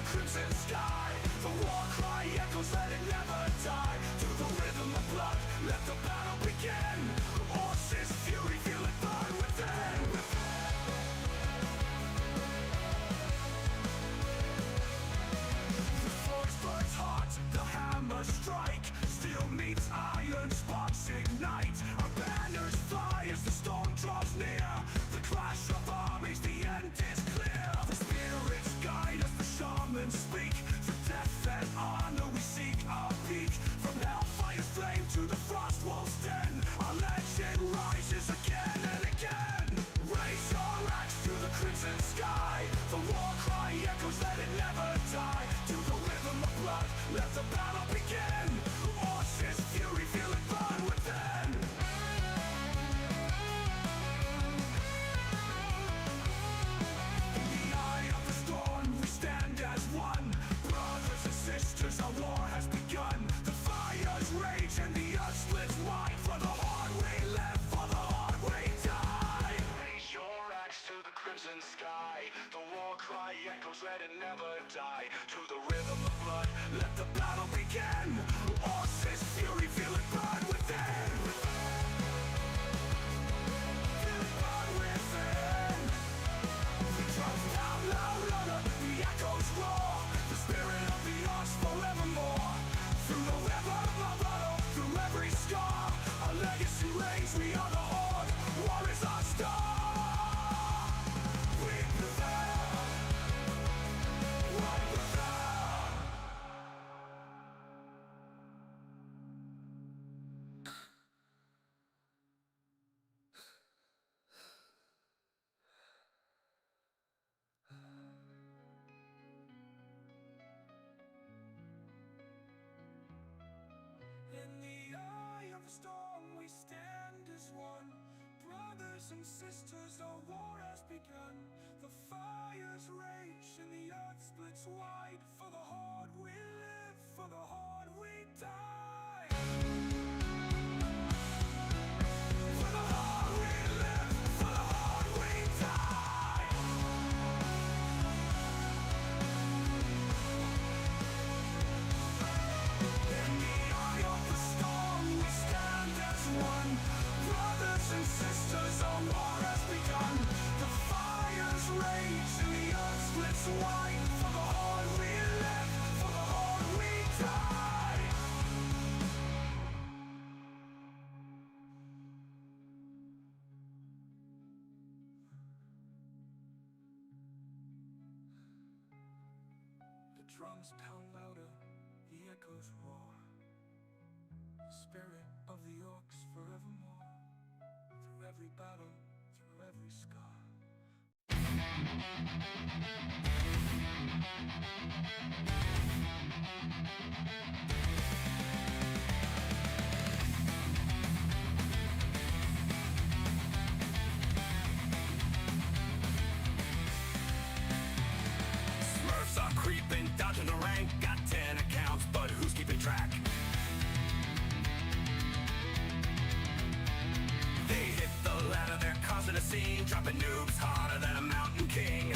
crimson sky. The war cry echoes, let it never die. To the rhythm of blood, let the battle begin. Horses fury, feel it burn within. The forge burns hot, the hammers strike. Steel meets iron, sparks ignite. Our banners fly as the storm draws near. The clash of armies, the end is clear. The spirits guide us, the shamans speak. For death and honor we seek our peak. From hellfire's flame to the frost wall's den, our legend rises again and again. Raise your axe to the crimson sky. The war cry echoes, let it never die. To the rhythm of blood, let the battle begin. Horses fury, feel it burn within. In the eye of the storm we stand as one. Brothers and sisters, our war has begun. The fires rage and the earth splits wide. For the hard we live, for the hard we die. Raise your axe to the crimson sky. The war cry echoes, let it never die. To the rhythm of blood, let the battle begin. Horses fury, feel it burn within. Feel it burn within. The drums pound louder, the echoes roar. The spirit of the arts forevermore. Through the river of battle, through every scar, our legacy reigns, we are the horde. War is our star. We prevail. We prevail. In the eye of the storm we stand as one. Brothers and sisters, our war has begun. The fires rage and the earth splits wide. For the horde we live, for the horde we die. For the horde we live, for the horde we die. In the eye of the storm we stand as one. Brothers and sisters, our war has begun. The fires rage and the earth splits wide. For the horde we live, for the horde we die. The drums pound louder, the echoes roar. The spirit of the orcs forevermore. Through every battle, through every scar. Smurfs are creeping, dodging the rank. Got 10 accounts, but who's keeping track? They hit the ladder, they're causing a scene. Dropping noobs harder than a mountain king.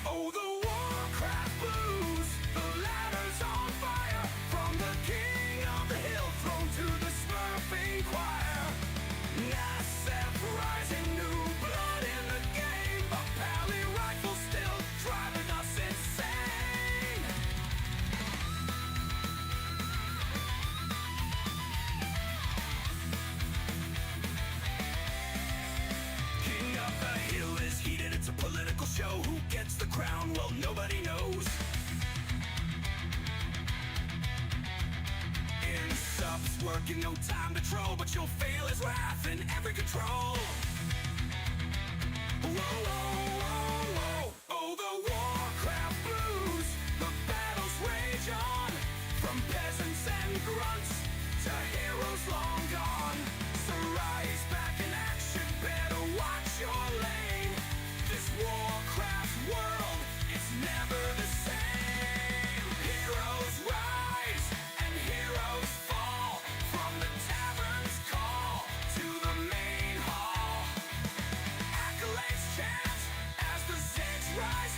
Oh, the Warcraft blues. The ladder's on fire. From the king of the hill throne to the smurfing choir. Nassef rising, new blood in the game. A pally rifle still driving us insane. King of the hill is heated, it's a political show. Who gets the crown? Well, nobody knows. Insup's working, no time to troll, but you'll fail his wrath in every control. Whoa, whoa, whoa, whoa. Oh, the Warcraft blues. The battles rage on. From peasants and grunts to heroes long gone. So rise back in action, better watch your lane. This Warcraft world, it's never the same. Heroes rise and heroes fall. From the tavern's call to the main hall. Accolades chant.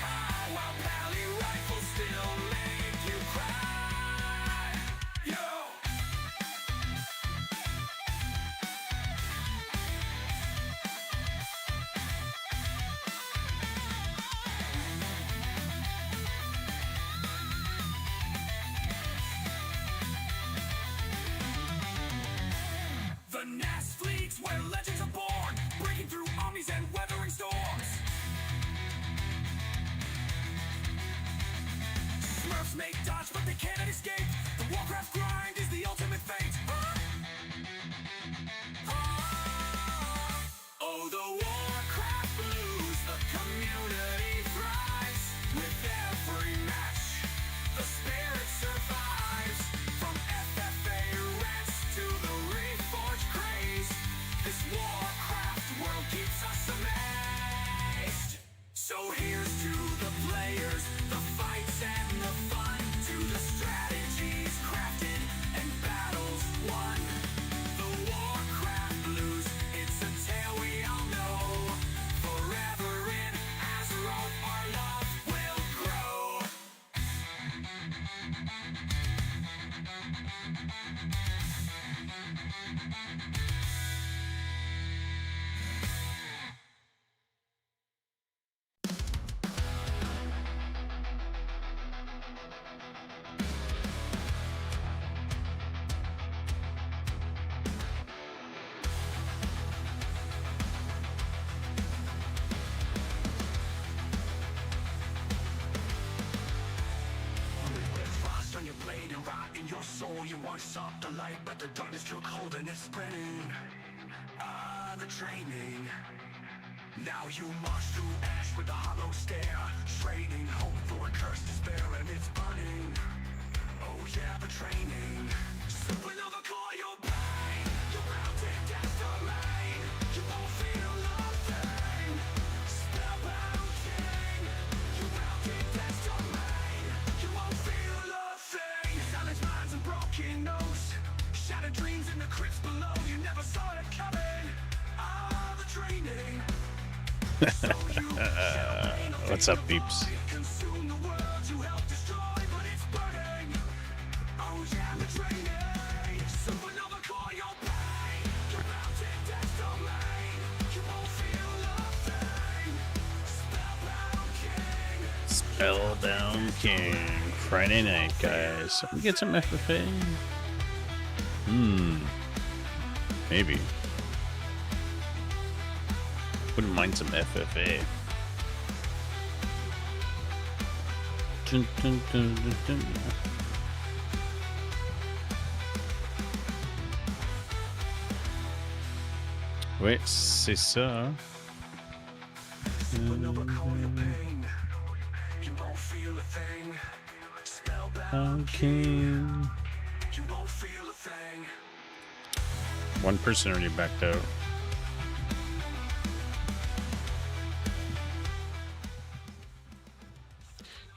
high while pally rifles still make you cry. Yo! The Nest fleets where legends are born, breaking through armies and weathering storms. Smurfs make dodge, but they cannot escape. The Warcraft grind is the ultimate fate. Oh, the Warcraft blues, the community thrives. With every match, the spirit survives. From FFA rest to the Reforged craze, this Warcraft world keeps us amazed. So here's to the players, the fights and the fun, to the strategies crafted and battles won. The Warcraft blues, it's a tale we all know. Forever in Azeroth, our love will grow. Frost on your blade and rot in your soul. You want soft the light, but the darkness took hold and it's spreading. The training. Now you march through ash with a hollow stare, trading hope for cursed despair, and it's burning. Oh yeah, the training. Supernova core your pain. You're mounted death domain. You won't feel nothing. Spellbound king. You mounted death domain. You won't feel nothing. Silent minds and broken nose. Shattered dreams in the crypts below. You never saw it coming. The training. What's up, peeps? Consume the world you helped destroy, but it's burning. Oh yeah, the training. Supernova core your pain. You're mounted death domain. You won't feel nothing. Spellbound king. Spellbound King. Friday night, guys. We get some FFA. Maybe. Wouldn't mind some FFA. Dun, dun, dun, dun, dun. Ouais, c'est ça. Supernova core your pain. You won't feel a thing. Spellbound King. You won't feel a thing. One person already backed out.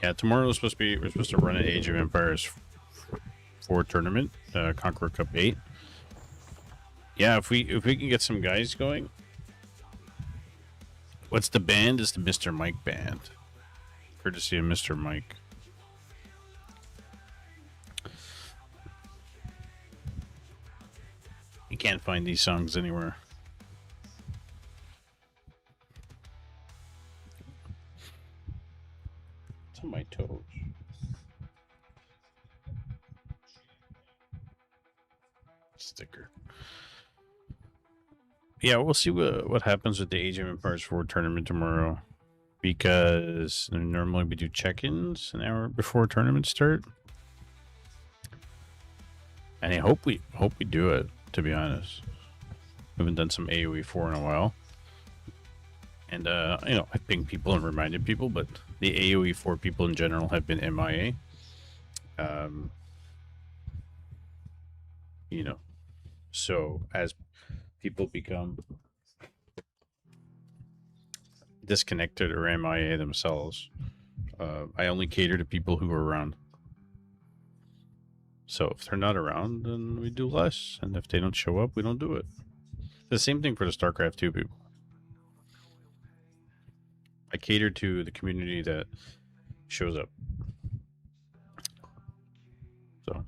Yeah, tomorrow is supposed to be, we're supposed to run an Age of Empires 4 tournament, Conqueror Cup 8. Yeah, if we can get some guys going. What's the band? Is the Mr. Mike band. Courtesy of Mr. Mike. You can't find these songs anywhere. It's on my toes. Sticker. Yeah, we'll see what happens with the Age of Empires 4 tournament tomorrow. Because normally we do check-ins an hour before tournaments start. And I hope we do it, to be honest. We haven't done some AoE 4 in a while. And you know, I pinged people and reminded people, but the AoE 4 people in general have been MIA. You know, so as people become disconnected or MIA themselves, I only cater to people who are around. So if they're not around, then we do less, and if they don't show up, we don't do it. The same thing for the StarCraft 2 people. I cater to the community that shows up. So,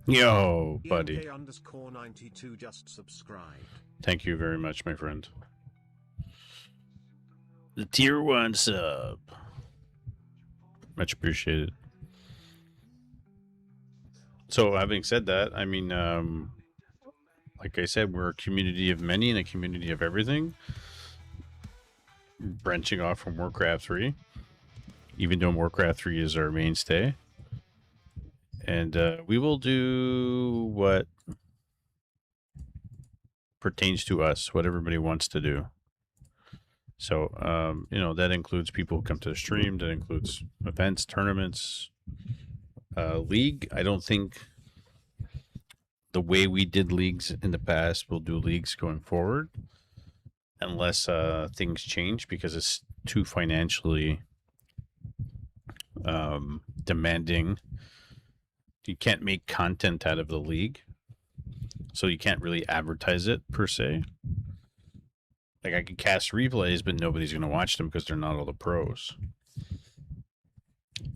yo, buddy. EMK_92 just subscribed. Thank you very much, my friend. The tier 1 sub. Much appreciated. So, having said that, I mean, like I said, we're a community of many and a community of everything. Branching off from Warcraft 3, even though Warcraft 3 is our mainstay. And we will do what pertains to us, what everybody wants to do. So, you know, that includes people who come to the stream, that includes events, tournaments, league. I don't think the way we did leagues in the past, we'll do leagues going forward, unless things change, because it's too financially demanding. You can't make content out of the league, so you can't really advertise it per se. Like, I could cast replays, but nobody's going to watch them because they're not all the pros.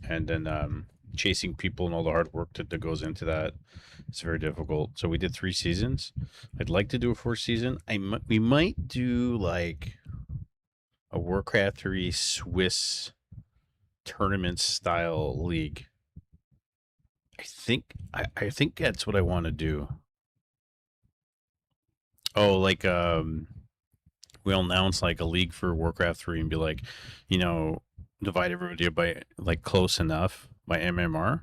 And then chasing people and all the hard work that goes into that, it's very difficult. So we did 3 seasons. I'd like to do a 4th season. We might do like a Warcraft 3 Swiss tournament style league. I think that's what I want to do. Oh, like we'll announce like a league for Warcraft 3 and be like, you know, divide everybody by like close enough by MMR,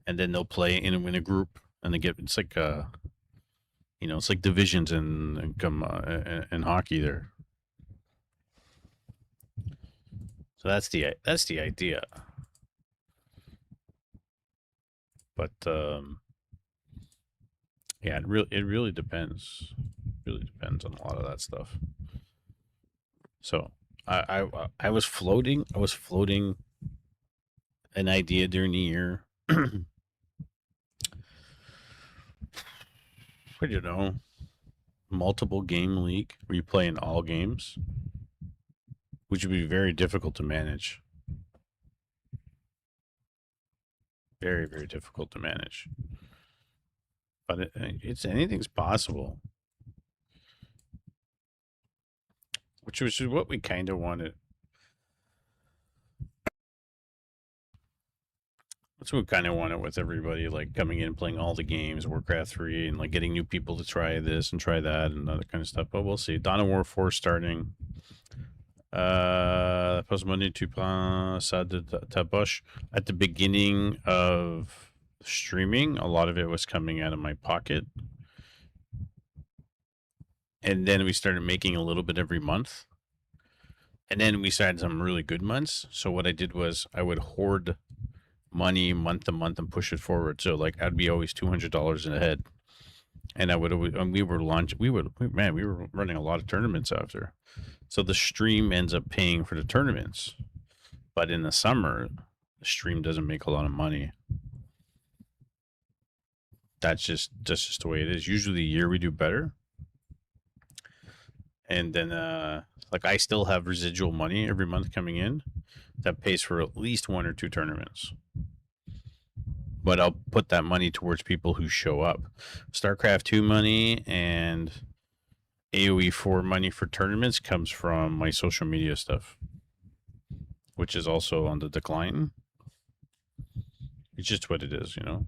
and then they'll play in a group, and they get, it's like you know, it's like divisions in hockey there. So that's the idea. But yeah, it really depends. Really depends on a lot of that stuff. So I was floating an idea during the year. What do you know? Multiple game league where you play in all games, which would be very difficult to manage. Very, very difficult to manage. But it's anything's possible. Which was what we kind of wanted. That's what we kind of wanted with everybody, like coming in and playing all the games, Warcraft 3, and like getting new people to try this and try that and other kind of stuff. But we'll see. Dawn of War 4 starting. Post-money tu prends ça de ta poche. At the beginning of streaming, a lot of it was coming out of my pocket. And then we started making a little bit every month. And then we started some really good months. So what I did was I would hoard money month to month and push it forward. So like I'd be always $200 in a head. And I would always, and we were running a lot of tournaments after. So the stream ends up paying for the tournaments. But in the summer, the stream doesn't make a lot of money. That's just the way it is. Usually a year we do better. And then like I still have residual money every month coming in that pays for at least 1 or 2 tournaments. But I'll put that money towards people who show up. StarCraft 2 money and AoE 4 money for tournaments comes from my social media stuff, which is also on the decline. It's just what it is, you know.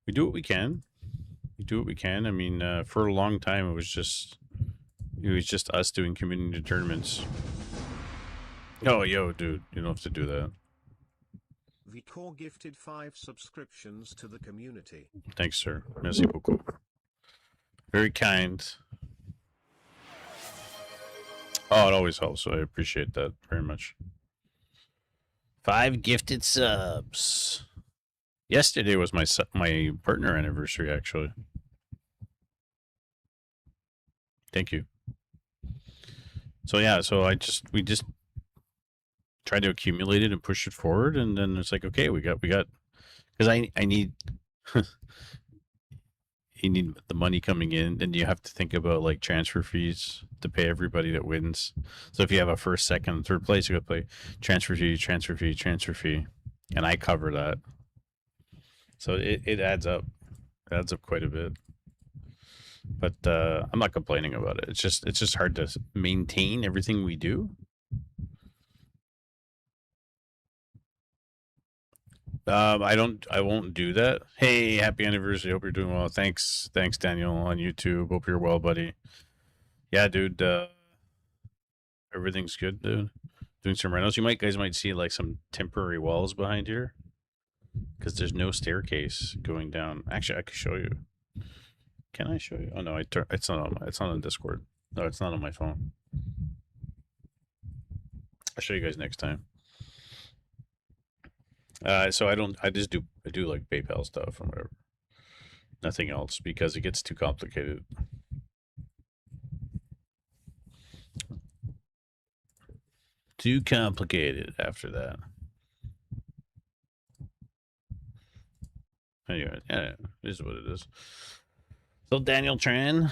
We do what we can. I mean, for a long time, it was just us doing community tournaments. Oh, yo, dude, you don't have to do that. Vicor gifted 5 subscriptions to the community. Thanks, sir. Merci beaucoup. Very kind. Oh, it always helps, so I appreciate that very much. 5 gifted subs. Yesterday was my partner anniversary, actually. Thank you. So yeah, so we just try to accumulate it and push it forward, and then it's like, okay, we got because I need you need the money coming in, and you have to think about like transfer fees to pay everybody that wins. So if you have a first, second, and third place, you got to pay transfer fee, transfer fee, transfer fee, and I cover that. So it adds up. It adds up quite a bit. But I'm not complaining about it. It's just hard to maintain everything we do. I won't do that. Hey, happy anniversary. Hope you're doing well. Thanks, Daniel on YouTube. Hope you're well, buddy. Yeah, dude. Everything's good, dude. Doing some rentals. You guys might see like some temporary walls behind here, because there's no staircase going down. Actually, I could show you. Can I show you? Oh no, it's not on it's not on Discord. No, it's not on my phone. I'll show you guys next time. So I do like PayPal stuff and whatever. Nothing else, because it gets too complicated. Too complicated after that. Anyway, yeah, it is what it is. So Daniel Tran,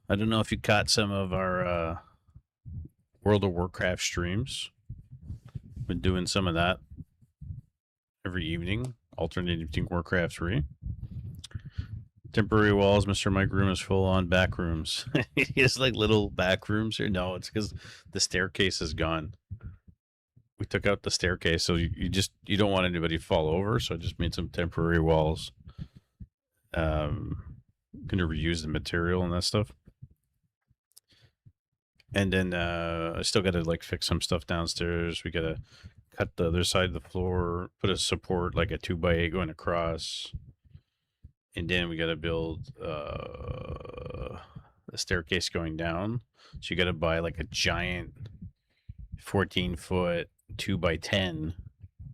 I don't know if you caught some of our World of Warcraft streams. Been doing some of that every evening, alternating between Warcraft 3. Temporary walls, Mr. Mike room is full on back rooms. He has like little back rooms here. No, it's because the staircase is gone. We took out the staircase, so you don't want anybody to fall over, so I just made some temporary walls. Gonna reuse the material and that stuff. And then I still gotta like fix some stuff downstairs. We gotta cut the other side of the floor, put a support like a 2x8 going across. And then we gotta build a staircase going down. So you gotta buy like a giant 14-foot 2x10,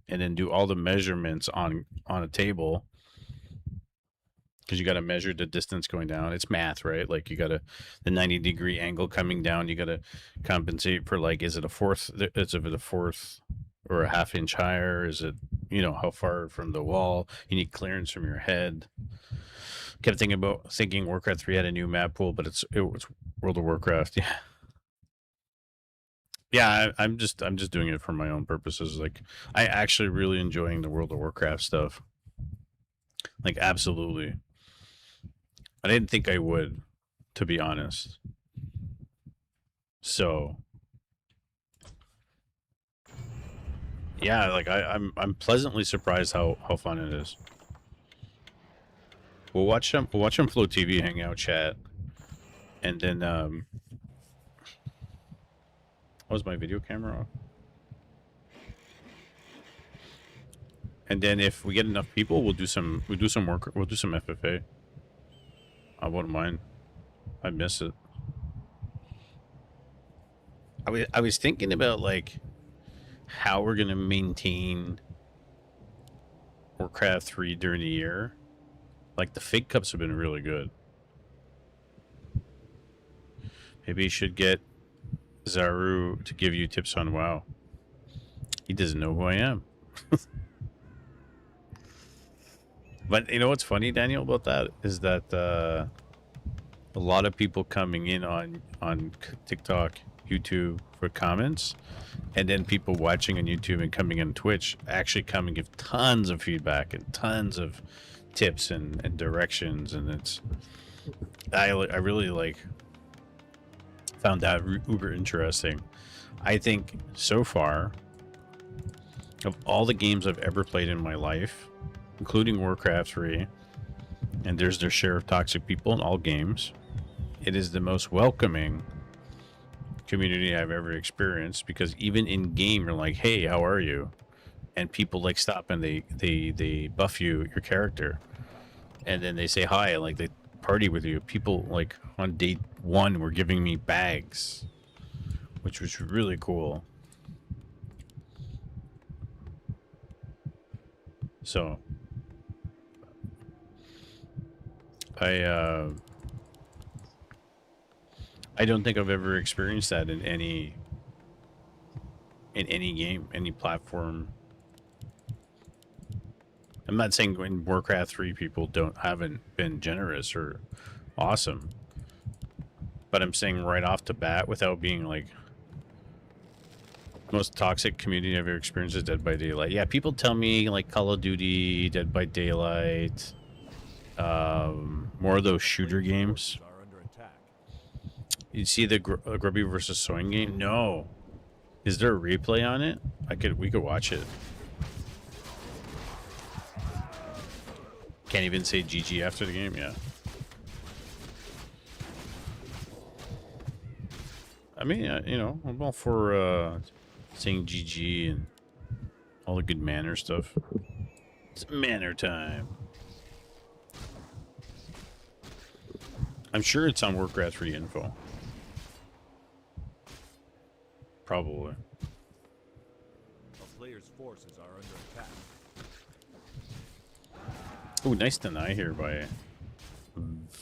and then do all the measurements on a table, because you got to measure the distance going down. It's math, right? Like you got to the 90-degree angle coming down. You got to compensate for like, is it a fourth or a half-inch higher? Is it, how far from the wall? You need clearance from your head. Kept thinking Warcraft 3 had a new map pool, but it's World of Warcraft. Yeah. Yeah, I'm just doing it for my own purposes. Like, I actually really enjoying the World of Warcraft stuff. Like, absolutely. I didn't think I would, to be honest. So, yeah, like I'm pleasantly surprised how fun it is. We'll watch them FLO TV Hangout chat, and then was my video camera off? And then if we get enough people, we'll do some work. We'll do some FFA. I wouldn't mind. I miss it. I was thinking about like how we're gonna maintain Warcraft 3 during the year. Like the fake cups have been really good. Maybe you should get Zaru to give you tips on WoW. He doesn't know who I am. But you know what's funny, Daniel, about that is that a lot of people coming in on TikTok, YouTube for comments, and then people watching on YouTube and coming on Twitch actually come and give tons of feedback and tons of tips and directions, and it's I really like found that uber interesting. I think so far of all the games I've ever played in my life, including Warcraft 3, and there's their share of toxic people in all games, it is the most welcoming community I've ever experienced, because even in game you're like, hey, how are you? And people like stop and they buff your character, and then they say hi, and like they party with you. People like on day 1 were giving me bags, which was really cool. So I don't think I've ever experienced that in any game, any platform. I'm not saying in Warcraft 3 people haven't been generous or awesome, but I'm saying right off the bat, without being like, most toxic community I've ever experienced is Dead by Daylight. Yeah, people tell me like Call of Duty, Dead by Daylight, more of those shooter games. You see the Grubby versus Soin game? No. Is there a replay on it? We could watch it. Can't even say GG after the game, yeah. I mean, you know, I'm all for saying GG and all the good manner stuff. It's manner time. I'm sure it's on Warcraft 3 info. Probably. A player's forces are under attack. Oh, nice deny here by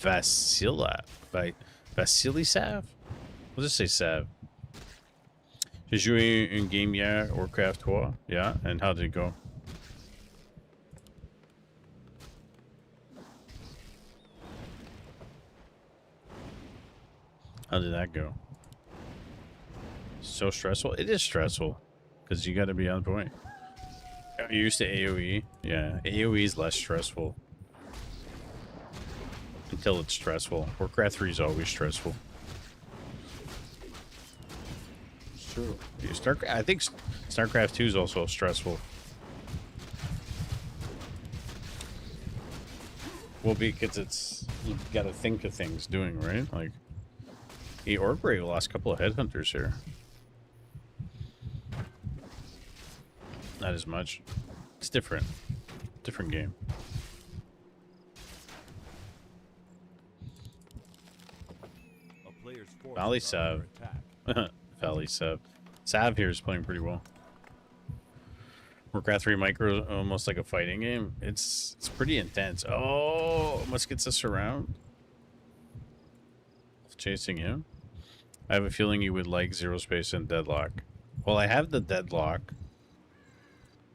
Vasilisav? We'll just say Sav. J'ai joué une game hier, Warcraft 3. Yeah, and how did it go? How did that go? So stressful? It is stressful. Because you got to be on point. Are you used to AoE? Yeah, AoE is less stressful. Until it's stressful. Warcraft 3 is always stressful. It's true. I think StarCraft 2 is also stressful. Well, because you got to think of things doing, right? Like, Orbrave lost a couple of headhunters here. Not as much. It's different. Different game. A player's forces Valley are Sav. under attack. Valley Sav. Sav here is playing pretty well. Warcraft 3 micro, almost like a fighting game. It's pretty intense. Oh, almost gets us around. Chasing him. I have a feeling you would like Zero Space and Deadlock. Well, I have the Deadlock.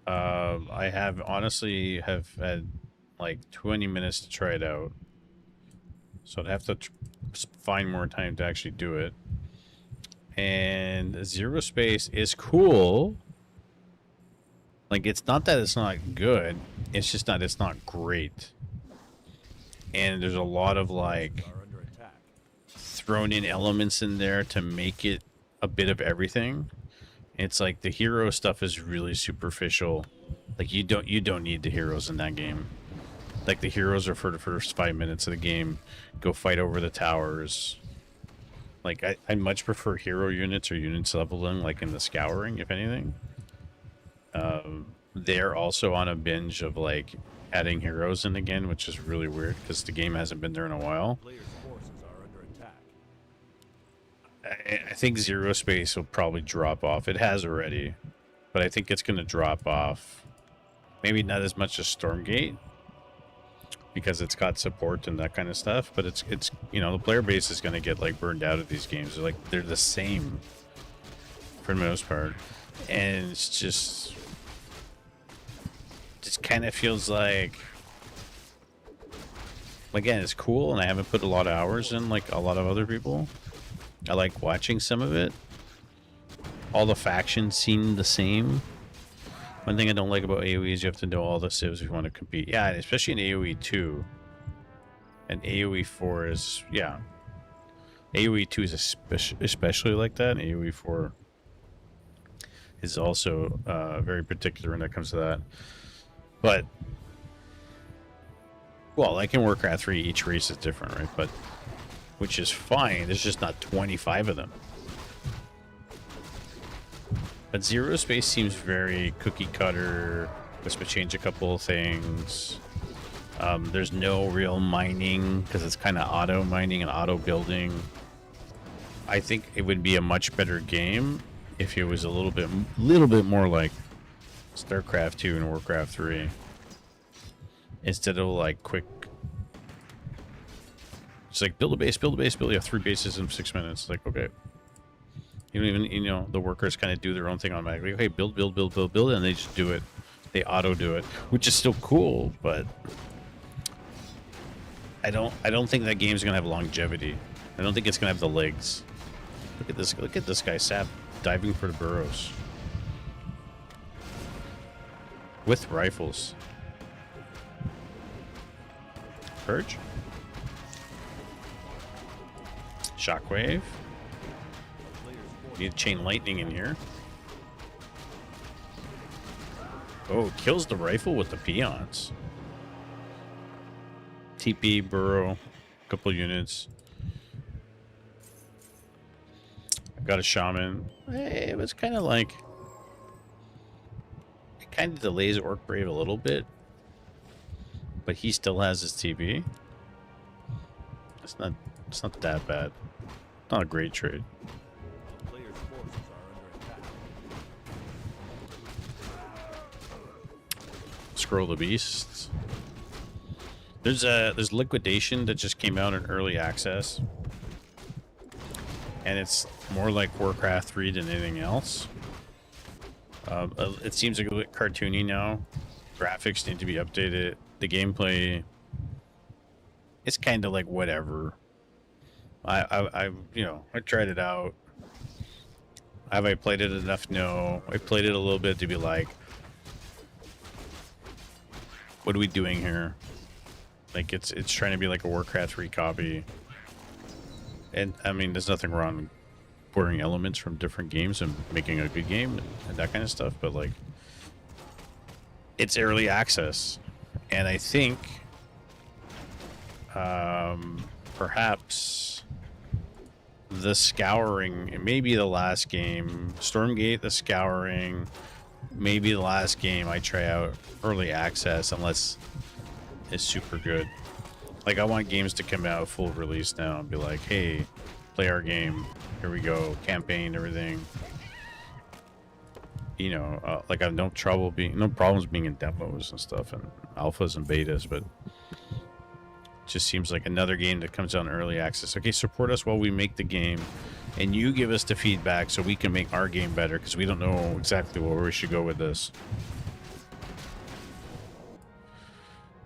I have honestly have had like 20 minutes to try it out. So I'd have to find more time to actually do it. And Zero Space is cool. Like, it's not that it's not good. It's just that it's not great. And there's a lot of like Are under attack. thrown in elements in there to make it a bit of everything. It's like the hero stuff is really superficial. Like, you don't need the heroes in that game. Like, the heroes are for the first 5 minutes of the game. Go fight over the towers. Like, I much prefer hero units or units leveling, like in the Scouring, if anything. They're also on a binge of like adding heroes in again, which is really weird because the game hasn't been there in a while. Player's forces are under attack. I think Zero Space will probably drop off. It has already, but I think it's going to drop off. Maybe not as much as Stormgate because it's got support and that kind of stuff. But it's you know, the player base is going to get like burned out of these games. They're the same for the most part, and it's just kind of feels like, again, it's cool, and I haven't put a lot of hours in like a lot of other people. I like watching some of it. All the factions seem the same. One thing I don't like about AoE is you have to know all the civs if you want to compete. Yeah, especially in AoE 2. And AoE 4 is, yeah. AoE 2 is especially like that, and AoE 4 is also very particular when it comes to that. But, well, like in Warcraft 3, each race is different, right? But, which is fine. There's just not 25 of them. But Zero Space seems very cookie cutter. Just to change a couple of things. There's no real mining because it's kind of auto mining and auto building. I think it would be a much better game if it was a little bit more like StarCraft 2 and Warcraft 3 instead of like quick. It's like build a base. You have 3 bases in 6 minutes. Like, okay, you don't even, you know, the workers kind of do their own thing automatically. Okay, build, and they just do it they auto do it, which is still cool, but I don't think that game's gonna have longevity. I don't think it's gonna have the legs. Look at this guy, Sap, diving for the burrows with rifles. Purge. Shockwave. Need chain lightning in here. Oh, kills the rifle with the peons. TP, burrow, couple units. Got a shaman. It was kind of like, it kind of delays Orc Brave a little bit, but he still has his TP. It's not that bad. Not a great trade. Scroll the Beasts. There's liquidation that just came out in early access, and it's more like Warcraft 3 than anything else. It seems like a bit cartoony now. Graphics need to be updated. The gameplay, it's kind of like whatever. I tried it out. Have I played it enough? No. I played it a little bit to be like, what are we doing here? Like, it's trying to be like a Warcraft 3 copy. And, I mean, there's nothing wrong with pouring elements from different games and making a good game and that kind of stuff, but, like, it's early access. And I think, perhaps the Scouring, maybe the last game, Stormgate, the Scouring, maybe the last game I try out early access, unless it's super good. Like, I want games to come out full release now and be like, hey, play our game, here we go, campaign, everything. You know, like, I have no problems being in demos and stuff and alphas and betas, but it just seems like another game that comes out in early access. Okay, support us while we make the game, and you give us the feedback so we can make our game better, because we don't know exactly where we should go with this.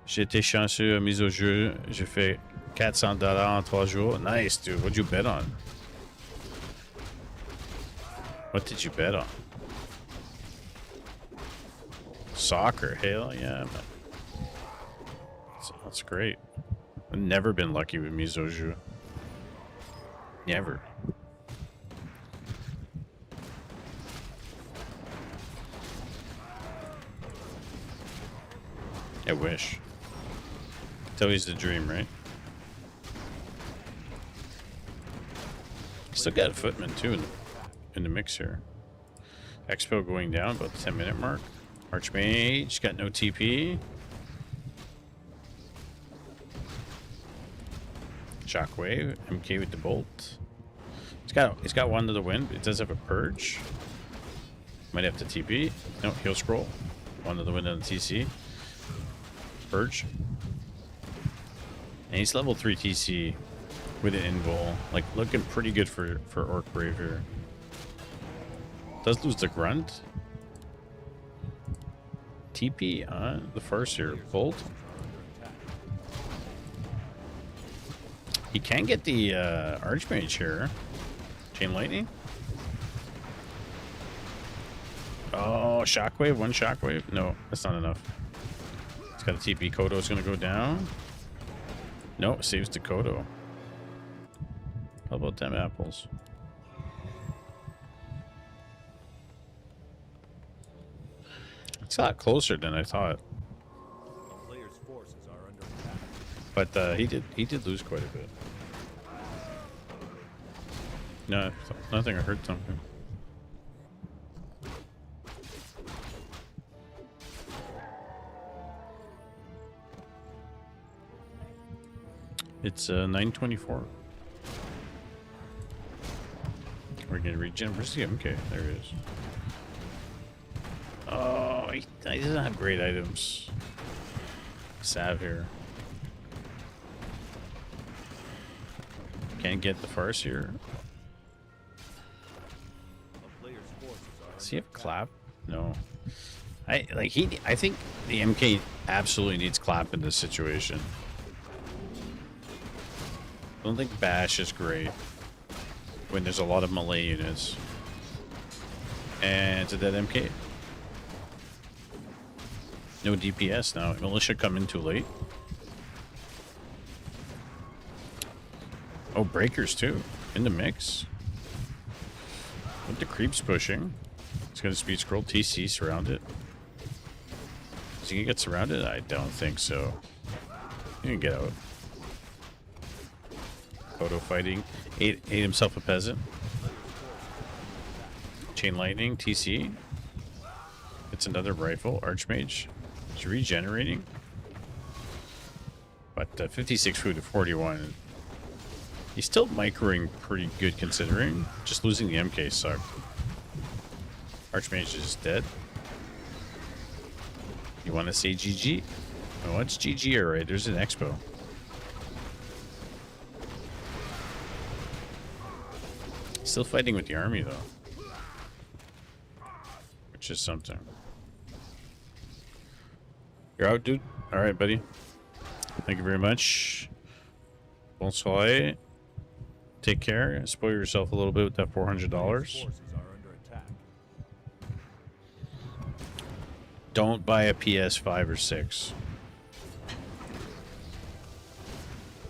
J'ai été chanceux à mise au jeu. J'ai fait $400 en 3 jours. Nice, dude. What'd you bet on? What did you bet on? Soccer. Hell yeah, man. That's great. I've never been lucky with mise au jeu. Never. I wish. It's always the dream, right? Still got a footman too in the mix here. Expo going down about the 10-minute mark. Archmage got no TP. Shockwave, MK with the bolt. It's got one to the wind. It does have a purge. Might have to TP. No, heal scroll. One to the wind on the TC. Purge. And he's level 3 TC with an invul. Like, looking pretty good for Orc Brave here. Does lose the grunt. TP on the first here. Bolt. He can get the Archmage here. Chain Lightning. Oh, Shockwave. One Shockwave. No, that's not enough. It's got a TP. Kodo's going to go down. No, saves the Kodo. How about them apples? It's a lot closer than I thought. But he did lose quite a bit. No, nothing. I heard something. It's 9:24. We're gonna regen. Where's the MK? There it is. Oh, he doesn't have great items. Sav here. Can't get the farce here. Does he have clap? No. I think the MK absolutely needs clap in this situation. I don't think Bash is great when there's a lot of melee units. And it's a dead MK. No DPS now. Militia come in too late. Oh, breakers too. In the mix. With the creeps pushing. He's gonna speed scroll. TC surrounded. Is he gonna get surrounded? I don't think so. He can get out. Photo fighting. Ate himself a peasant. Chain lightning. TC. It's another rifle. Archmage. He's regenerating. But 56 food to 41. He's still microing pretty good considering. Just losing the MK sucked. Archmage is dead. You want to say GG? Oh, it's GG, alright. There's an expo. Still fighting with the army, though. Which is something. You're out, dude? Alright, buddy. Thank you very much. Bonsoir. Take care. Spoil yourself a little bit with that $400. Don't buy a PS5 or 6.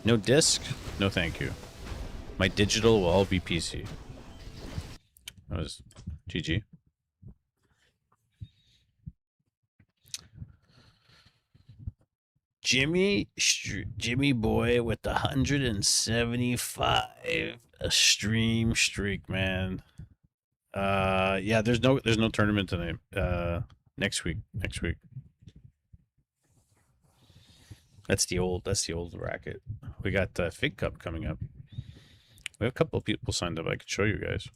No disc? No thank you. My digital will all be PC. That was GG. Jimmy boy with the 175 a stream streak, man. Yeah, there's no tournament tonight. Next week. That's the old racket. We got Fig Cup coming up. We have a couple of people signed up. I could show you guys.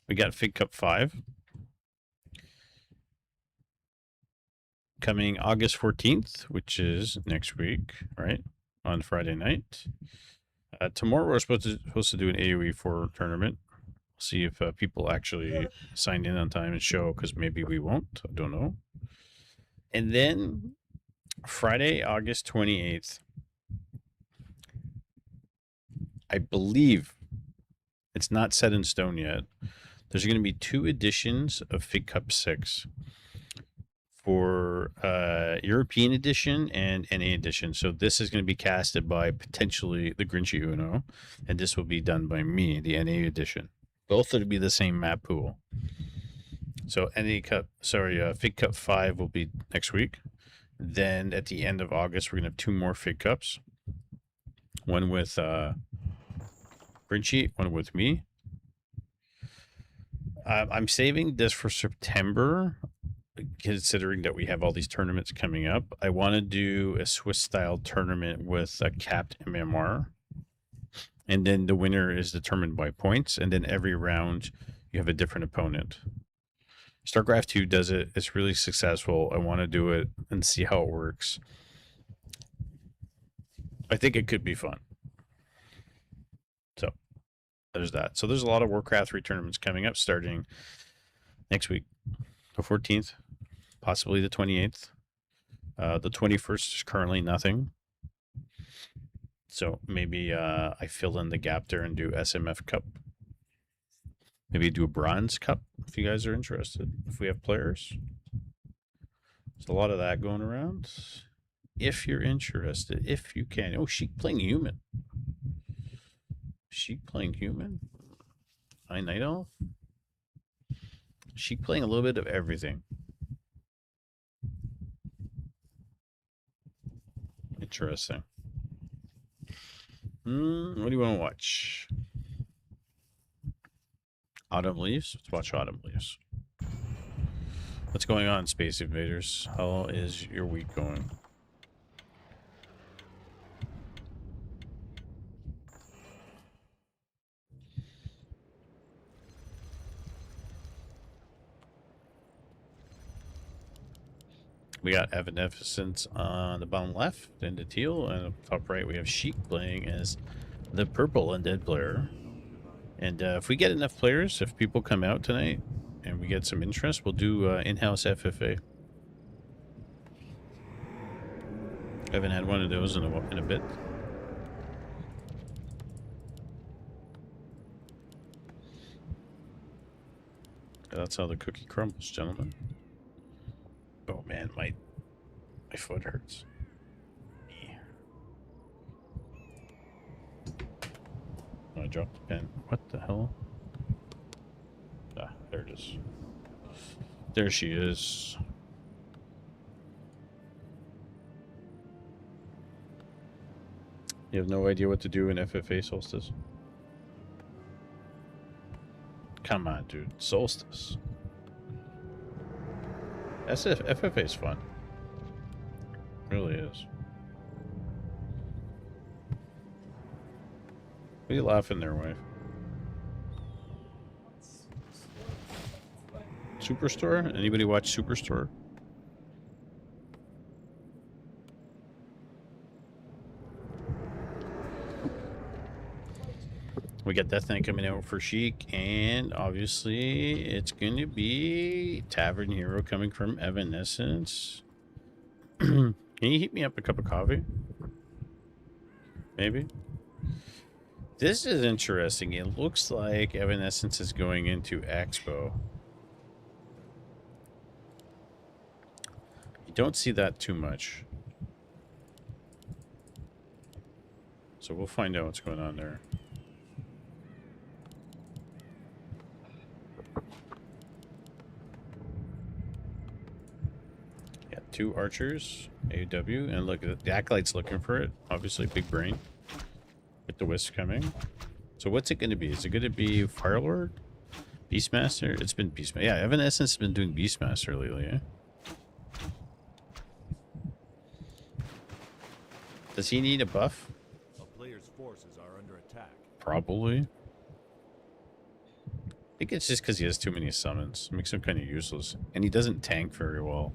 We got Fig Cup 5 coming August 14th, which is next week, right? On Friday night. Tomorrow we're supposed to do an AoE 4 tournament. See if people actually sign in on time and show, because maybe we won't. I don't know. And then Friday, August 28th, I believe it's not set in stone yet. There's going to be 2 editions of Fig Cup 6 for European edition and NA edition. So this is going to be casted by potentially the Grinchy Uno, and this will be done by me, the NA edition. Both will be the same map pool. So Fig Cup 5 will be next week. Then at the end of August, we're going to have 2 more Fig Cups. One with Grinchy, one with me. I'm saving this for September, considering that we have all these tournaments coming up. I want to do a Swiss-style tournament with a capped MMR. And then the winner is determined by points. And then every round, you have a different opponent. StarCraft 2 does it. It's really successful. I want to do it and see how it works. I think it could be fun. So there's that. So there's a lot of Warcraft 3 tournaments coming up starting next week. The 14th, possibly the 28th. The 21st is currently nothing. So maybe I fill in the gap there and do SMF Cup. Maybe do a Bronze Cup if you guys are interested, if we have players. There's a lot of that going around. If you're interested, if you can. Oh, Sheik playing human. Sheik playing human. Night Elf. Sheik playing a little bit of everything. Interesting. What do you want to watch? Autumn Leaves? Let's watch Autumn Leaves. What's going on, Space Invaders? How is your week going? We got Evanescence on the bottom left, then the teal, and up top right we have Sheik playing as the purple undead player. And if we get enough players, if people come out tonight and we get some interest, we'll do in-house FFA. I haven't had one of those in a bit. That's how the cookie crumbles, gentlemen. Oh man, my foot hurts. Oh, I dropped the pen. What the hell? Ah, there it is. There she is. You have no idea what to do in FFA Solstice? Come on, dude. Solstice. FFA is fun. It really is. What are you laughing there, wife? Superstore? Anybody watch Superstore? We got Death Knight coming out for Sheik, and obviously it's going to be Tavern Hero coming from Evanescence. Can you heat me up a cup of coffee? Maybe? This is interesting. It looks like Evanescence is going into Expo. You don't see that too much. So we'll find out what's going on there. Two archers, AW, and look, the Acolyte's looking for it. Obviously, big brain. With the Wisp coming. So what's it going to be? Is it going to be Firelord? Beastmaster? It's been Beastmaster. Yeah, Evanescence has been doing Beastmaster lately, eh? Does he need a buff? A player's forces are under attack. Probably. I think it's just because he has too many summons. It makes him kind of useless. And he doesn't tank very well.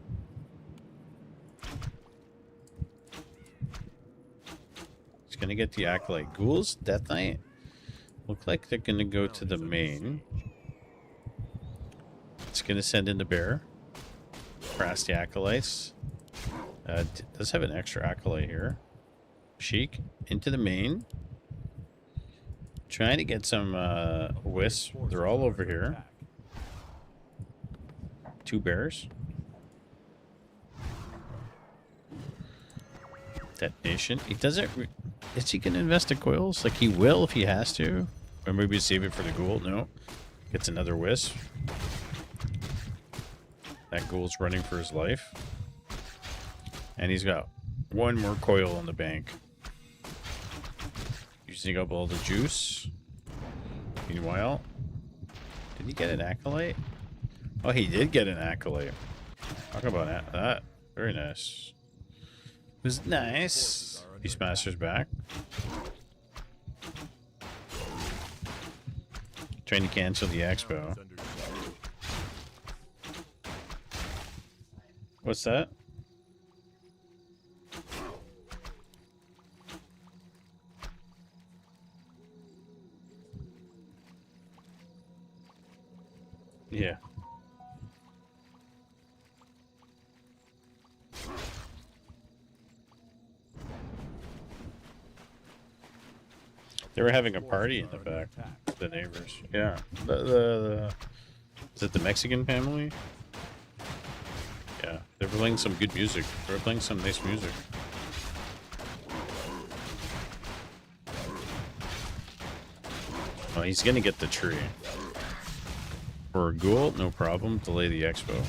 He's gonna get the Acolyte. Ghouls, Death Knight look like they're gonna go to the main. It's gonna send in the bear. Crash the Acolytes. Does have an extra Acolyte here. Sheik into the main. Trying to get some Wisp. They're all over here. Two bears. Detonation. He doesn't. Is he gonna invest in coils? Like he will if he has to, or maybe save it for the ghoul. No, gets another Wisp. That ghoul's running for his life, and he's got one more coil in the bank. Using up all the juice. Meanwhile, did he get an Acolyte? Oh, he did get an Acolyte. Talk about that. Very nice. It was nice. Beastmaster's back. Trying to cancel the expo. What's that? Yeah. They were having a party in the back. The neighbors. Yeah. Is it the Mexican family? Yeah. They were playing some good music. They were playing some nice music. Oh, he's gonna get the tree. For a ghoul, no problem. Delay the expo.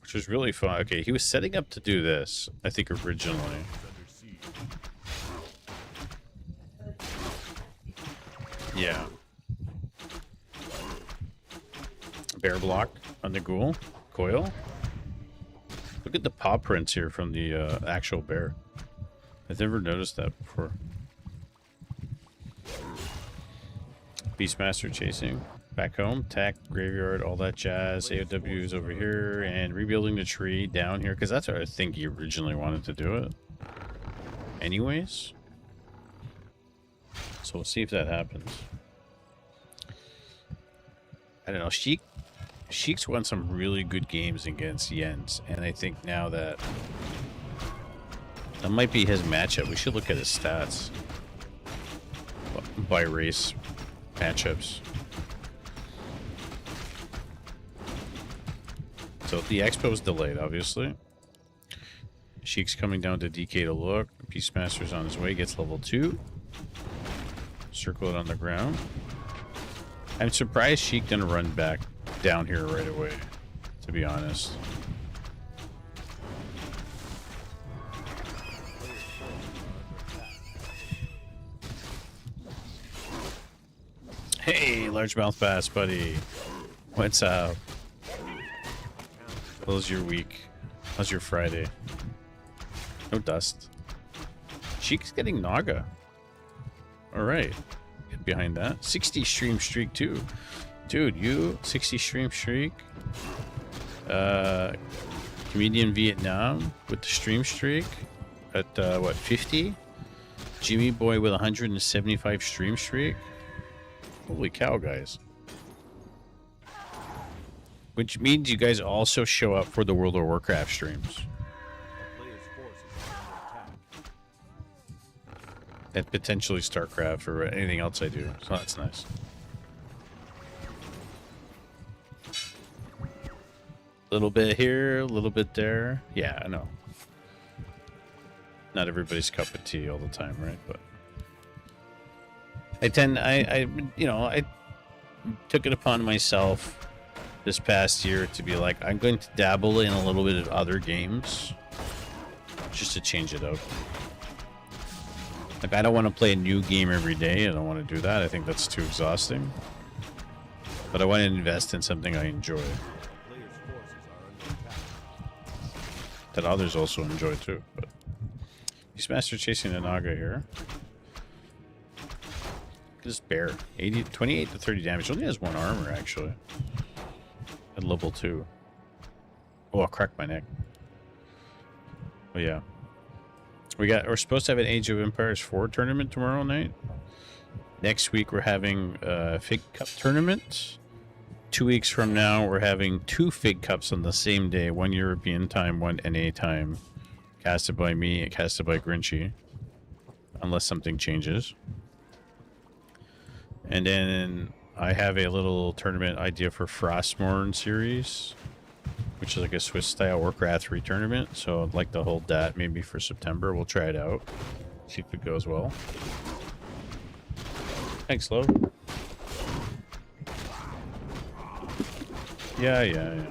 Which was really fun. Okay, he was setting up to do this, I think, originally. Yeah. Bear block on the ghoul. Coil. Look at the paw prints here from the actual bear. I've never noticed that before. Beastmaster chasing. back home, tech, graveyard, all that jazz. AOW is over here, and rebuilding the tree down here, because that's what I think he originally wanted to do it. Anyways. So we'll see if that happens. I don't know. Sheik's won some really good games against Jens, and I think now that might be his matchup. We should look at his stats by race matchups. So the expo's delayed, obviously. Sheik's coming down to DK to look. Beastmaster's on his way, gets level 2. Circle it on the ground. I'm surprised Sheik didn't run back down here right away, to be honest. Hey, largemouth bass, buddy. What's up? How's your week? How's your Friday? No dust. Sheik's getting Naga. Alright. Get behind that. 60 stream streak too. Dude, you 60 stream streak. Comedian Vietnam with the stream streak at what, 50? Jimmy Boy with 175 stream streak. Holy cow, guys. Which means you guys also show up for the World of Warcraft streams. And potentially StarCraft or anything else I do. So that's nice. A little bit here, a little bit there. Yeah, I know. Not everybody's cup of tea all the time, right? But I took it upon myself this past year to be like, I'm going to dabble in a little bit of other games just to change it up. Like, I don't want to play a new game every day. I don't want to do that. I think that's too exhausting. But I want to invest in something I enjoy. That others also enjoy too. But Beastmaster chasing a Naga here. This bear. 28 to 30 damage. Only has 1 armor, actually. At level 2. Oh, I'll crack my neck. Oh, yeah. We're supposed to have an Age of Empires 4 tournament tomorrow night. Next week we're having a Fig Cup tournament. 2 weeks from now we're having 2 Fig Cups on the same day. 1 European time, 1 NA time. Casted by me, casted by Grinchy. Unless something changes. And then I have a little tournament idea for Frostmourne series, which is like a Swiss-style Warcraft 3 tournament. So I'd like to hold that maybe for September. We'll try it out. See if it goes well. Thanks, Lo. Yeah.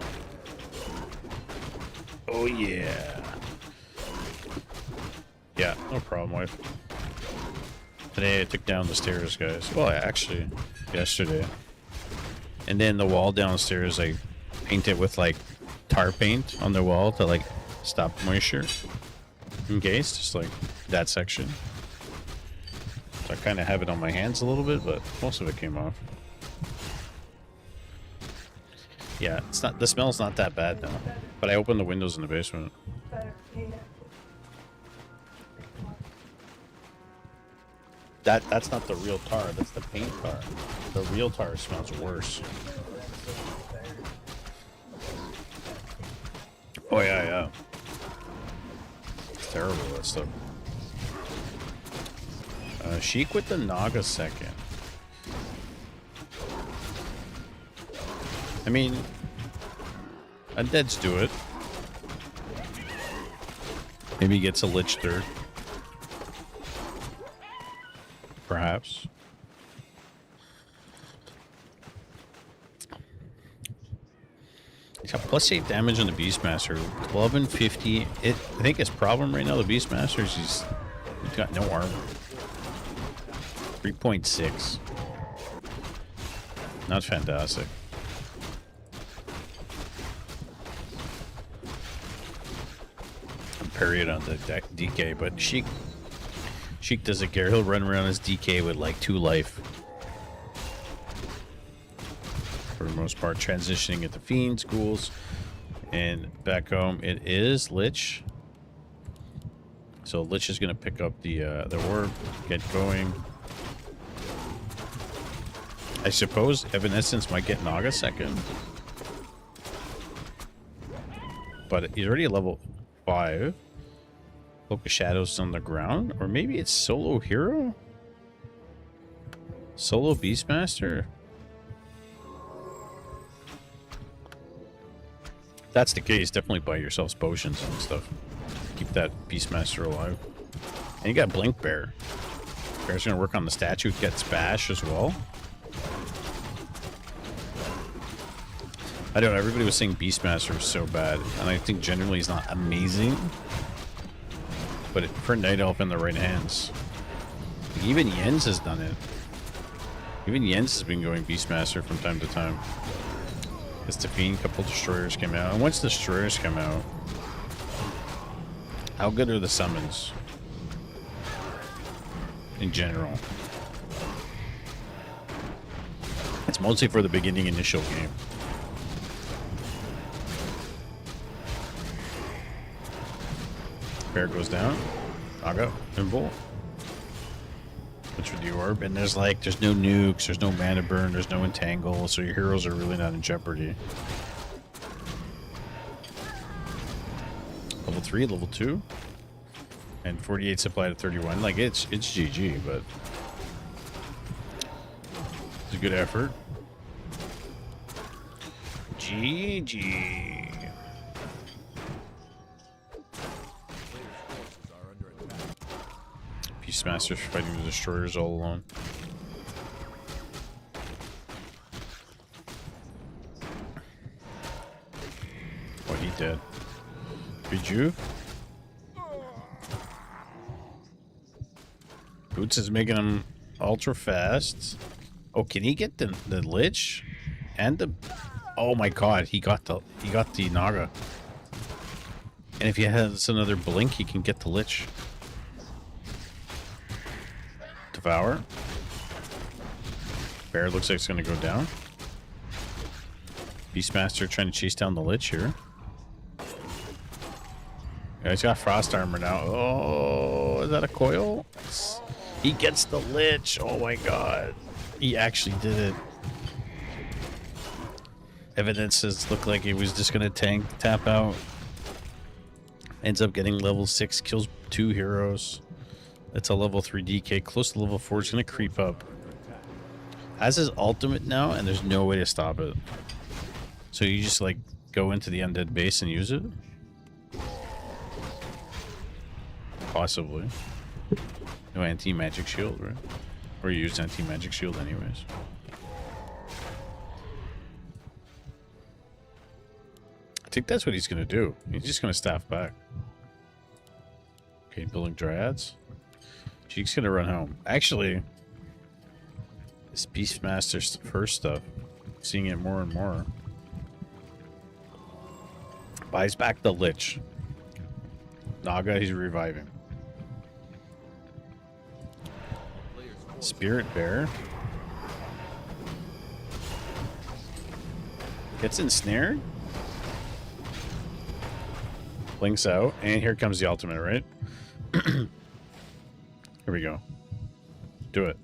Oh, yeah. Yeah, no problem, wife. Today I took down the stairs, guys. Well, actually, yesterday. And then the wall downstairs, I painted with, like, tar paint on the wall to, like, stop moisture in case, just like that section. So I kind of have it on my hands a little bit, but most of it came off. Yeah, it's not, the smell's not that bad now, but I opened the windows in the basement. That's not the real tar, that's the paint tar. The real tar smells worse. Oh yeah. It's terrible, that stuff. Sheik with the Naga second. I mean, Undeads do it. Maybe he gets a Lich third. Perhaps. He's got plus 8 damage on the Beastmaster. 12 and 50. I think his problem right now, the Beastmaster, is he's got no armor. 3.6. Not fantastic. Period on the DK, but Sheik doesn't care. He'll run around his DK with like 2 life. most part, transitioning into fiends, ghouls, and back home it is Lich. So Lich is gonna pick up the orb, get going. I suppose Evanescence might get Naga second, but he's already at level 5. Cloak of Shadows on the ground, or maybe it's solo hero, solo Beastmaster. If that's the case, definitely buy yourselves potions and stuff. Keep that Beastmaster alive. And you got Blink Bear. Bear's gonna work on the statue. Gets Bash as well. I don't know, everybody was saying Beastmaster was so bad, and I think generally he's not amazing. But for Night Elf in the right hands. Even Jens has done it. Even Jens has been going Beastmaster from time to time. It's the Fiend, couple Destroyers came out. And once Destroyers come out, how good are the summons? In general. It's mostly for the beginning initial game. Bear goes down. Naga, Invul. Which with the orb. And there's no nukes, there's no mana burn, there's no entangle, so your heroes are really not in jeopardy. Level 3, level 2. And 48 supply to 31. Like it's GG, but it's a good effort. GG. Beastmasters fighting the Destroyers all alone. Oh, he dead. Rejuve. Boots is making him ultra fast. Oh, can he get the Lich? And the... Oh my god, he got the Naga. And if he has another blink, he can get the Lich. Devour. Bear looks like it's going to go down. Beastmaster trying to chase down the Lich here. Yeah, he's got Frost Armor now. Oh, is that a coil? He gets the Lich. Oh my god. He actually did it. Evidences look like he was just going to tap out. Ends up getting level 6, kills 2 heroes. It's a level 3 DK. Close to level 4. It's going to creep up. Has his ultimate now, and there's no way to stop it. So you just, go into the undead base and use it? Possibly. No anti-magic shield, right? Or you use anti-magic shield anyways. I think that's what he's going to do. He's just going to staff back. Okay, building Dryads. Cheek's gonna run home. Actually, this Beastmaster's first stuff. Seeing it more and more. Buys back the Lich. Naga, he's reviving. Spirit Bear. Gets ensnared. Blinks out. And here comes the ultimate, right? Here we go. Do it.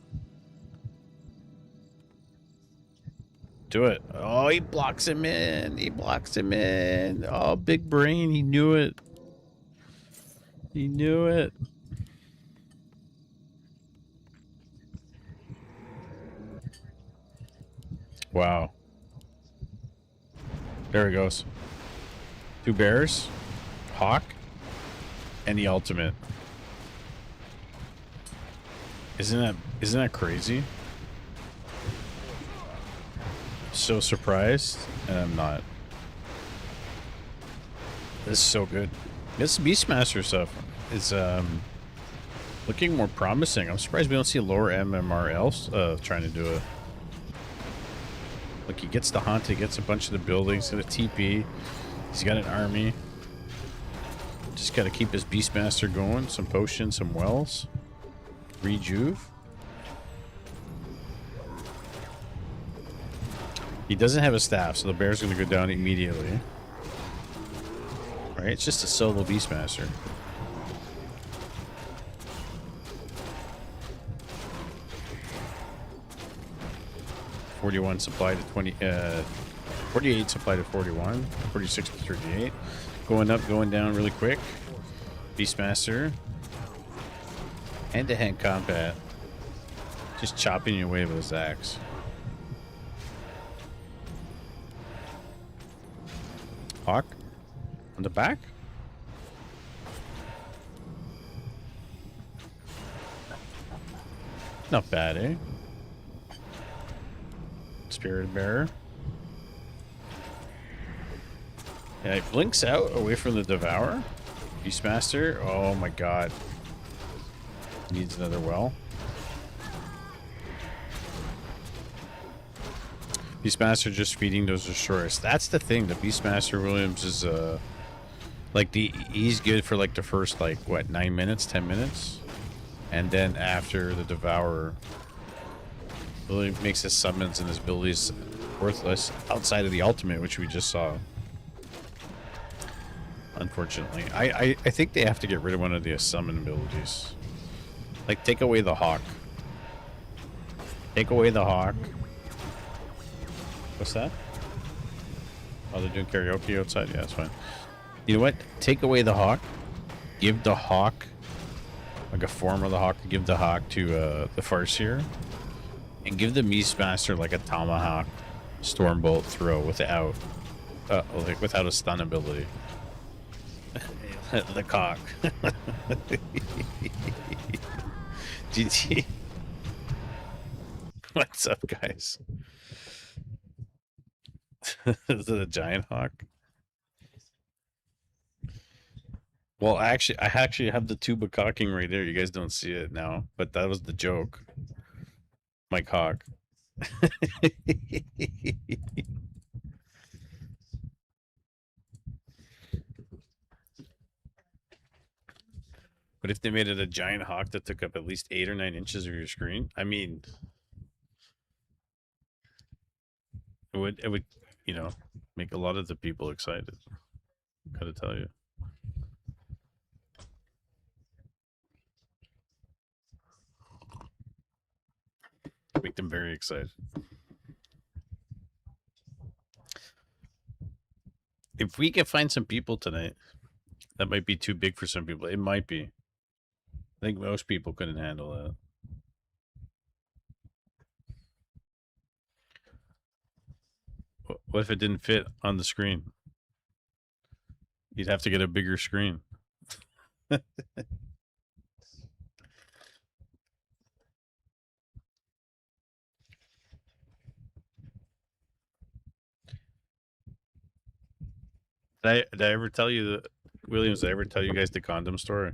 Do it. Oh, he blocks him in. He blocks him in. Oh, big brain. He knew it. He knew it. Wow. There he goes. 2 bears. Hawk. And the ultimate. Isn't that crazy? So surprised, and I'm not. This is so good. This Beastmaster stuff is looking more promising. I'm surprised we don't see a lower MMR else trying to do it. Look, he gets the hunt, he gets a bunch of the buildings, got a TP, he's got an army. Just got to keep his Beastmaster going. Some potions, some wells. Rejuve. He doesn't have a staff, so the bear's going to go down immediately. Right? It's just a solo Beastmaster. $41 supply to 20. 48 supply to 41. 46 to 38. Going up, going down really quick. Beastmaster. Hand-to-hand combat. Just chopping you away with his axe. Hawk on the back. Not bad, eh? Spirit Bearer. Yeah, it blinks out away from the Devourer. Beastmaster. Oh my god. Needs another well. Beastmaster just feeding those destroyers. That's the thing. The Beastmaster Williams is like he's good for like the first like what 9 minutes, 10 minutes, and then after the Devourer really makes his summons and his abilities worthless outside of the ultimate, which we just saw. Unfortunately, I think they have to get rid of one of the summon abilities. Like take away the Hawk. Take away the Hawk. What's that? Oh, they're doing karaoke outside? Yeah, that's fine. You know what? Take away the Hawk. Give the Hawk, like a form of the Hawk, give the Hawk to the Farseer. And give the Beastmaster like a Tomahawk Stormbolt throw without like without a stun ability. The cock. GG. What's up, guys? Is it a giant hawk? Well, I actually have the tuba cocking right there. You guys don't see it now, but that was the joke. My cock. But if they made it a giant hawk that took up at least 8 or 9 inches of your screen, I mean, it would, you know, make a lot of the people excited. Gotta tell you. Make them very excited. If we can find some people tonight, that might be too big for some people. It might be. I think most people couldn't handle that. What if it didn't fit on the screen? You'd have to get a bigger screen. Did I ever tell you the Williams? Did I ever tell you guys the condom story?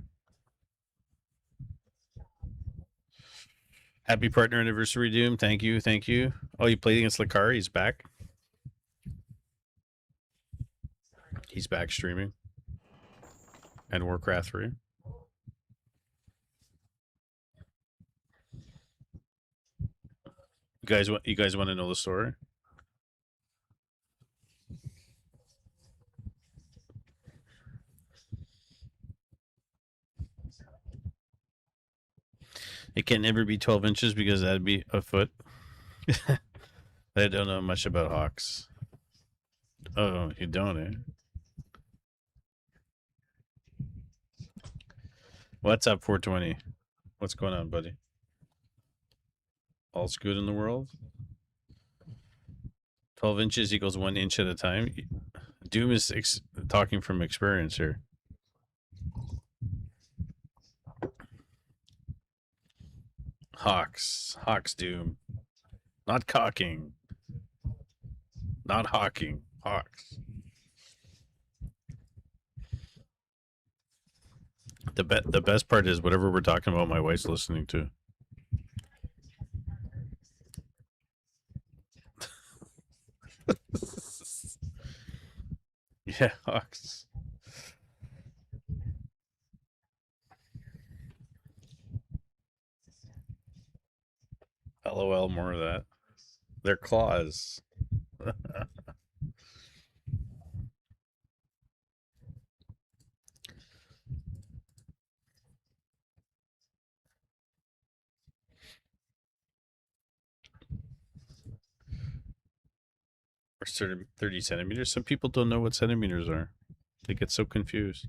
Happy partner anniversary, Doom. Thank you, thank you. Oh, you played against Lakari. He's back. He's back streaming. And Warcraft 3. You guys want to know the story? It can never be 12 inches because that'd be a foot. I don't know much about hawks. Oh, you don't, eh? What's up, 420? What's going on, buddy? All's good in the world? 12 inches equals 1 inch at a time. Doom is talking from experience here. Hawks. Hawks, Doom. Not cocking. Not hawking. Hawks. The best part is whatever we're talking about, my wife's listening to. Yeah, Hawks. LOL, more of that. Their claws. Or 30 centimeters. Some people don't know what centimeters are. They get so confused.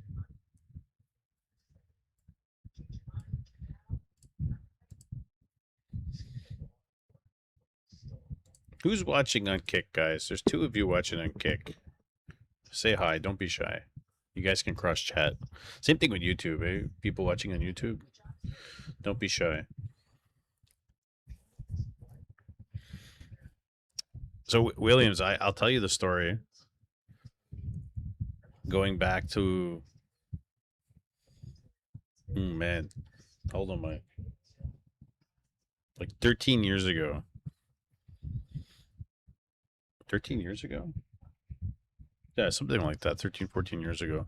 Who's watching on Kick, guys? There's 2 of you watching on Kick. Say hi. Don't be shy. You guys can cross chat. Same thing with YouTube, eh? People watching on YouTube. Don't be shy. So, Williams, I'll tell you the story. Going back to... man. Hold on, Mike. Like 13 years ago. 13 years ago? Yeah, something like that. 13, 14 years ago.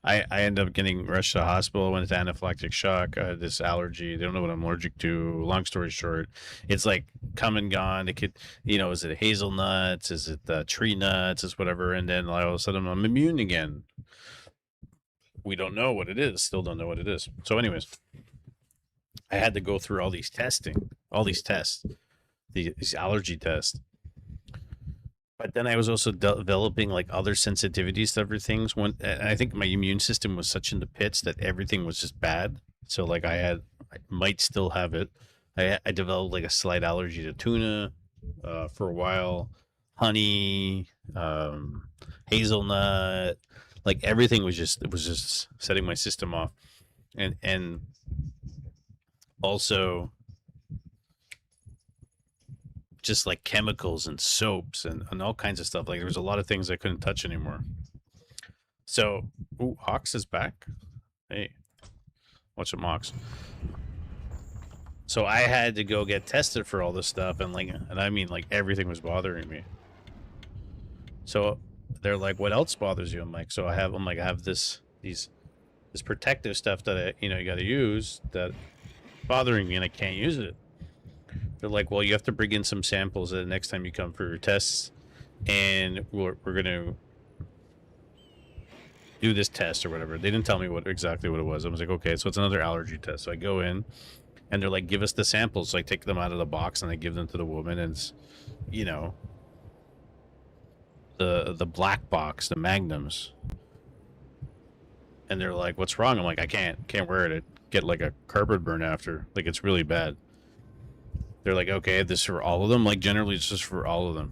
I ended up getting rushed to the hospital. I went into anaphylactic shock. I had this allergy. They don't know what I'm allergic to. Long story short, it's like come and gone. It could, is it hazelnuts? Is it tree nuts? Is whatever. And then all of a sudden I'm immune again. We don't know what it is. Still don't know what it is. So anyways, I had to go through all these tests, these allergy tests. But then I was also developing like other sensitivities to other things. I think my immune system was such in the pits that everything was just bad. So like I might still have it. I developed like a slight allergy to tuna for a while, honey, hazelnut, like everything was just setting my system off, and also just like chemicals and soaps and all kinds of stuff. Like there was a lot of things I couldn't touch anymore. So, Hawks is back. Hey, watch some Hawks. So I had to go get tested for all this stuff, and I mean like everything was bothering me. So they're like, "What else bothers you?" I'm like, I have this protective stuff that you got to use that bothering me, and I can't use it. They're like, well, you have to bring in some samples the next time you come for your tests, and we're gonna do this test or whatever. They didn't tell me exactly what it was. I was like, okay, so it's another allergy test. So I go in, and they're like, give us the samples. So I take them out of the box and I give them to the woman, and it's, the black box, the magnums. And they're like, what's wrong? I'm like, I can't wear it. I get like a carpet burn after. Like it's really bad. They're like, okay, this is for all of them? Like, generally, it's just for all of them.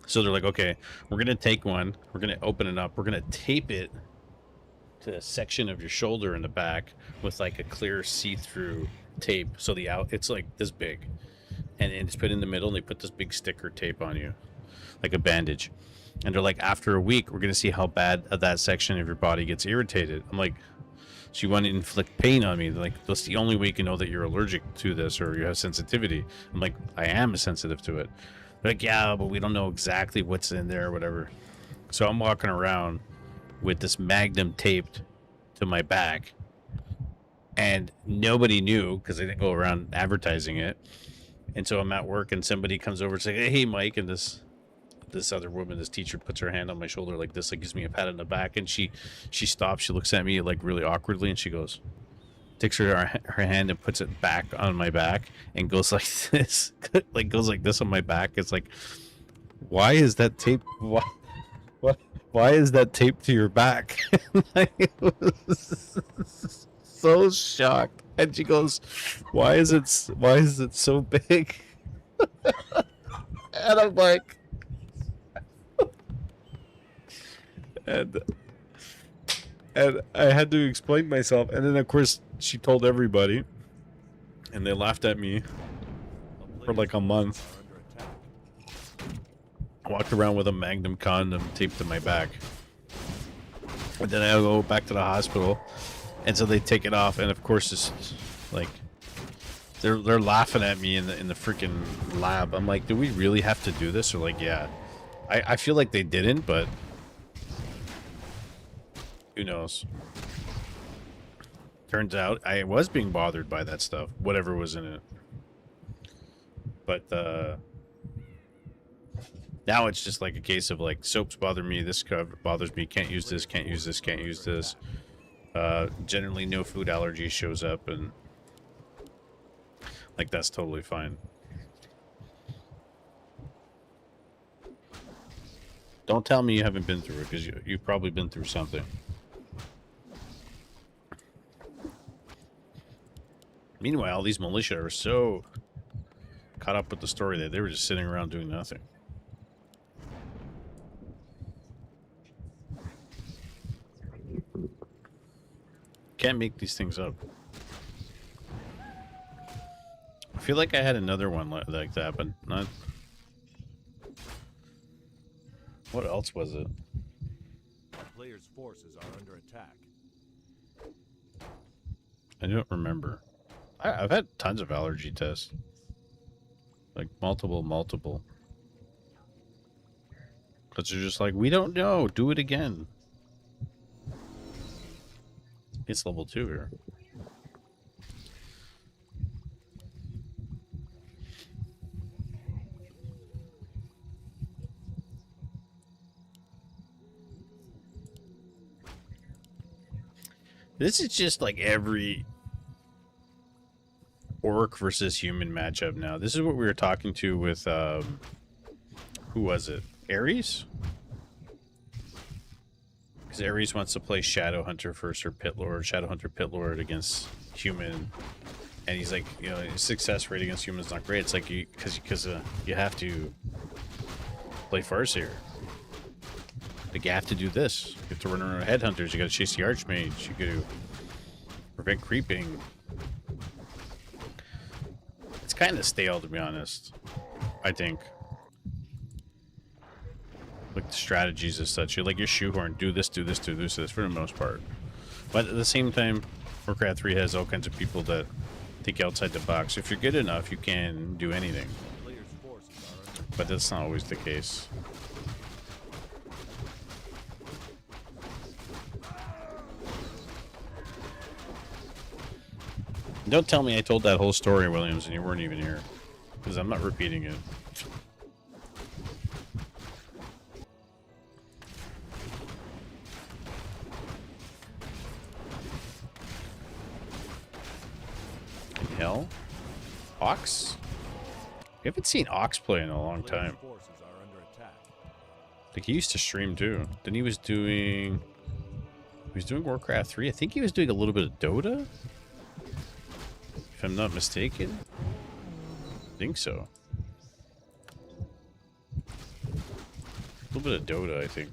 So they're like, okay, we're going to take one. We're going to open it up. We're going to tape it to a section of your shoulder in the back with, like, a clear see-through tape. So it's, like, this big. And it's put in the middle, and they put this big sticker tape on you, like a bandage. And they're like, after a week, we're going to see how bad that section of your body gets irritated. I'm like... So you want to inflict pain on me? Like, that's the only way you can know that you're allergic to this or you have sensitivity. I'm like, I am sensitive to it. They're like, yeah, but we don't know exactly what's in there or whatever. So I'm walking around with this magnum taped to my back, and nobody knew because they didn't go around advertising it. And so I'm at work, and somebody comes over and says, hey, Mike, and this other woman, this teacher, puts her hand on my shoulder like this, like gives me a pat on the back, and she stops, she looks at me like really awkwardly, and she goes, takes her hand and puts it back on my back and goes like this, like goes like this on my back. It's like, why is that tape? Why is that taped to your back? I was so shocked, and she goes, why is it so big? And I'm like. And I had to explain myself, and then of course she told everybody, and they laughed at me for like a month. I walked around with a Magnum condom taped to my back, and then I go back to the hospital, and so they take it off, and of course it's like they're laughing at me in the freaking lab. I'm like, do we really have to do this? Or like, yeah, I feel like they didn't, but. Who knows? Turns out I was being bothered by that stuff, whatever was in it. But Now it's just like a case of like soaps bother me, this cover bothers me, can't use this, can't use this, can't use this. Generally no food allergy shows up, and like that's totally fine. Don't tell me you haven't been through it, because you've probably been through something. Meanwhile, these militia are so caught up with the story that they were just sitting around doing nothing. Can't make these things up. I feel like I had another one like that, but not... What else was it? Players' forces are under attack. I don't remember. I've had tons of allergy tests. Like, multiple. Because they're just like, we don't know. Do it again. It's level 2 here. This is just like every orc versus human matchup now. This is what we were talking to with, who was it? Ares? Because Ares wants to play Shadow Hunter first, or Pit Lord, Shadow Hunter Pit Lord against human. And he's like, you know, his success rate against human is not great. It's like, because you have to play Farseer. Like, you have to do this. You have to run around headhunters. You gotta chase the Archmage. You gotta prevent creeping. It's kind of stale, to be honest. I think. Like, the strategies as such. You're like your shoehorn. Do this, do this, do this, do this, for the most part. But at the same time, Warcraft 3 has all kinds of people that think outside the box. If you're good enough, you can do anything. But that's not always the case. Don't tell me I told that whole story, Williams, and you weren't even here. Because I'm not repeating it. In hell? Ox? We haven't seen Ox play in a long time. Like, he used to stream too. Then he was doing... He was doing Warcraft 3. I think he was doing a little bit of Dota? If I'm not mistaken. I think so. A little bit of Dota, I think.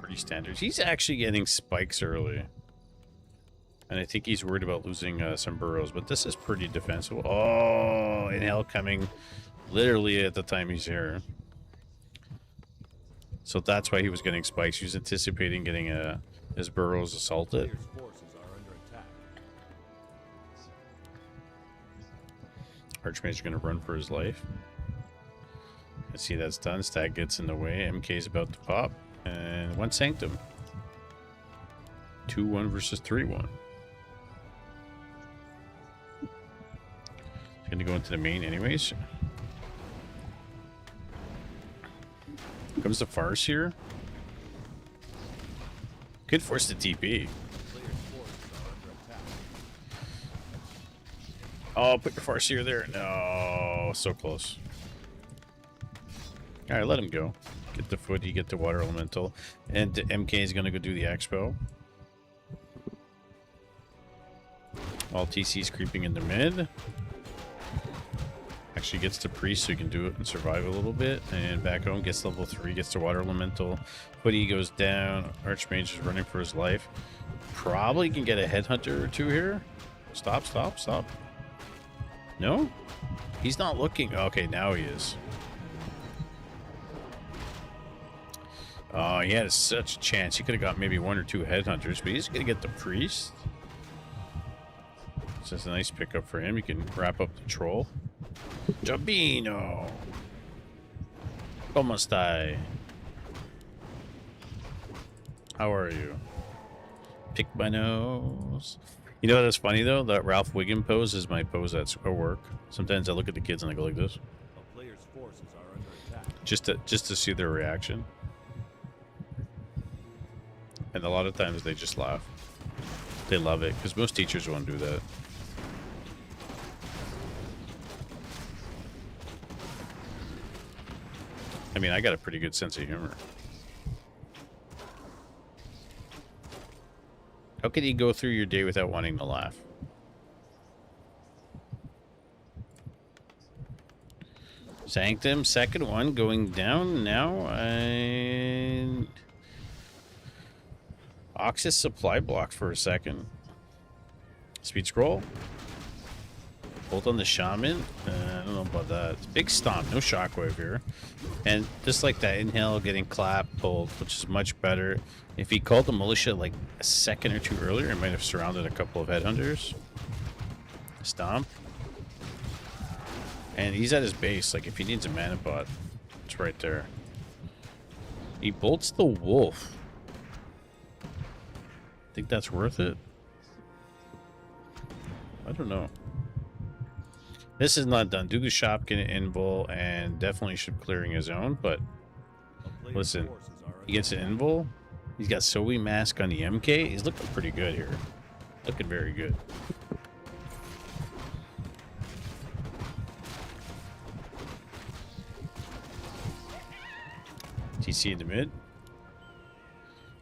Pretty standard. He's actually getting spikes early. And I think he's worried about losing some burrows, but this is pretty defensible. Oh, Inhale coming literally at the time he's here. So that's why he was getting spikes. He was anticipating getting his burrows assaulted. Archmage is going to run for his life. Let's see, that's done. Stag gets in the way. MK is about to pop. And one Sanctum. 2-1 versus 3-1. He's going to go into the main anyways. Comes the farce here. Could force the TP. Oh, put your farce here there. No, so close. All right, let him go. Get the footy, get the water elemental, and MK is gonna go do the expo. While TC's creeping in the mid. Actually gets the priest so he can do it and survive a little bit, and back home gets level 3, gets the water elemental. Footy goes down. Archmage is running for his life. Probably can get a headhunter or two here. Stop. No? He's not looking. Okay, now he is. Oh, he had such a chance. He could have got maybe 1 or 2 headhunters, but he's going to get the priest. So that's a nice pickup for him. He can wrap up the troll. Jabino! ¿Cómo está? How are you? Pick my nose. You know what's funny though? That Ralph Wiggum pose is my pose at work. Sometimes I look at the kids and I go like this, A player's forces are under attack. just to see their reaction. And a lot of times they just laugh. They love it because most teachers won't do that. I mean, I got a pretty good sense of humor. How can you go through your day without wanting to laugh? Sanctum, second one, going down now. And Oxys supply block for a second. Speed scroll. Bolt on the shaman. I don't know about that. It's big stomp, no shockwave here. And just like that inhale, getting clap, bolt, which is much better. If he called the militia like a second or two earlier, it might have surrounded a couple of headhunters. Stomp. And he's at his base. Like if he needs a mana pot, it's right there. He bolts the wolf. Think that's worth it? I don't know. This is not done. Do the shop, get an invul, and definitely should clearing his own. But listen, he gets an invul. He's got Sowie Mask on the MK. He's looking pretty good here. Looking very good. TC in the mid.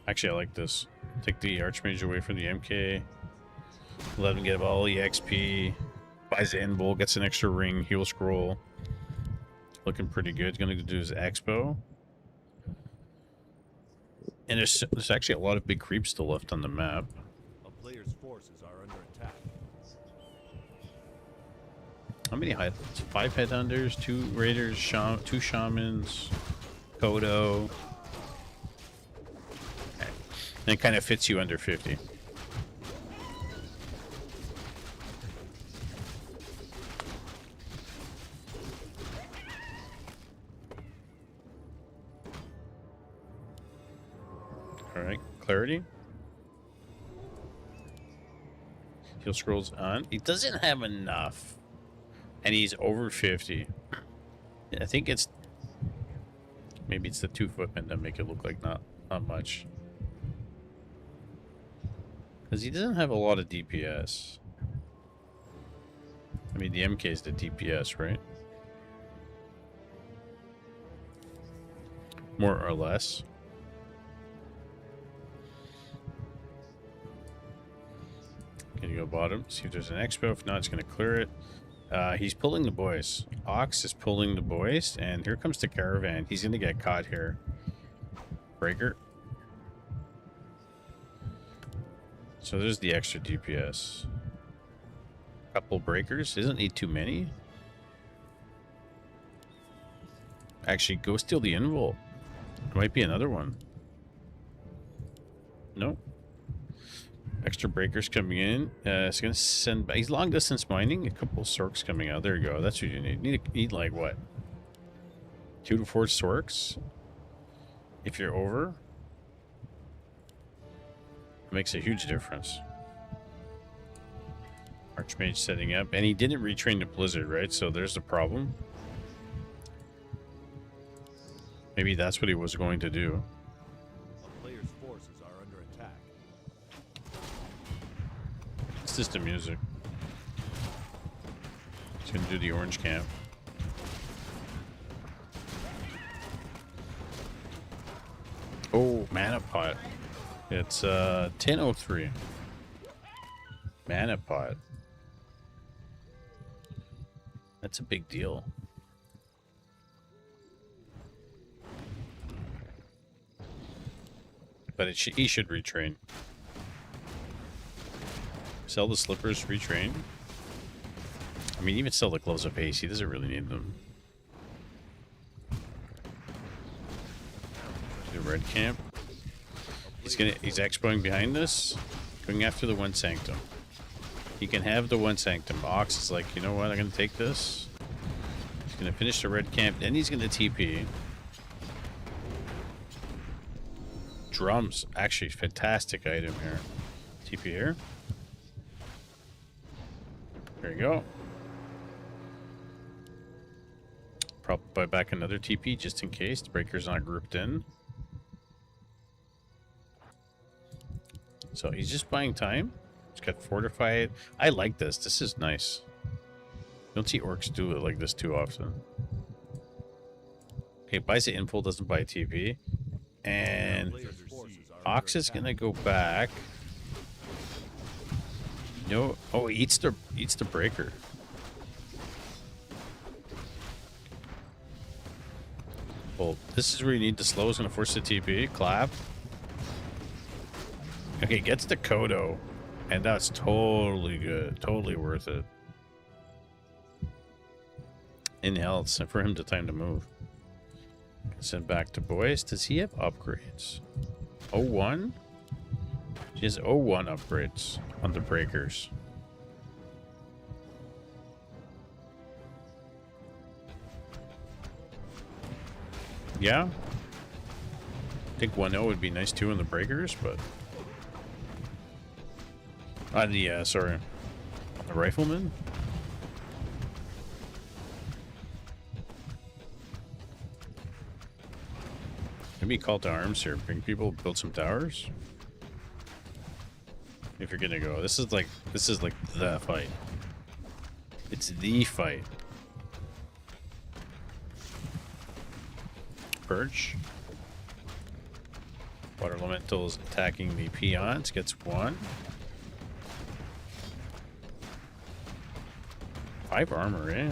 Actually, I like this. Take the Archmage away from the MK. Let him get all the XP. Buys the invul, gets an extra ring, heal scroll. Looking pretty good. Gonna do his expo. And there's actually a lot of big creeps still left on the map. A player's forces are under attack. How many highlights? 5 headhunters, 2 raiders, 2 shamans, Kodo. And it kind of fits you under 50. Alright, clarity. Heal scrolls on. He doesn't have enough. And he's over 50. I think it's... Maybe it's the 2 footmen that make it look like not much. Because he doesn't have a lot of DPS. I mean, the MK is the DPS, right? More or less. Gonna go bottom, see if there's an expo. If not, it's gonna clear it. He's pulling the boys. Ox is pulling the boys, and here comes the caravan. He's gonna get caught here. Breaker. So there's the extra DPS. Couple breakers. Doesn't need too many. Actually, go steal the invul. There might be another one. Nope. Extra breakers coming in. It's gonna send back. He's long distance mining. A couple sorks coming out. There you go. That's what you need. Need like what? 2 to 4 sorks. If you're over, it makes a huge difference. Archmage setting up, and he didn't retrain the Blizzard, right? So there's the problem. Maybe that's what he was going to do. A player's forces are under attack. It's just the music. He's gonna do the orange camp. Oh, mana pot. It's 10:03. Mana pot. That's a big deal. But he should retrain. Sell the slippers, retrain. I mean, even sell the gloves of haste. He doesn't really need them. The red camp. He's expoing behind this, going after the one sanctum. He can have the one sanctum. Ox is like, you know what? I'm gonna take this. He's gonna finish the red camp, then he's gonna TP. Drums, actually, fantastic item here. TP here. There you go. Probably buy back another TP just in case the breaker's not grouped in. So he's just buying time. He's got fortified. I like this. This is nice. Don't see orcs do it like this too often. Okay, buys the info, doesn't buy TP. And Ox is gonna go back. No, oh, he eats the breaker. Well, this is where you need the slow. Is gonna force the TP. Clap. Okay, gets the Kodo, and that's totally good, totally worth it. In health, and for him to time to move. Send back to boys. Does he have upgrades? 01? She has 01 upgrades on the breakers. Yeah. I think 1.0 would be nice too on the breakers, but on the sorry, on the rifleman. Maybe call to arms here. Bring people, build some towers. If you're gonna go, this is like the fight. It's the fight. Purge. Water Elemental is attacking the peons. Gets one. 5 armor, eh?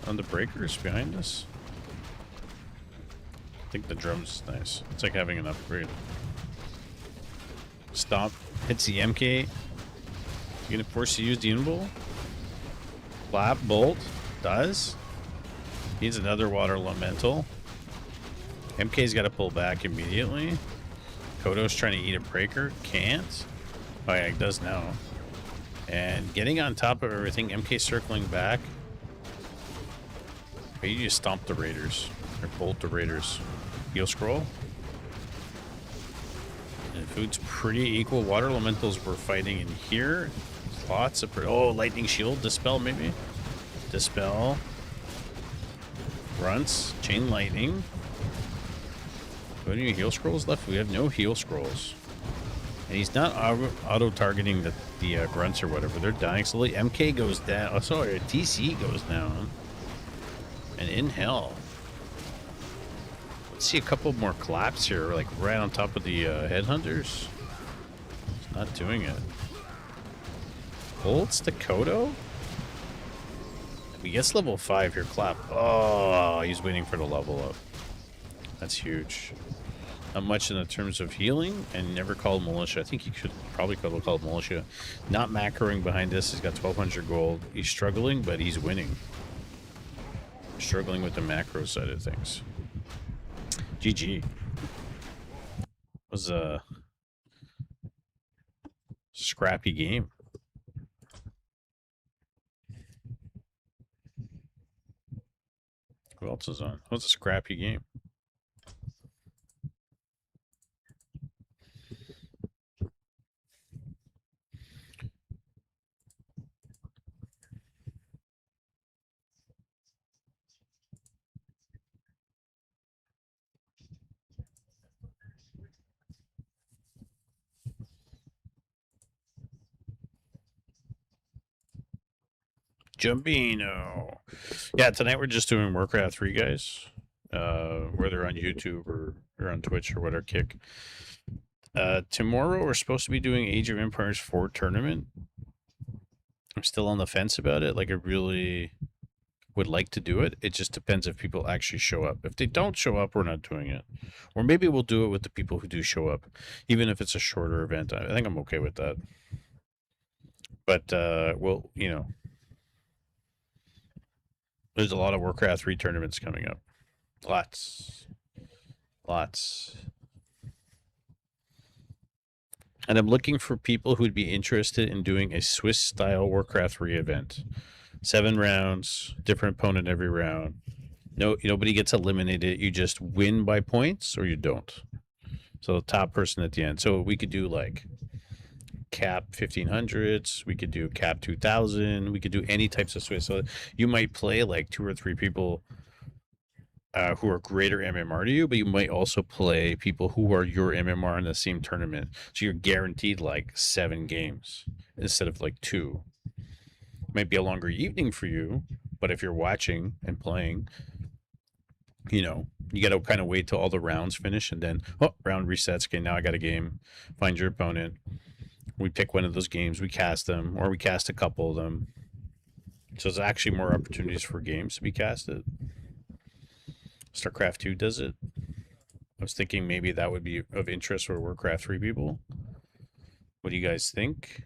On the breakers behind us. I think the drum's nice. It's like having an upgrade. Stop. Hits the MK. You gonna force to use the Unbowl? Flap. Bolt. Does. Needs another Water Elemental. MK's got to pull back immediately. Kodo's trying to eat a breaker. Can't. Oh yeah, it does now. And getting on top of everything. MK circling back. Or you just stomp the raiders. Or bolt the raiders. Heal scroll. And food's pretty equal. Water elementals were fighting in here. Lots of... Oh, lightning shield. Dispel maybe. Dispel. Grunts. Chain lightning. Do we have any heal scrolls left? We have no heal scrolls. And he's not auto-targeting the grunts or whatever. They're dying slowly. MK goes down. Oh, sorry. TC goes down. And in hell. Let's see a couple more claps here. Like right on top of the headhunters. It's not doing it. Bolts the Kodo? He gets level 5 here. Clap. Oh, he's waiting for the level up. That's huge. Not much in the terms of healing, and never called militia. I think he should probably called militia. Not macroing behind this. He's got 1,200 gold. He's struggling, but he's winning. Struggling with the macro side of things. GG. Was a scrappy game. Who else is on? It was a scrappy game. Jumbino. Yeah, tonight we're just doing Warcraft 3, guys. Whether on YouTube or on Twitch or whatever, Kick. Tomorrow we're supposed to be doing Age of Empires 4 tournament. I'm still on the fence about it. Like, I really would like to do it. It just depends if people actually show up. If they don't show up, we're not doing it. Or maybe we'll do it with the people who do show up. Even if it's a shorter event. I think I'm okay with that. But, well, you know. There's a lot of Warcraft 3 tournaments coming up. Lots. And I'm looking for people who'd be interested in doing a Swiss-style Warcraft 3 event. 7 rounds, different opponent every round. No, nobody gets eliminated. You just win by points or you don't. So the top person at the end. So we could do like cap 1500s. We could do cap 2000. We could do any types of Swiss. So you might play like 2 or 3 people who are greater MMR to you, but you might also play people who are your MMR in the same tournament. So you're guaranteed like 7 games instead of like 2. Might be a longer evening for you, but if you're watching and playing, you know, you got to kind of wait till all the rounds finish and then, oh, round resets. Okay, now I got a game. Find your opponent. We pick one of those games, we cast them, or we cast a couple of them. So there's actually more opportunities for games to be casted. StarCraft 2 does it. I was thinking maybe that would be of interest for Warcraft 3 people. What do you guys think?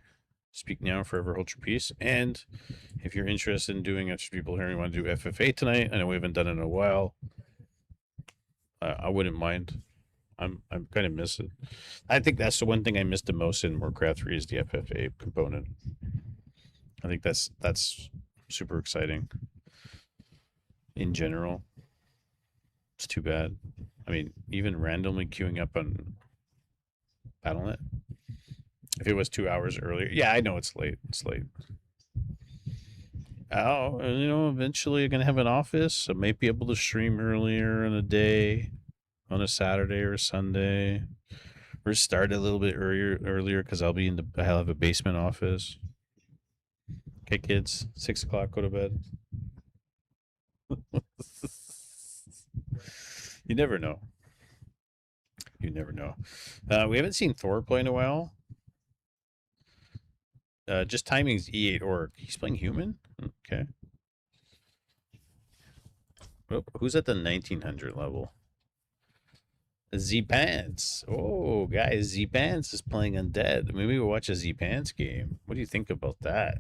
Speak now, forever hold your peace. And if you're interested in doing extra people here and you want to do FFA tonight, I know we haven't done it in a while. I wouldn't mind. I'm kind of miss it. I think that's the one thing I missed the most in Warcraft 3 is the FFA component. I think that's super exciting. In general, it's too bad. I mean, even randomly queuing up on Battle.net. If it was 2 hours earlier, yeah, I know it's late. It's late. Oh, you know, eventually I'm gonna have an office. I might be able to stream earlier in a day, on a Saturday or a Sunday, or start a little bit earlier because I'll have a basement office. Okay, kids, 6 o'clock, go to bed. You never know. You never know. We haven't seen Thor play in a while. Just timing's E8 orc. He's playing human? Okay. Oh, who's at the 1900 level? Z-Pants. Oh, guys, Z-Pants is playing undead. Maybe we'll watch a Z-Pants game. What do you think about that?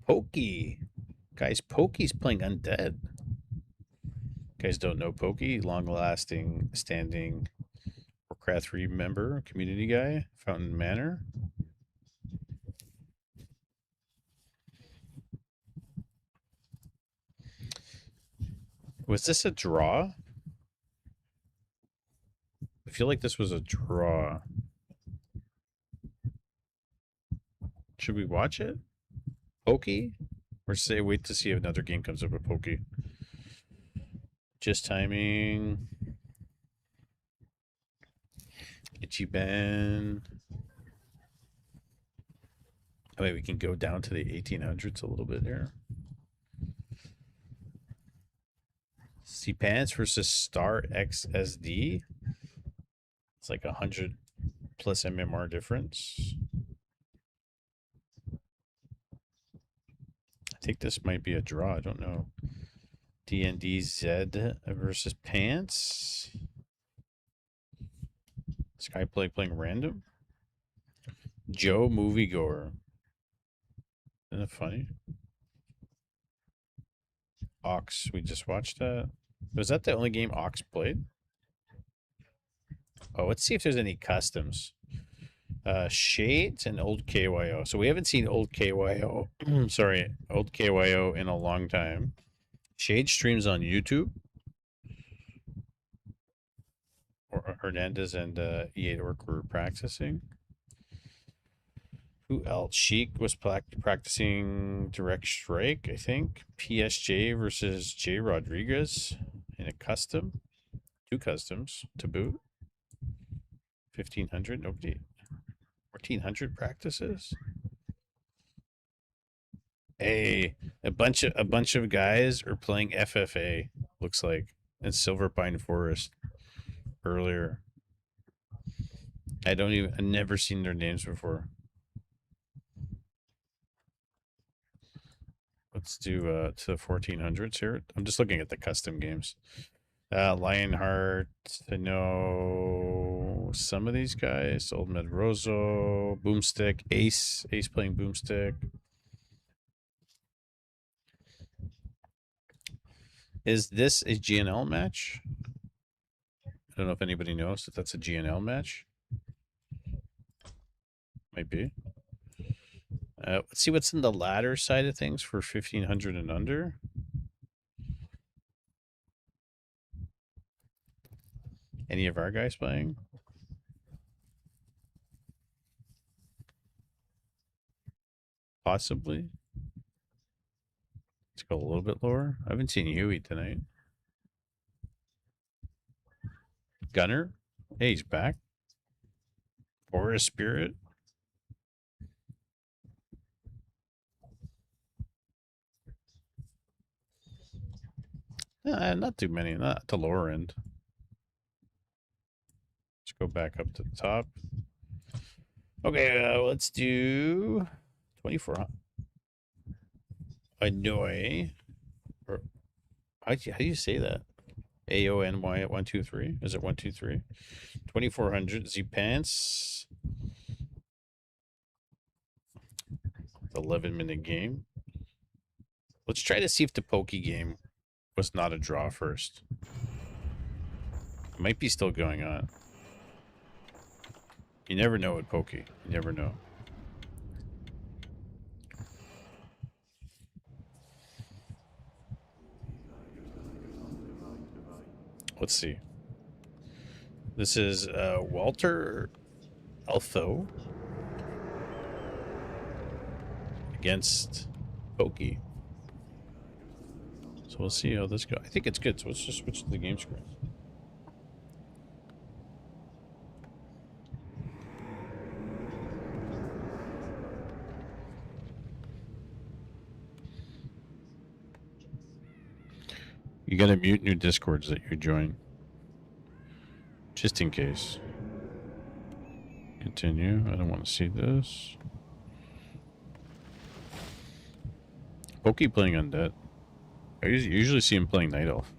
Pokey. Guys, Pokey's playing undead. You guys don't know Pokey? Long-lasting, standing Warcraft 3 member, community guy, Fountain Manor. Was this a draw? I feel like this was a draw. Should we watch it? Pokey? Or say wait to see if another game comes up with Pokey? Just timing. Itchy Ben. I mean, we can go down to the 1800s a little bit here. C-Pants versus Star XSD. It's like 100 plus MMR difference. I think this might be a draw. I don't know. DNDZ versus Pants. Skyplay playing random. Joe Moviegoer. Isn't that funny? Ox, we just watched that. Was that the only game Ox played? Oh, let's see if there's any customs. Shades and old KYO. So we haven't seen old KYO. Sorry, old KYO in a long time. Shade streams on YouTube. Or Hernandez and E8 Orc were practicing. Who else? Sheik was practicing Direct Strike, I think. PSJ versus J Rodriguez in a custom. 2 customs to boot. 1500. Nobody. 1400 practices. Hey, a bunch of guys are playing FFA. Looks like in Silver Pine Forest earlier. I've never seen their names before. Let's do to the 1400s here. I'm just looking at the custom games. Lionheart, I know some of these guys. Old Medroso, Boomstick, Ace playing Boomstick. Is this a GNL match? I don't know if anybody knows if that's a GNL match. Might be. Let's see what's in the ladder side of things for 1500 and under. Any of our guys playing? Possibly. Let's go a little bit lower. I haven't seen Huey tonight. Gunner? Hey, he's back. Forest Spirit? Not too many. Not at the lower end. Let's go back up to the top. Okay, let's do 24. Annoy. Or how do you say that? AONY at 123? Is it 123? 2400 Z pants. 11-minute game. Let's try to see if the pokey game was not a draw first. It might be still going on. You never know with pokey. You never know. Let's see. This is Walter FLO against pokey. So we'll see how this goes. I think it's good. So let's just switch to the game screen. You gotta mute new discords that you join. Just in case. Continue. I don't want to see this. Pokey playing undead. I usually see him playing Night Elf.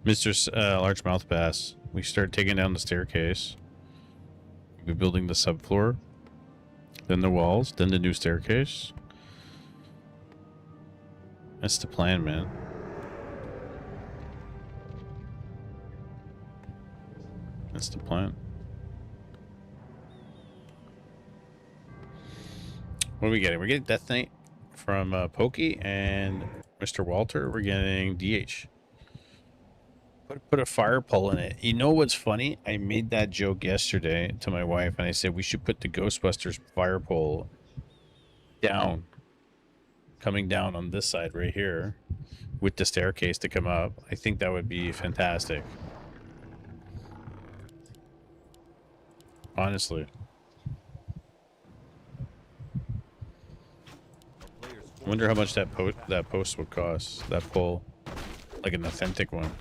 Mr. Largemouth Bass. We start taking down the staircase. We're building the subfloor. Then the walls. Then the new staircase. That's the plan, man. That's the plan. What are we getting? We're getting Death Knight from Pokey and Mr. Walter. We're getting DH. Put a fire pole in it. You know what's funny? I made that joke yesterday to my wife, and I said we should put the Ghostbusters fire pole down. Coming down on this side right here with the staircase to come up. I think that would be fantastic. Honestly. I wonder how much that post would cost. That pole. Like an authentic one.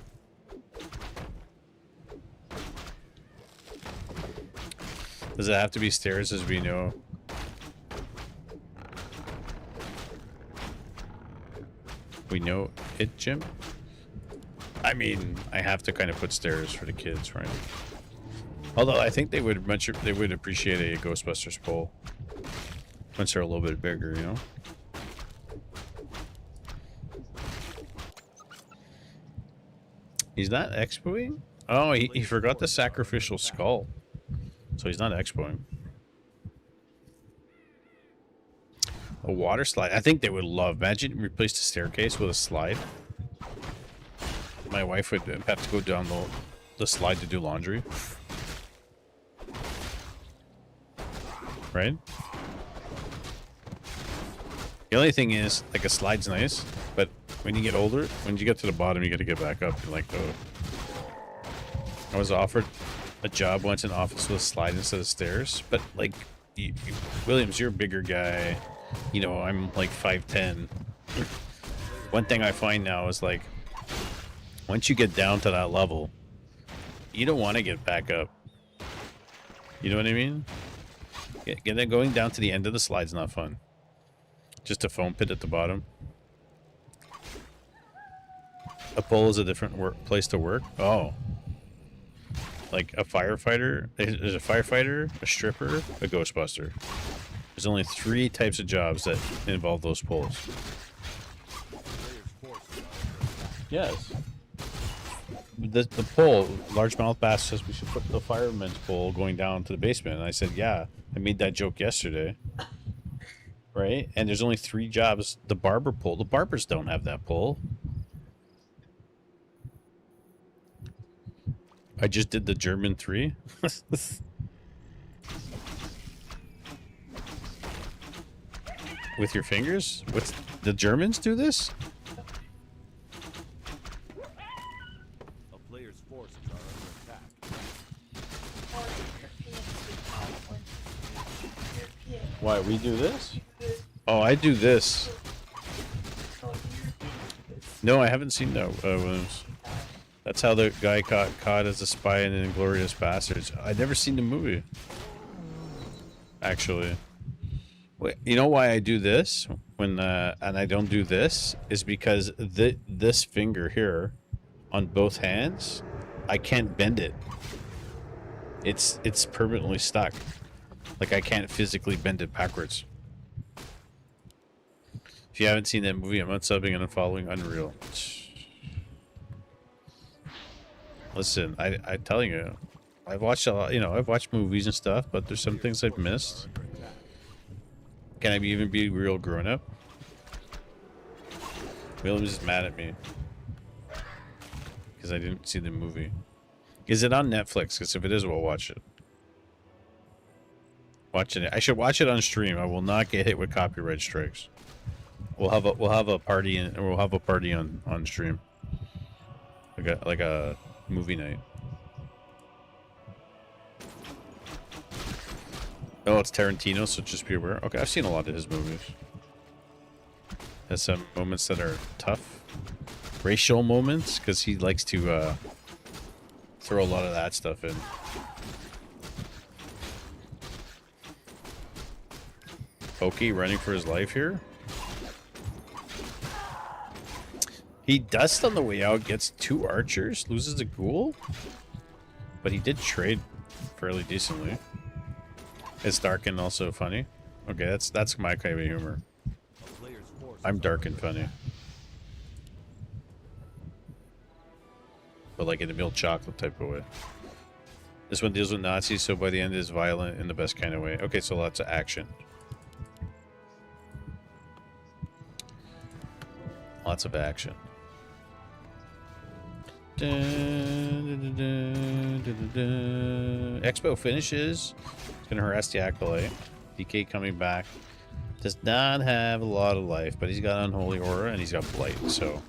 Does it have to be stairs as we know? We know it, Jim? I mean, I have to kind of put stairs for the kids, right? Although I think they would appreciate a Ghostbusters pole once they're a little bit bigger, you know? He's not expoing? Oh, he forgot the sacrificial skull. So he's not expoing. A water slide. I think they would love. Imagine replace the staircase with a slide. My wife would have to go down the slide to do laundry. Right? The only thing is, like, a slide's nice, but when you get older, when you get to the bottom, you got to get back up. You're like, oh. I was offered a job once in office with a slide instead of stairs, but, like, Williams, you're a bigger guy. You know, I'm like 5'10". One thing I find now is, like, once you get down to that level, you don't want to get back up. You know what I mean? Going down to the end of the slide's not fun. Just a foam pit at the bottom. A pole is a different place to work. Oh. Like a firefighter. There's a firefighter, a stripper, a Ghostbuster. There's only 3 types of jobs that involve those poles. Yes. The pole, largemouth bass says we should put the fireman's pole going down to the basement. And I said, yeah, I made that joke yesterday. Right? And there's only 3 jobs. The barber pole. The barbers don't have that pole. I just did the German 3. with your fingers? What's the Germans do this? A player's forces are under attack. Why we do this? Oh, I do this. No, I haven't seen that, Williams. That's how the guy caught as a spy in Inglourious Bastards. I'd never seen the movie. Actually. Wait, you know why I do this when and I don't do this is because this finger here on both hands, I can't bend it. It's permanently stuck. Like I can't physically bend it backwards. If you haven't seen that movie, I'm unsubbing and unfollowing Unreal. Listen, I'm telling you, I've watched a lot, you know, I've watched movies and stuff, but there's some things I've missed. Can I even be real grown up? Williams is mad at me because I didn't see the movie. Is it on Netflix? Because if it is, we'll watch it. Watching it. I should watch it on stream. I will not get hit with copyright strikes. We'll have a party on stream. Like a movie night. Oh, it's Tarantino, so just be aware. Okay, I've seen a lot of his movies. Has some moments that are tough. Racial moments, because he likes to throw a lot of that stuff in. Pokey running for his life here. He dusts on the way out, gets 2 archers, loses a ghoul. But he did trade fairly decently. It's dark and also funny. Okay, that's my kind of humor. I'm dark and funny. But like in the milk chocolate type of way. This one deals with Nazis, so by the end it is violent in the best kind of way. Okay, so lots of action. Lots of action. Expo finishes. It's gonna harass the Acolyte. DK coming back. Does not have a lot of life, but he's got Unholy Aura and he's got Blight, so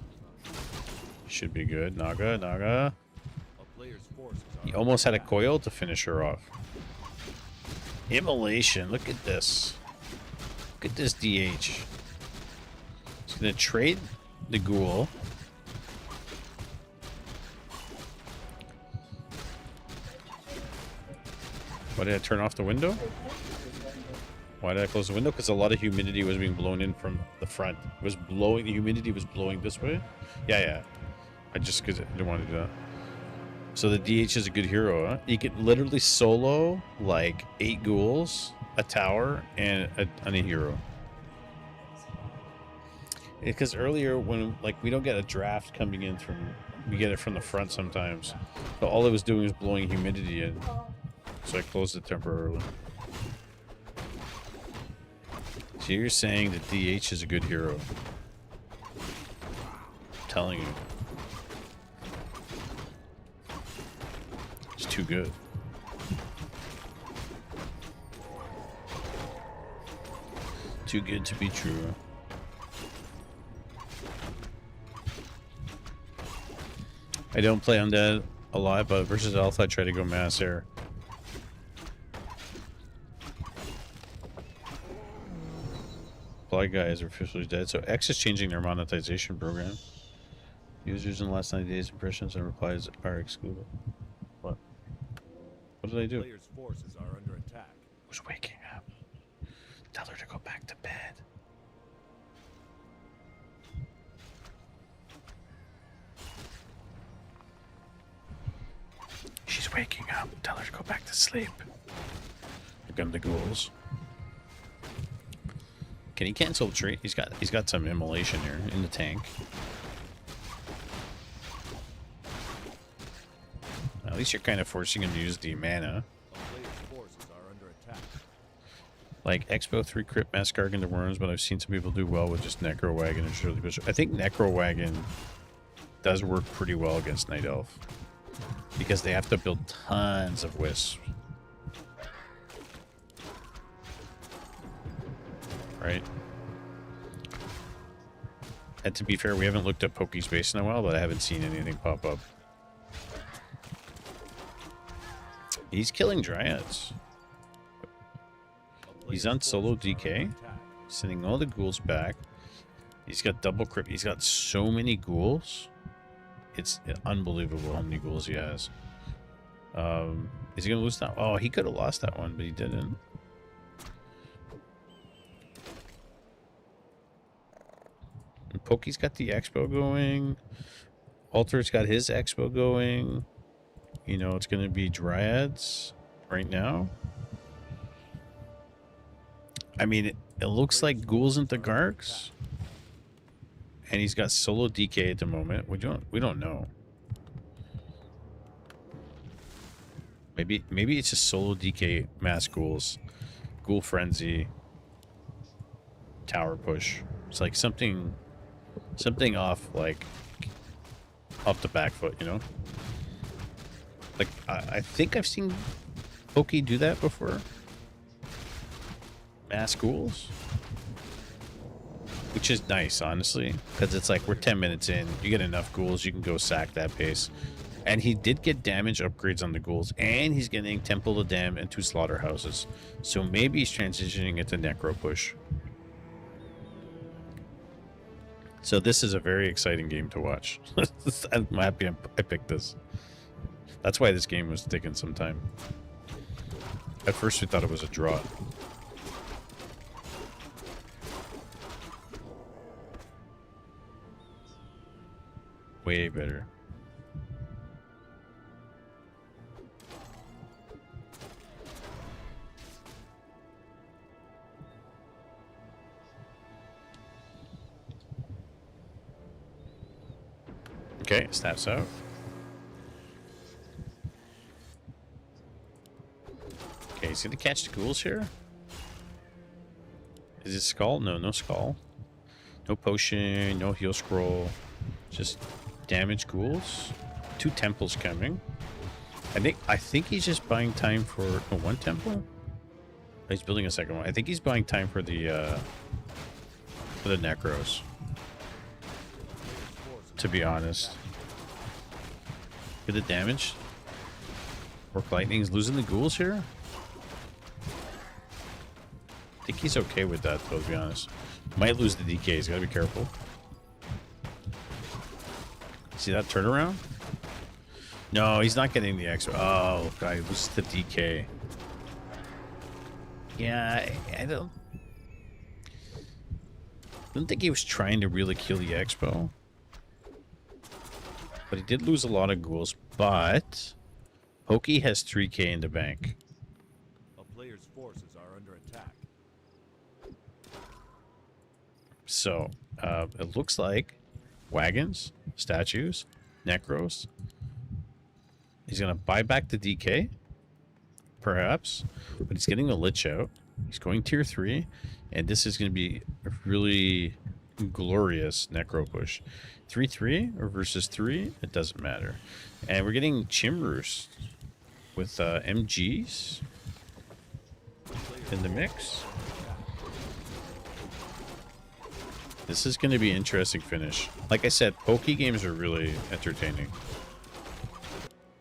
should be good. Naga. He almost had a coil to finish her off. Immolation. Look at this. Look at this DH. He's gonna trade the ghoul. Why did I turn off the window? Why did I close the window? Because a lot of humidity was being blown in from the front. It was blowing. The humidity was blowing this way. Yeah. I just because I didn't want to do that. So the DH is a good hero. Huh? He can literally solo like 8 ghouls, a tower, and a hero. Because earlier when like we don't get a draft coming in from, we get it from the front sometimes. But all it was doing was blowing humidity in. So I closed it temporarily. So you're saying that DH is a good hero? I'm telling you. It's too good. Too good to be true. I don't play Undead a lot, but versus Alpha I try to go mass air. Fly guys are officially dead, so X is changing their monetization program. Users in the last 90 days impressions and replies are excluded. What? What did I do? Player's forces are under attack. Who's waking up? Tell her to go back to bed. She's waking up. Tell her to go back to sleep. Here come the ghouls. Can he cancel the tree? He's got some immolation here in the tank. At least you're kind of forcing him to use the mana. Like Expo 3 crit mass gargan to worms, but I've seen some people do well with just Necro Wagon and Shirley Bishop. I think Necro Wagon does work pretty well against Night Elf because they have to build tons of wisps. Right? And to be fair, we haven't looked at Poke's base in a while, but I haven't seen anything pop up. He's killing Dryads. He's on solo DK. Sending all the ghouls back. He's got double crypt. He's got so many ghouls. It's unbelievable how many ghouls he has. Is he going to lose that? Oh, he could have lost that one, but he didn't. And Pokey's got the expo going. Alter's got his expo going. You know, it's going to be Dryads right now. I mean, it looks like ghouls into Gargs. And he's got solo DK at the moment. We don't know. Maybe it's just solo DK mass ghouls. Ghoul frenzy. Tower push. It's like something off, like off the back foot, you know? Like I think I've seen Pokey do that before. Mass ghouls. Which is nice, honestly, because it's like we're 10 minutes in. You get enough ghouls, you can go sack that base. And he did get damage upgrades on the ghouls, and he's getting Temple of Dam and 2 slaughterhouses. So maybe he's transitioning into Necro push. So this is a very exciting game to watch. I'm happy I picked this. That's why this game was taking some time. At first we thought it was a draw. Way better. Okay, snaps out. Okay, he's gonna catch the ghouls here. Is it skull? No, no skull. No potion, no heal scroll. Just damage ghouls. 2 temples coming. I think he's just buying time for one temple. He's building a second one. I think he's buying time for the necros. To be honest. Get the damage. Orc Lightning's losing the ghouls here. I think he's okay with that, though, to be honest. Might lose the DKs. Gotta be careful. See that turnaround? No, he's not getting the extra. Oh, God, he loses the DK. Yeah, I don't think he was trying to really kill the expo. But he did lose a lot of ghouls. But Pokey has 3k in the bank. A player's forces are under attack. So, it looks like wagons, statues, necros. He's going to buy back the DK, perhaps, but he's getting a Lich out. He's going tier 3, and this is going to be a really glorious necro push. 3-3 or versus 3, it doesn't matter. And we're getting Chimroost with MGs in the mix. This is going to be an interesting finish. Like I said, Poke games are really entertaining.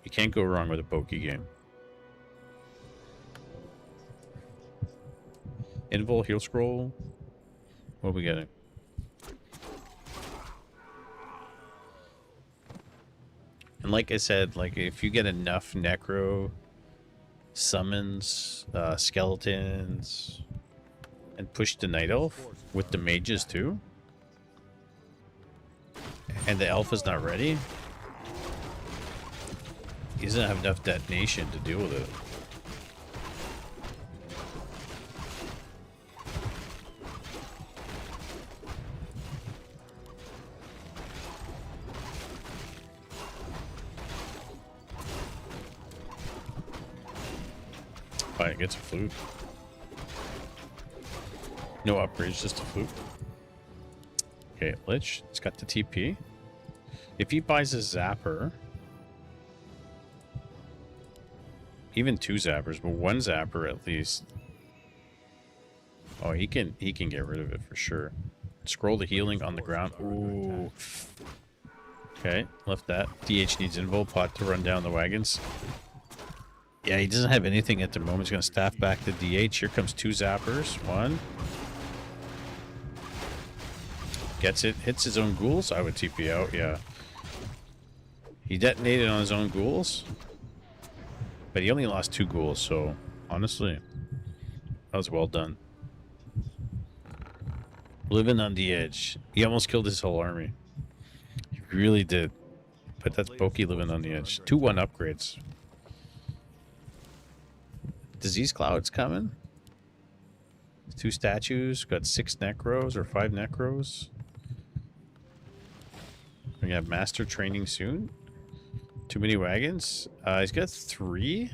You can't go wrong with a Poke game. Invul, heal scroll. What are we getting? And like I said, like if you get enough necro summons, skeletons, and push the night elf with the mages too, and the elf is not ready, he doesn't have enough detonation to deal with it. It gets a flute. No upgrades, just a flute. Okay, Lich. It's got the TP. If he buys a Zapper, even 2 Zappers, but 1 Zapper at least. Oh, he can get rid of it for sure. Scroll the healing on the ground. Ooh. Okay, left that. DH needs invul. Pot to run down the wagons. Yeah, he doesn't have anything at the moment. He's going to staff back the DH. Here comes 2 zappers. 1. Gets it. Hits his own ghouls. I would TP out, yeah. He detonated on his own ghouls. But he only lost 2 ghouls, so honestly, that was well done. Living on the edge. He almost killed his whole army. He really did. But that's Pokey living on the edge. 2-1 upgrades. Disease Cloud's coming. 2 statues. Got 6 necros or 5 necros. We have master training soon. Too many wagons. He's got 3.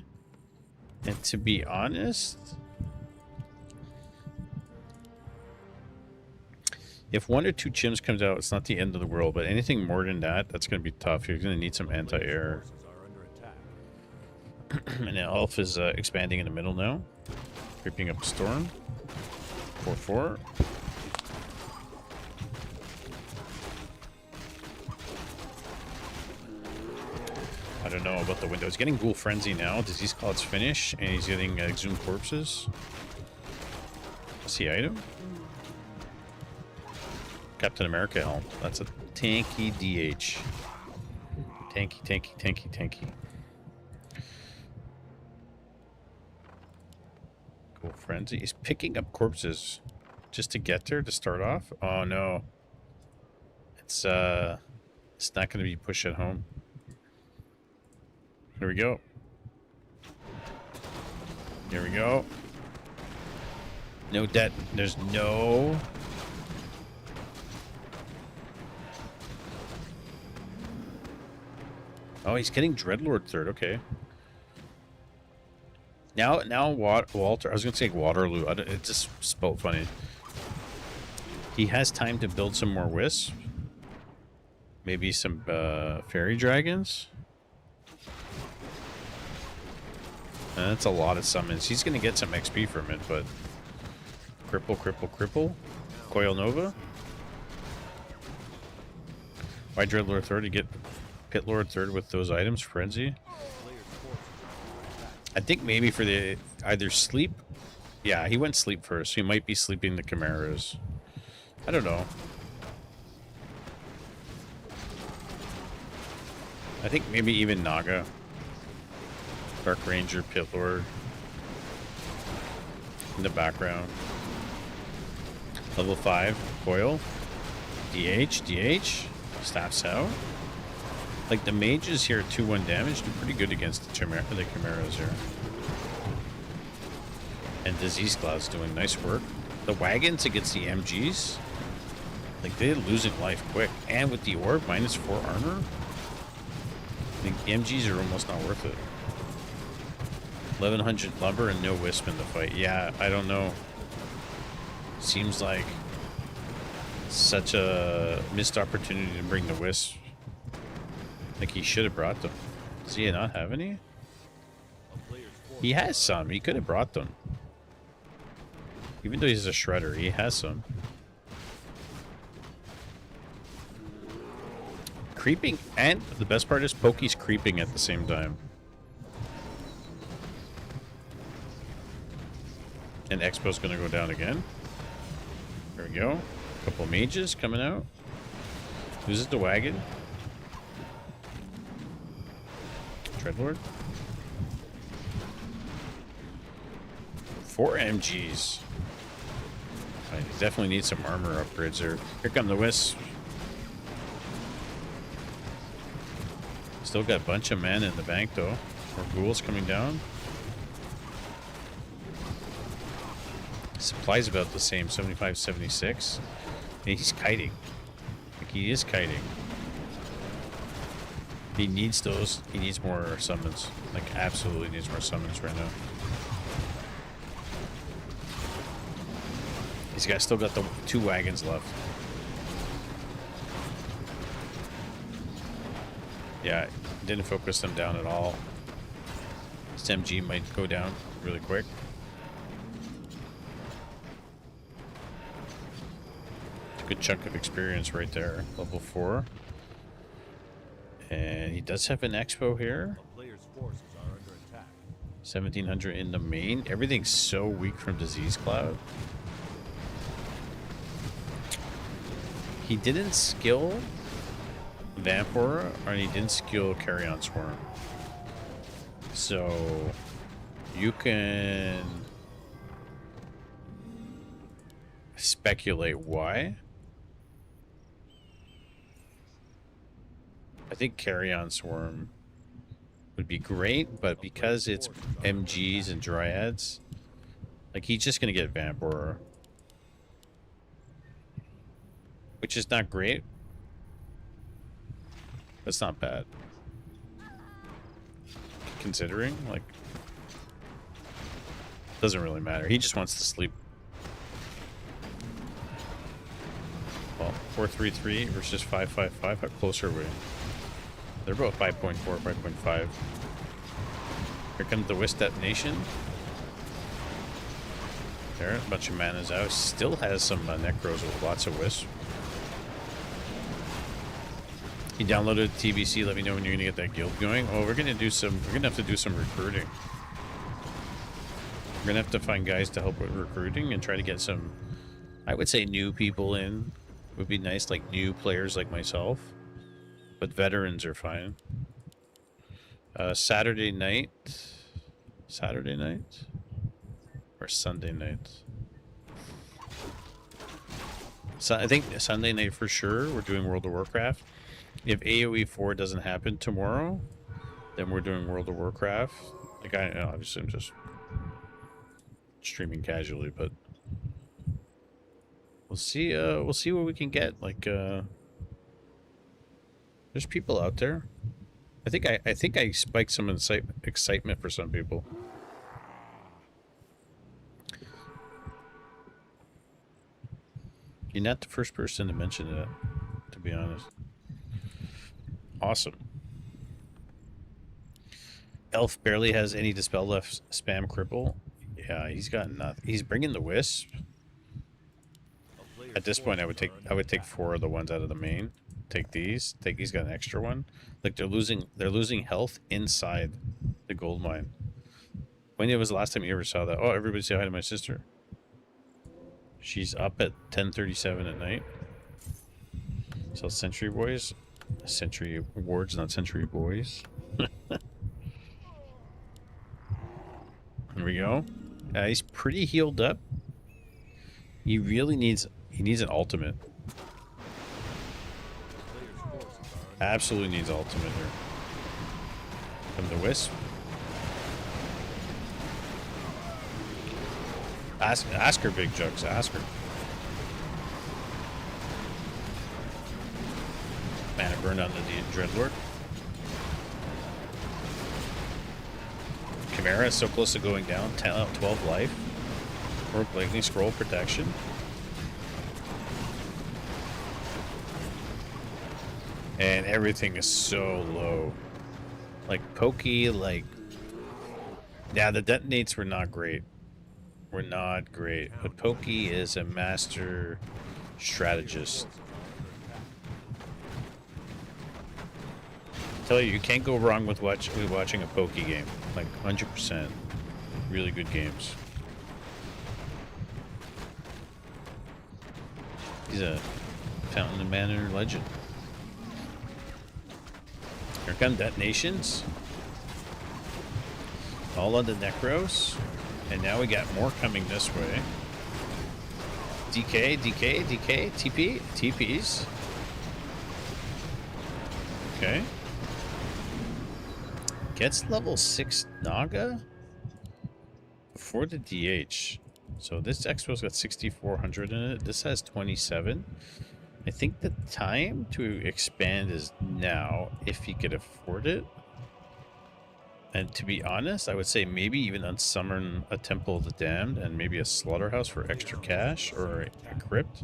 And to be honest, if 1 or 2 chims comes out, it's not the end of the world. But anything more than that, that's going to be tough. You're going to need some anti-air. And then Elf is expanding in the middle now. Creeping up a storm. 4-4. I don't know about the window. He's getting Ghoul Frenzy now. Disease Cloud's finish. And he's getting Exhumed Corpses. What's the item? Captain America helm. That's a tanky DH. Tanky, tanky, tanky, tanky. Ghoul Frenzy. He's picking up corpses just to get there to start off. Oh no. It's not going to be pushed at home. Here we go. Here we go. No debt. There's no... Oh, he's getting Dreadlord third. Okay. Now, Walter. I was gonna say Waterloo. It just spelled funny. He has time to build some more wisps. Maybe some fairy dragons. That's a lot of summons. He's gonna get some XP from it, but cripple, cripple, cripple. Coil Nova. Why Dreadlord third to get Pit Lord third with those items? Frenzy. I think maybe for the either sleep. Yeah, he went sleep first. So he might be sleeping the Chimeras. I don't know. I think maybe even Naga. Dark Ranger, Pit Lord. In the background. Level 5, Coil. DH. Staffs out. Like the mages here at 2-1 damage do pretty good against the Chimeras here. And Disease Cloud's doing nice work. The wagons against the MGs, like they're losing life quick. And with the orb, -4 armor, the MGs are almost not worth it. 1100 lumber and no wisp in the fight. Yeah, I don't know. Seems like such a missed opportunity to bring the wisp. Like he should have brought them. Does he not have any? He has some. He could have brought them. Even though he's a shredder, he has some. Creeping, and the best part is Pokey's creeping at the same time. And Expo's gonna go down again. There we go. A couple mages coming out. Loses the wagon. Dreadlord. 4 MGs. I definitely need some armor upgrades there. Here come the Wisps. Still got a bunch of men in the bank though. More ghouls coming down. Supply's about the same, 75, 76. And he's kiting. Like he is kiting. He needs those. He needs more summons. Like absolutely needs more summons right now. These guys still got the 2 wagons left. Yeah, didn't focus them down at all. This MG might go down really quick. good chunk of experience right there. Level 4. And he does have an expo here. 1700 in the main. Everything's so weak from Disease Cloud. He didn't skill Vampora, or he didn't skill Carrion Swarm. So you can speculate why. I think Carrion Swarm would be great, but because it's MGs and Dryads, like, he's just gonna get Vampora, which is not great. That's not bad, considering, like, doesn't really matter. He just wants to sleep. Well, 433 versus 555. How close are we? They're both 5.4, 5.5. Here comes the Wisp Detonation. There, a bunch of mana's out. Still has some Necros with lots of Wisp. He downloaded TBC. Let me know when you're gonna get that guild going. Oh, we're gonna have to do some recruiting. We're gonna have to find guys to help with recruiting and try to get some, I would say, new people in. Would be nice, like new players like myself. But veterans are fine. Saturday night? Or Sunday night? So I think Sunday night for sure. We're doing World of Warcraft. If AoE 4 doesn't happen tomorrow, then we're doing World of Warcraft. Like, obviously I'm just streaming casually, but we'll see what we can get. Like, there's people out there. I think I spiked some excitement for some people. You're not the first person to mention that, to be honest. Awesome. Elf barely has any dispel left. Spam cripple. Yeah, he's got nothing. He's bringing the Wisp. At this point, I would take 4 of the ones out of the main. Take these. He's got an extra one. Like, they're losing health inside the gold mine. When was the last time you ever saw that? Oh, everybody say hi to my sister. She's up at 10:37 at night. So Sentry Boys. Sentry Wards, not Sentry Boys. Here we go. He's pretty healed up. He really needs an ultimate. Absolutely needs ultimate here. From the Wisp. Ask her, Big Jugs. Ask her. Mana burn on the Dreadlord. Chimera is so close to going down. 12 life. Or Lightning Scroll protection. And everything is so low. Like, Pokey, like... Yeah, the detonates were not great. But Pokey is a master strategist. I tell you can't go wrong with watching a Pokey game. Like, 100%. Really good games. He's a Fountain of Manor legend. Here come detonations. All on the Necros. And now we got more coming this way. DK, TP, TPs. Okay. Gets level 6 Naga before the DH. So this Expo's got 6,400 in it. This has 27. I think the time to expand is now, if he could afford it. And to be honest, I would say maybe even unsummon a Temple of the Damned and maybe a Slaughterhouse for extra cash, or a Crypt.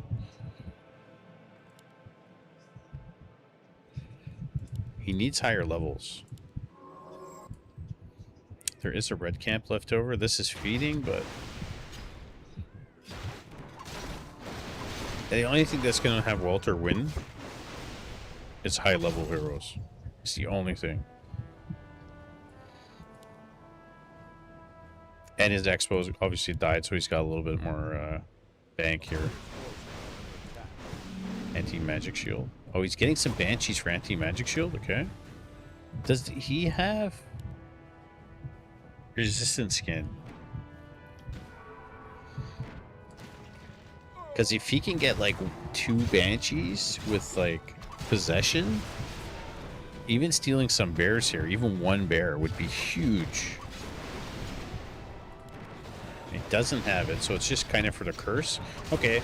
He needs higher levels. There is a red camp left over. This is feeding, but... The only thing that's going to have Walter win is high-level heroes. It's the only thing. And his Expo obviously died, so he's got a little bit more bank here. Anti-magic shield. Oh, he's getting some Banshees for anti-magic shield? Okay. Does he have resistance skin? Because if he can get like 2 Banshees with like possession, even stealing some bears here, even 1 bear would be huge. It doesn't have it, so it's just kind of for the curse. Okay.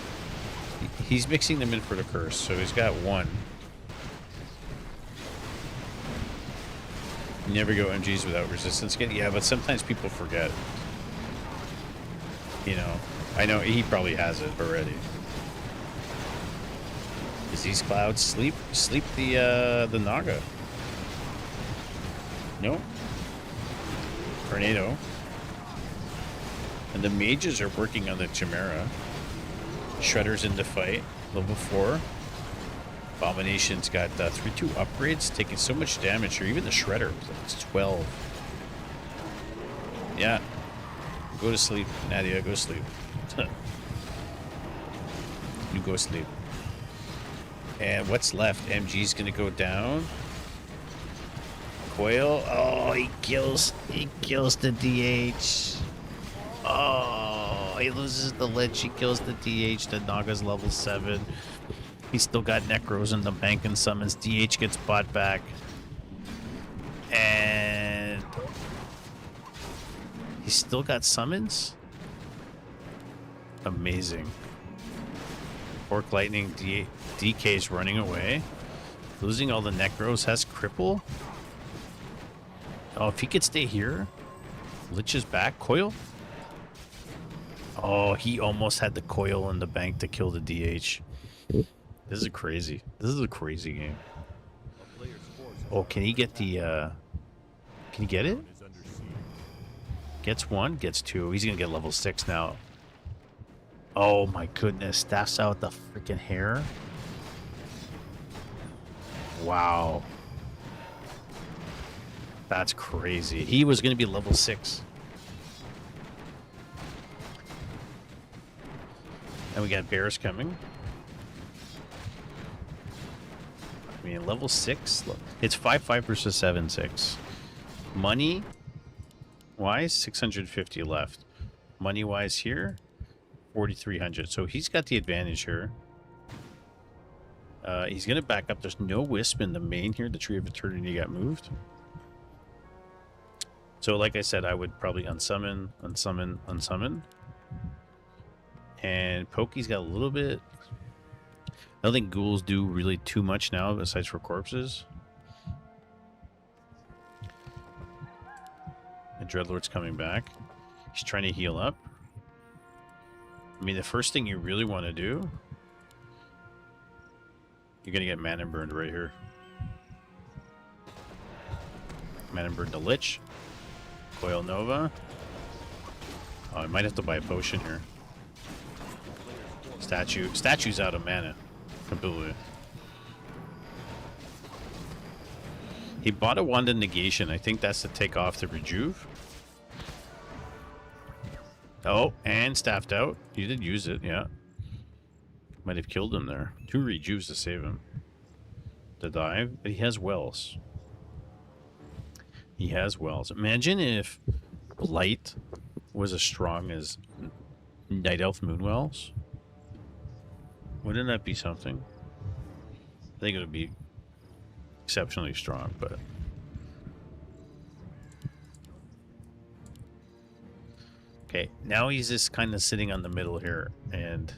He's mixing them in for the curse, so he's got 1. You never go MGs without resistance skin. Yeah, but sometimes people forget. You know, I know he probably has it already. Is these clouds sleep the Naga? No. Tornado. And the mages are working on the Chimera. Shredder's in the fight. Level 4. Abomination's got 3-2 upgrades, taking so much damage here. Even the Shredder, it's 12. Yeah. Go to sleep, Nadia. Go to sleep. You go sleep. And what's left? MG's gonna go down. Coil. Oh, he kills the DH. Oh, he loses the lich. He kills the DH. The Naga's level 7. He's still got Necros in the bank and summons. DH gets bought back. And he's still got summons? Amazing. Orc Lightning, DK's running away. Losing all the Necros, has cripple. Oh, if he could stay here. Lich is back. Coil? Oh, he almost had the coil in the bank to kill the DH. This is crazy. This is a crazy game. Oh, can he get the, can he get it? Gets 1, gets 2. He's gonna get level 6 now. Oh my goodness. Staffs out the freaking hair. Wow. That's crazy. He was gonna be level 6. And we got bears coming. I mean, level 6. Look, it's 5-5 versus 7-6. Money wise, 650 left. Money wise here, 4,300. So he's got the advantage here. He's gonna back up. There's no wisp in the main here. The Tree of Eternity got moved. So, like I said, I would probably unsummon, unsummon, unsummon. And Pokey's got a little bit. I don't think ghouls do really too much now, besides for corpses. The Dreadlord's coming back. He's trying to heal up. I mean, the first thing you really want to do, you're going to get mana burned right here. Mana burned the Lich. Coil Nova. Oh, I might have to buy a potion here. Statue's out of mana. Completely. He bought a Wand of Negation. I think that's to take off the Rejuve. Oh, and staffed out. You did use it, yeah. Might have killed him there. 2 Rejuves to save him. The dive. But he has Wells. He has Wells. Imagine if Blight was as strong as Night Elf Moonwells. Wouldn't that be something? I think it would be exceptionally strong, but... Okay, now he's just kind of sitting on the middle here, and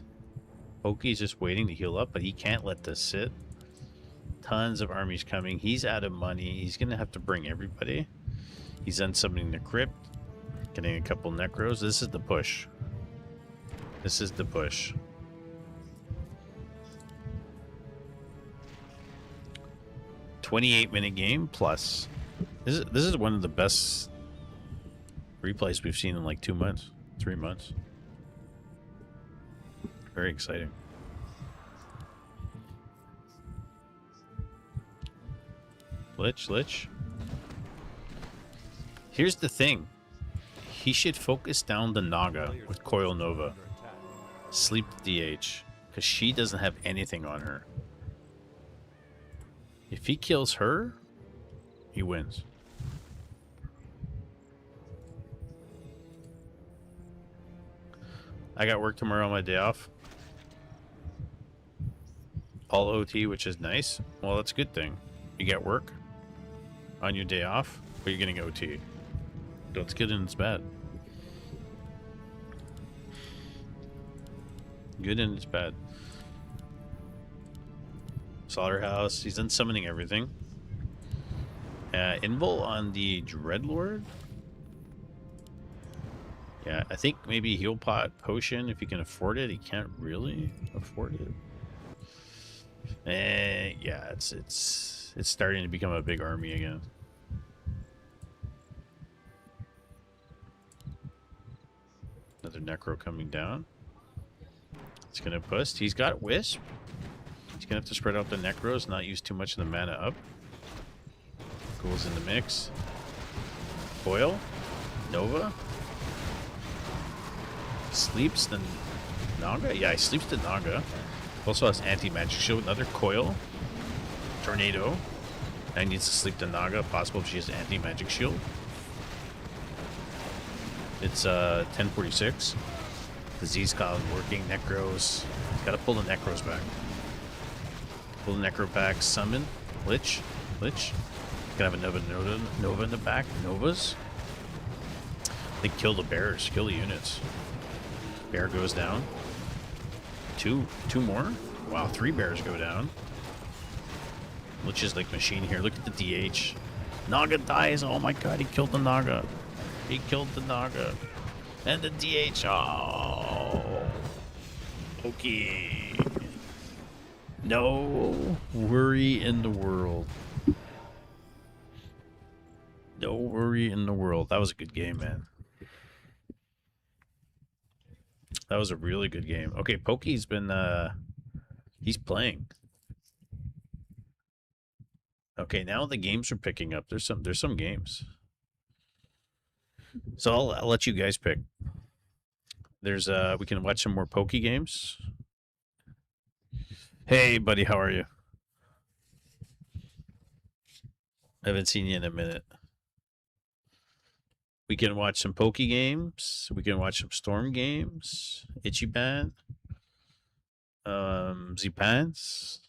Pokey's just waiting to heal up, but he can't let this sit. Tons of armies coming. He's out of money. He's going to have to bring everybody. He's unsummoning the Crypt, getting a couple Necros. This is the push. This is the push. 28-minute game plus. This is one of the best replays we've seen in like 2 months, 3 months. Very exciting. Lich, Lich. Here's the thing. He should focus down the Naga with Coil Nova. Sleep the DH. Because she doesn't have anything on her. If he kills her, he wins. I got work tomorrow on my day off. All OT, which is nice. Well, that's a good thing. You get work on your day off, but you're getting OT. It's good and it's bad. Good and it's bad. Slaughterhouse. He's done summoning everything. Invul on the Dreadlord. Yeah, I think maybe heal pot potion if he can afford it. He can't really afford it. Yeah, it's starting to become a big army again. Another Necro coming down. It's gonna bust. He's got Wisp. He's gonna have to spread out the Necros, not use too much of the mana up. Goes in the mix. Coil. Nova. Sleeps the Naga? Yeah, he sleeps the Naga. Also has anti-magic shield. Another Coil. Tornado. Now he needs to sleep the Naga. Possible if she has anti-magic shield. It's 10:46. Disease column working. Necros. Gotta pull the Necros back. Pull the Necro back. Summon. Lich. Lich. Gonna have a Nova in the back. Novas. They kill the bears. Kill the units. Bear goes down. Two more. Wow, 3 bears go down. Lich is like machine here. Look at the DH. Naga dies. Oh my god, he killed the Naga. He killed the Naga. And the DH. Oh. Okay. No worry in the world. No worry in the world. That was a good game, man. That was a really good game. Okay, Pokey's been he's playing. Okay, now the games are picking up. There's some games. So I'll let you guys pick. There's we can watch some more Pokey games. Hey buddy, how are you? I haven't seen you in a minute. We can watch some Pokey games. We can watch some Storm games. Ichiban. Zipans.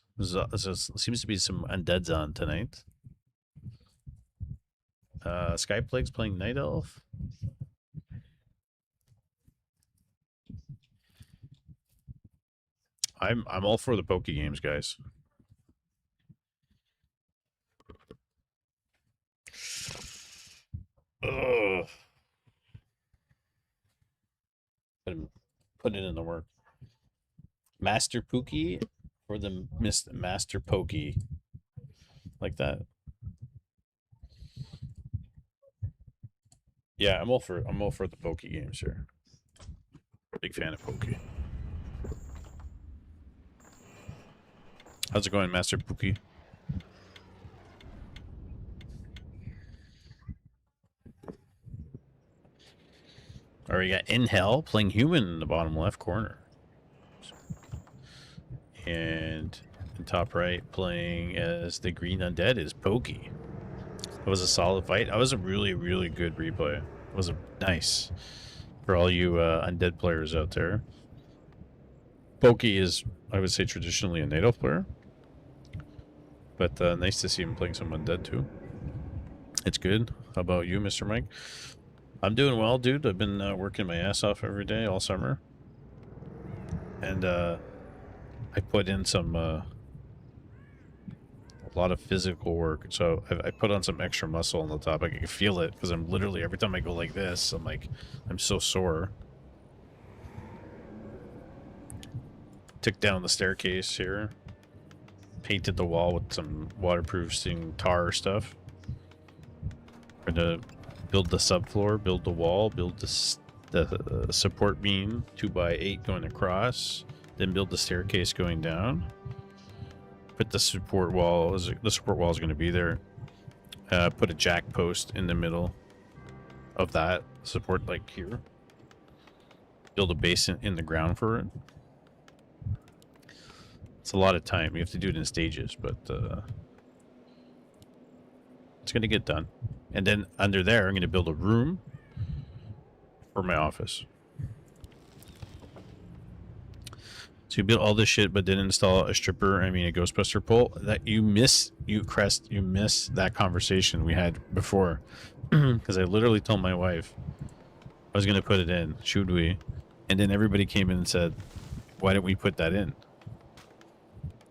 Seems to be some undeads on tonight. Skyplague's playing Night Elf. I'm all for the Pokey games, guys. Ugh. Put it in the work. Master Pookie or the Master Pokey. Like that. Yeah, I'm all for the Pokey games here. Big fan of Pokey. How's it going, Master Pookie? Or we got In Hell playing human in the bottom left corner. And in top right playing as the green undead is Pokey. It was a solid fight. That was a really, really good replay. It was nice for all you undead players out there. Pokey is, I would say, traditionally a NATO player. But nice to see him playing some undead too. It's good. How about you, Mr. Mike? I'm doing well, dude. I've been working my ass off every day all summer. And I put in some a lot of physical work. So I put on some extra muscle on the top. I can feel it because I'm literally, every time I go like this, I'm so sore. Took down the staircase here. Painted the wall with some waterproofing tar stuff. Going to build the subfloor, build the wall, build the support beam 2x8 going across, then build the staircase going down. Put the support wall. The support wall is going to be there. put a jack post in the middle of that support, like here. Build a base in the ground for it. It's a lot of time. You have to do it in stages, but it's going to get done. And then under there, I'm going to build a room for my office. So you build all this shit, but then install a stripper, I mean a Ghostbuster pole. That you miss that conversation we had before. Because I literally told my wife I was going to put it in. Should we? And then everybody came in and said, why don't we put that in?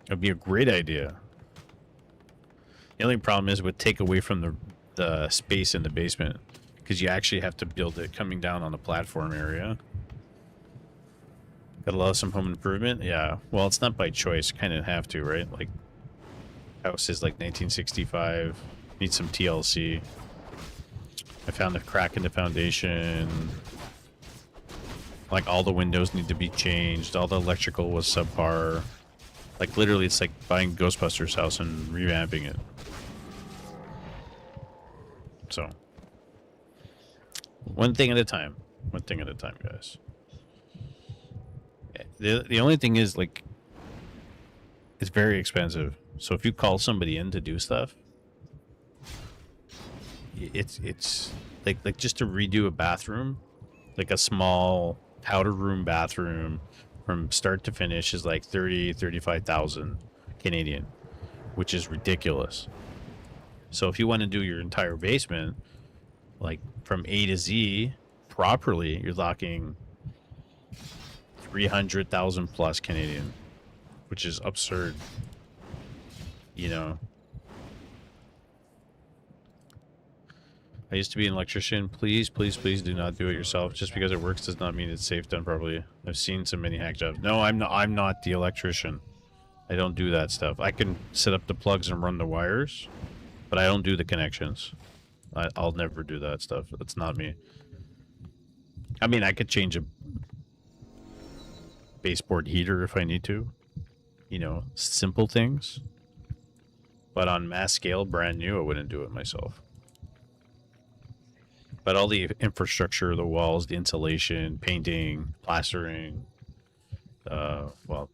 It'd be a great idea. The only problem is it would take away from the space in the basement. Because you actually have to build it coming down on the platform area. Gotta love some home improvement? Yeah. Well, it's not by choice. Kind of have to, right? Like, house is like 1965. Need some TLC. I found a crack in the foundation. Like, all the windows need to be changed. All the electrical was subpar. Like, literally, it's like buying Ghostbusters' house and revamping it. So, one thing at a time. One thing at a time, guys. The only thing is, like, it's very expensive. So if you call somebody in to do stuff, it's like just to redo a bathroom, like a small powder room bathroom from start to finish is like 35,000 Canadian, which is ridiculous. So if you want to do your entire basement, like from A to Z properly, you're talking 300,000 plus Canadian, which is absurd. You know, I used to be an electrician. Please, please, please do not do it yourself. Just because it works does not mean it's safe done properly. I've seen so many hack jobs. No, I'm not the electrician. I don't do that stuff. I can set up the plugs and run the wires, but I don't do the connections. I'll never do that stuff. That's not me. I mean, I could change a baseboard heater if I need to. You know, simple things. But on mass scale, brand new, I wouldn't do it myself. But all the infrastructure, the walls, the insulation, painting, plastering, well,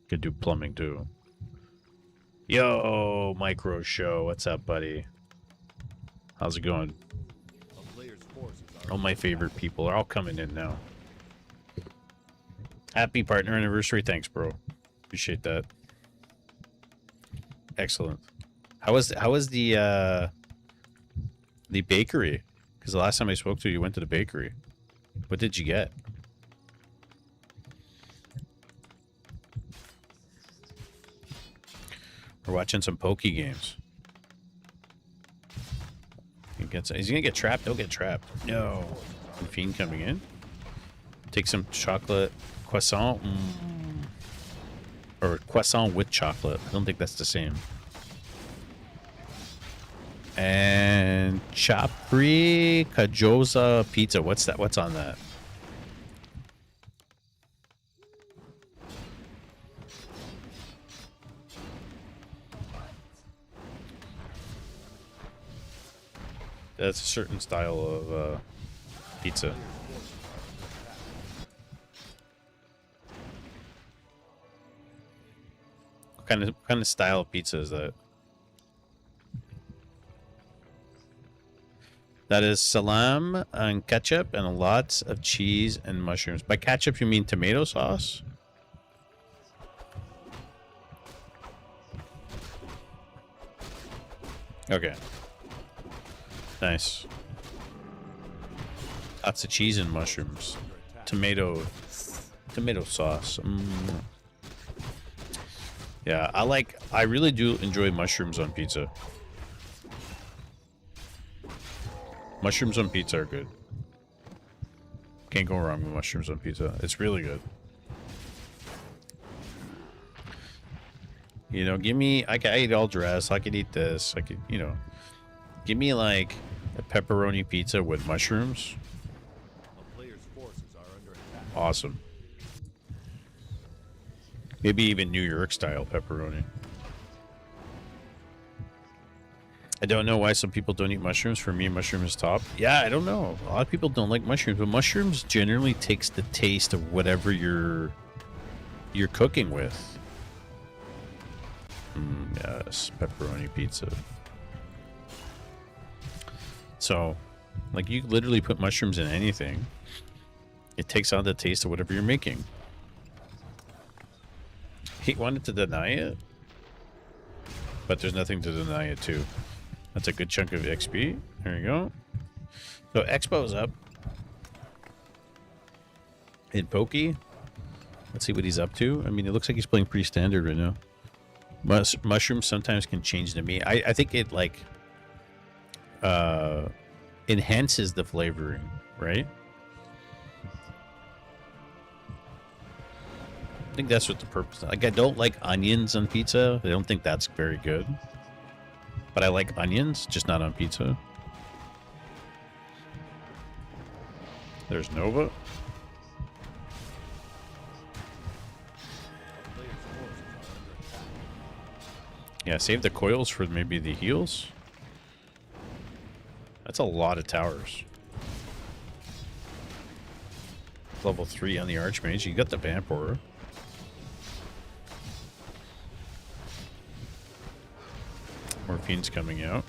could do plumbing too. Yo, Micro Show, what's up, buddy? How's it going? All my favorite people are all coming in now. Happy partner anniversary, thanks, bro. Appreciate that. Excellent. How was the bakery? Because the last time I spoke to you, you went to the bakery. What did you get? We're watching some pokey games. Is he gonna get trapped? He'll get trapped. No. Fiend coming in. Take some chocolate croissant. Or croissant with chocolate. I don't think that's the same. And Chapri Kajosa pizza. What's that? What's on that? That's a certain style of pizza. What kind of style of pizza is that? That is salam and ketchup and lots of cheese and mushrooms. By ketchup, you mean tomato sauce? Okay. Nice. Lots of cheese and mushrooms. Tomato sauce. Yeah, I really do enjoy mushrooms on pizza. Mushrooms on pizza are good. Can't go wrong with mushrooms on pizza. It's really good. You know, give me... I can eat all dress. I could eat this. I could, you know... Give me, like, a pepperoni pizza with mushrooms. Awesome. Maybe even New York style pepperoni. I don't know why some people don't eat mushrooms. For me, mushroom is top. Yeah, I don't know. A lot of people don't like mushrooms, but mushrooms generally takes the taste of whatever you're cooking with. Yes, pepperoni pizza. So, like, you literally put mushrooms in anything. It takes on the taste of whatever you're making. He wanted to deny it, but there's nothing to deny it too. That's a good chunk of XP. There you go. So Expo's up. In Pokey. Let's see what he's up to. I mean, it looks like he's playing pretty standard right now. Mushrooms sometimes can change the meat. I think it, like, enhances the flavoring, right? I think that's what the purpose. Like, I don't like onions on pizza. I don't think that's very good. But I like onions, just not on pizza. There's Nova. Yeah, save the coils for maybe the heals. That's a lot of towers. Level 3 on the Archmage. You got the Vamp Aura. Morphine's coming out.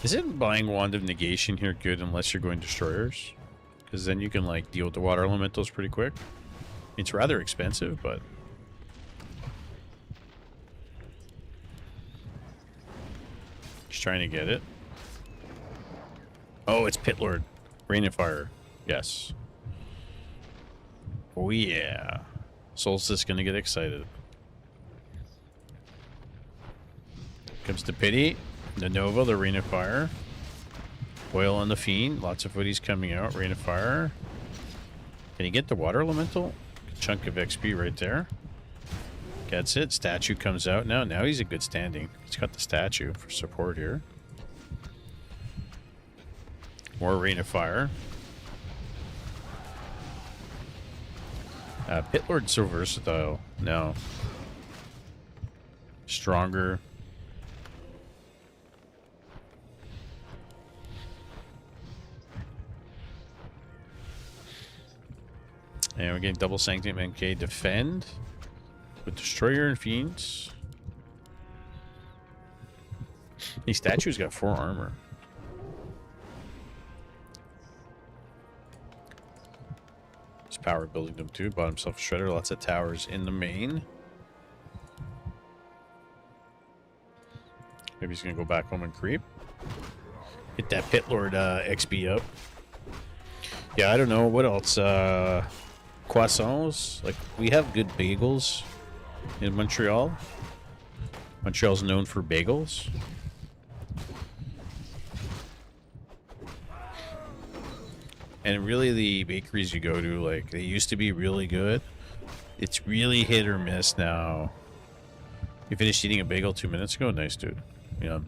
Isn't buying Wand of Negation here good unless you're going Destroyers? Because then you can, like, deal with the water elementals pretty quick. It's rather expensive, but... just trying to get it. Oh, it's Pit Lord. Rain of Fire. Yes. Oh, yeah. Solstice gonna get excited. Comes to Pity. The Nova, the Rain of Fire. Oil on the Fiend. Lots of footies coming out. Rain of Fire. Can he get the Water Elemental? Good chunk of XP right there. Gets it. Statue comes out now. Now he's in good standing. He's got the statue for support here. More Rain of Fire. Pit Lord's so versatile now. Stronger. And we're getting double Sanctum MK defend with Destroyer and Fiends. These statues got 4 armor. He's power building them too. Bought himself a Shredder. Lots of towers in the main. Maybe he's gonna go back home and creep. Get that Pit Lord XP up. Yeah, I don't know what else. Croissants. Like, we have good bagels in Montreal. Montreal's known for bagels. And really, the bakeries you go to, like, they used to be really good. It's really hit or miss now. You finished eating a bagel 2 minutes ago? Nice, dude. Yeah.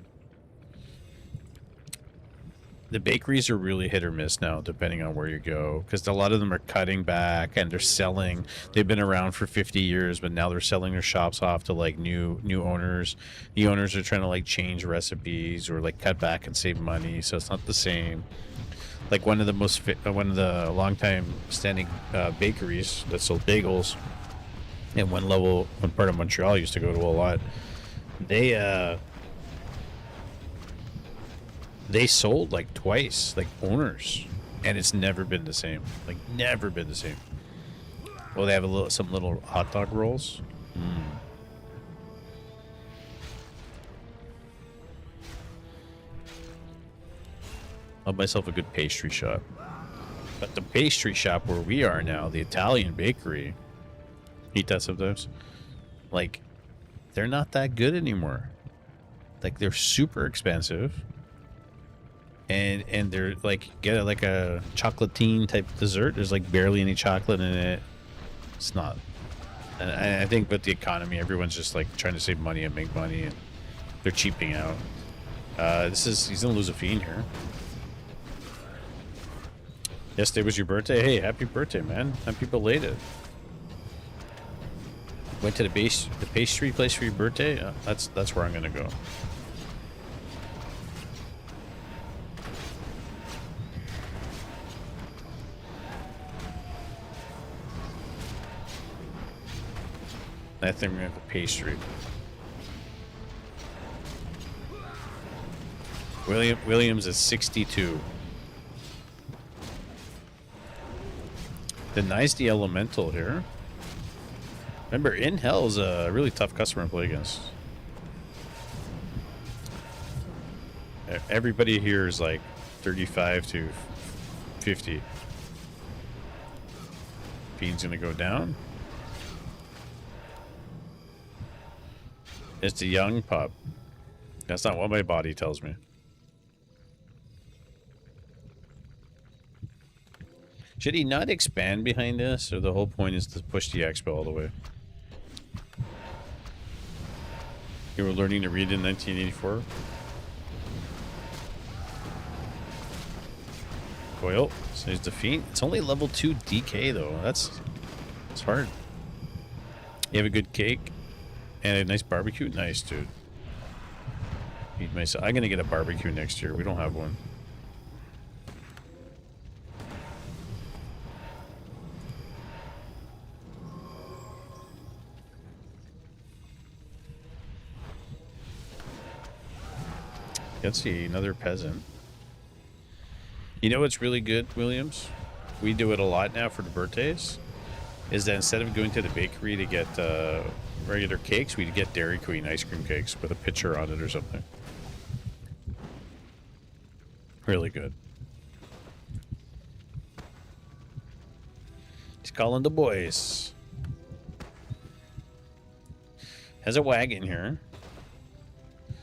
The bakeries are really hit or miss now, depending on where you go. Because a lot of them are cutting back and they're selling. They've been around for 50 years, but now they're selling their shops off to, like, new owners. The owners are trying to, like, change recipes or, like, cut back and save money, so it's not the same. Like, one of the long-time standing bakeries that sold bagels in one part of Montreal I used to go to a lot. They sold, like, twice, like, owners, and it's never been the same. Like, never been the same. Well, they have some little hot dog rolls. I'll buy myself a good pastry shop. But the pastry shop where we are now, the Italian bakery, eat that sometimes, like, they're not that good anymore. Like, they're super expensive. And they're, like, get like a chocolatine type dessert. There's, like, barely any chocolate in it. It's not. And I think with the economy, everyone's just, like, trying to save money and make money, and they're cheaping out. He's gonna lose a Fiend here. Yesterday was your birthday. Hey, happy birthday, man. Happy belated. Went to the pastry place for your birthday? That's where I'm gonna go. I think we're gonna have a pastry. Williams is 62. Denies the elemental here. Remember, In Hell is a really tough customer to play against. Everybody here is like 35 to 50. Fiend's gonna go down. It's a young pup. That's not what my body tells me. Should he not expand behind this, or the whole point is to push the expo all the way? You were learning to read in 1984? Coil, so he's defeat. It's only level 2 DK though. It's hard. You have a good cake and a nice barbecue? Nice, dude. Eat myself. I'm gonna get a barbecue next year. We don't have one. Let's see, another peasant. You know what's really good, Williams? We do it a lot now for the birthdays. Is that instead of going to the bakery to get regular cakes, we get Dairy Queen ice cream cakes with a picture on it or something. Really good. He's calling the boys. Has a wagon here.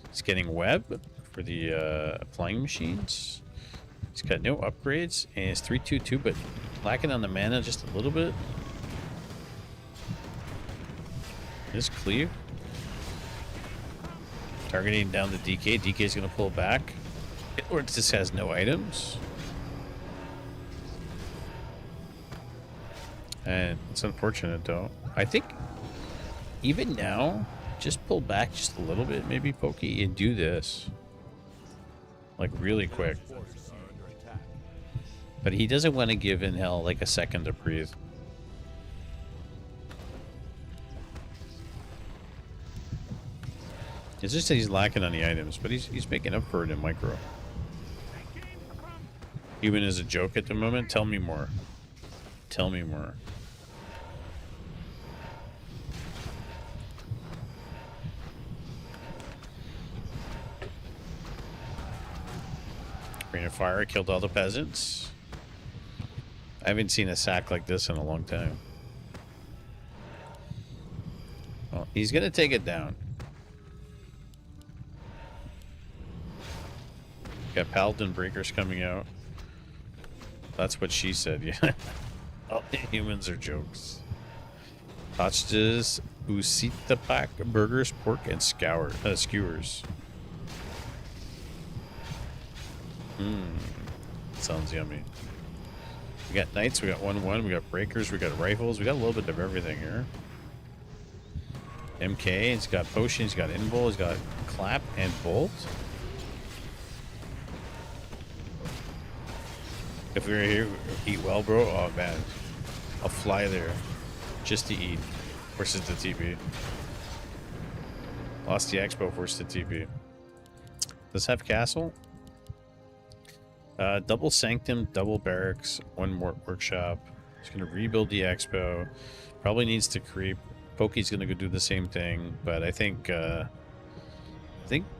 He's getting web for the flying machines. He's got no upgrades, and it's 322, but lacking on the mana just a little bit. This cleave. Targeting down the DK. DK is going to pull back. Or this has no items. And it's unfortunate, though. I think even now, just pull back just a little bit, maybe, Pokey, and do this. Like, really quick. But he doesn't want to give In Hell like a second to breathe. It's just that he's lacking on the items, but he's making up for it in micro. Human is a joke at the moment? Tell me more. Tell me more. Rain of Fire killed all the peasants. I haven't seen a sack like this in a long time. Well, he's going to take it down. Got Paladin Breakers coming out. That's what she said, yeah. All the humans are jokes. Hostas, Usita Pack, burgers, pork, and skewers. Sounds yummy. We got knights, we got 1-1, we got breakers, we got rifles, we got a little bit of everything here. MK, he's got potions, he's got invul, he's got clap and bolt. If we were here, eat well, bro. Oh man, I'll fly there just to eat. Forces to TP. Lost the expo, forced to TP. Does have castle? Double sanctum, double barracks, one more workshop. He's gonna rebuild the expo. Probably needs to creep. Pokey's gonna go do the same thing, but I think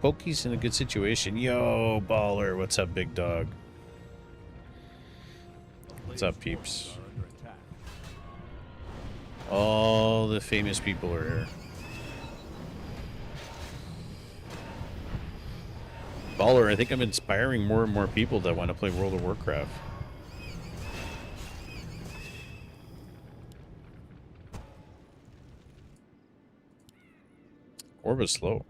Pokey's in a good situation. Yo, baller, what's up, big dog? What's up, peeps? All the famous people are here. Baller, I think I'm inspiring more and more people that want to play World of Warcraft. Orb is slow.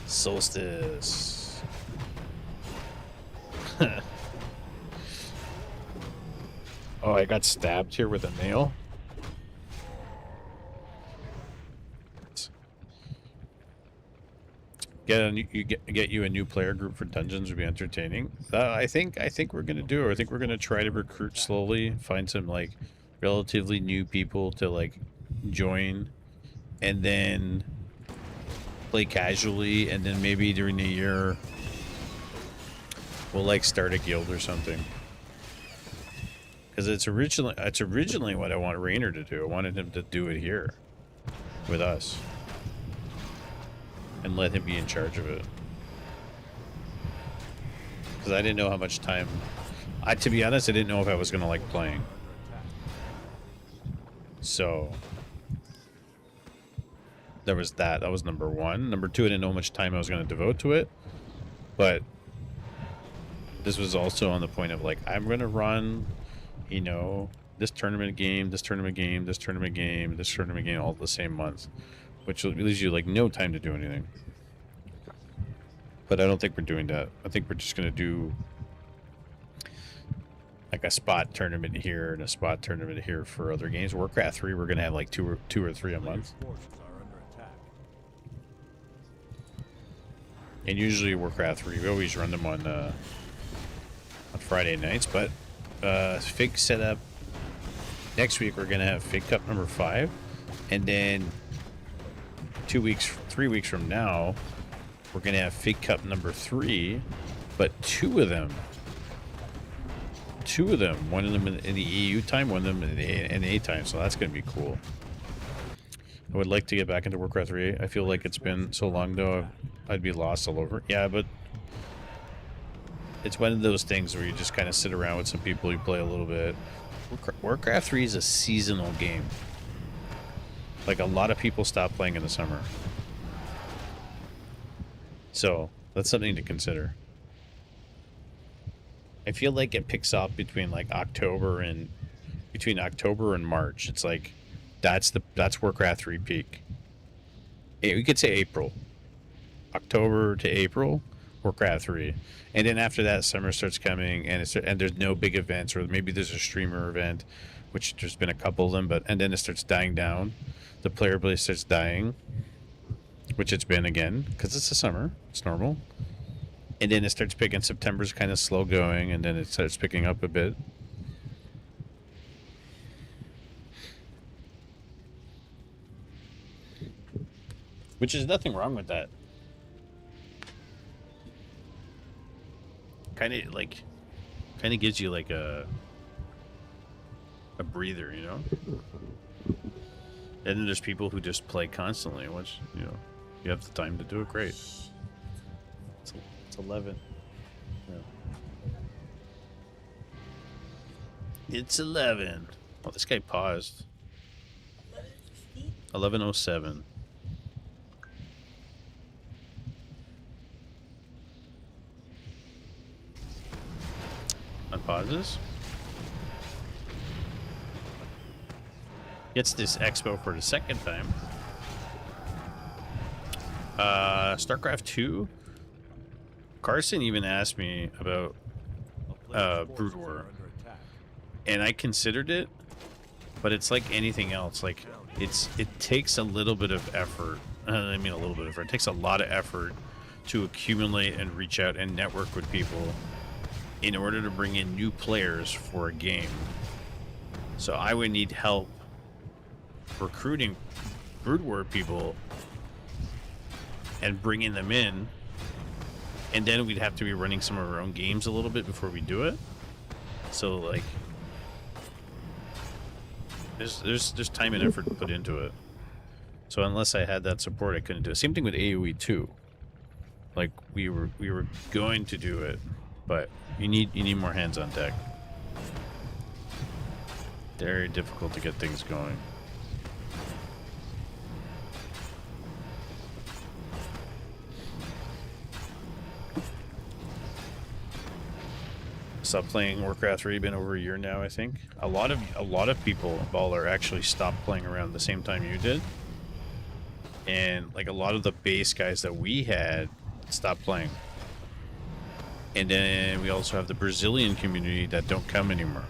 Solstice. Oh, I got stabbed here with a nail. Get you a new player group for dungeons would be entertaining. I think we're gonna do it. I think we're gonna try to recruit slowly, find some like relatively new people to like join, and then play casually, and then maybe during the year we'll like start a guild or something. Because it's originally what I want Rainer to do. I wanted him to do it here with us. And let him be in charge of it. Because I didn't know how much time... to be honest, I didn't know if I was going to like playing. So... there was that. That was number one. Number two, I didn't know how much time I was going to devote to it. But... this was also on the point of like, I'm going to run, you know, this tournament game, this tournament game, this tournament game, this tournament game all the same month. Which leaves you like no time to do anything. But I don't think we're doing that. I think we're just gonna do like a spot tournament here and a spot tournament here for other games. Warcraft 3, we're gonna have like two or three a month. And usually Warcraft 3, we always run them on Friday nights. But Fig setup next week. We're gonna have Fig Cup number 5, and then 3 weeks from now, we're gonna have Fig Cup number 3, but two of them, one of them in the EU time, one of them in the A time, so that's gonna be cool. I would like to get back into Warcraft 3. I feel like it's been so long though, I'd be lost all over. Yeah, but it's one of those things where you just kind of sit around with some people, you play a little bit. Warcraft 3 is a seasonal game. Like, a lot of people stop playing in the summer. So, that's something to consider. I feel like it picks up between, like, October and March. It's like, that's Warcraft 3 peak. We could say April. October to April, Warcraft 3. And then after that, summer starts coming, and there's no big events, or maybe there's a streamer event, which there's been a couple of them, and then it starts dying down. The player base starts dying, which it's been again, because it's the summer. It's normal. And then it starts picking. September's kind of slow going, and then it starts picking up a bit. Which is nothing wrong with that. Kind of gives you like a breather, you know? And then there's people who just play constantly, which, you know, you have the time to do it, great. It's 11. Yeah. It's 11. Oh, this guy paused. 11:07. Unpauses. Gets this expo for the second time. StarCraft 2. Carson even asked me about Brood War, and I considered it, but it's like anything else. Like it takes a little bit of effort. I mean, a little bit of effort. It takes a lot of effort to accumulate and reach out and network with people in order to bring in new players for a game. So I would need help recruiting Brood War people and bringing them in, and then we'd have to be running some of our own games a little bit before we do it. So like there's time and effort put into it. So unless I had that support, I couldn't do it. Same thing with AoE 2. Like we were going to do it, but you need more hands on deck. Very difficult to get things going. Stopped playing Warcraft 3, been over a year now, I think. A lot of people, Baller, actually stopped playing around the same time you did. And like a lot of the base guys that we had stopped playing. And then we also have the Brazilian community that don't come anymore.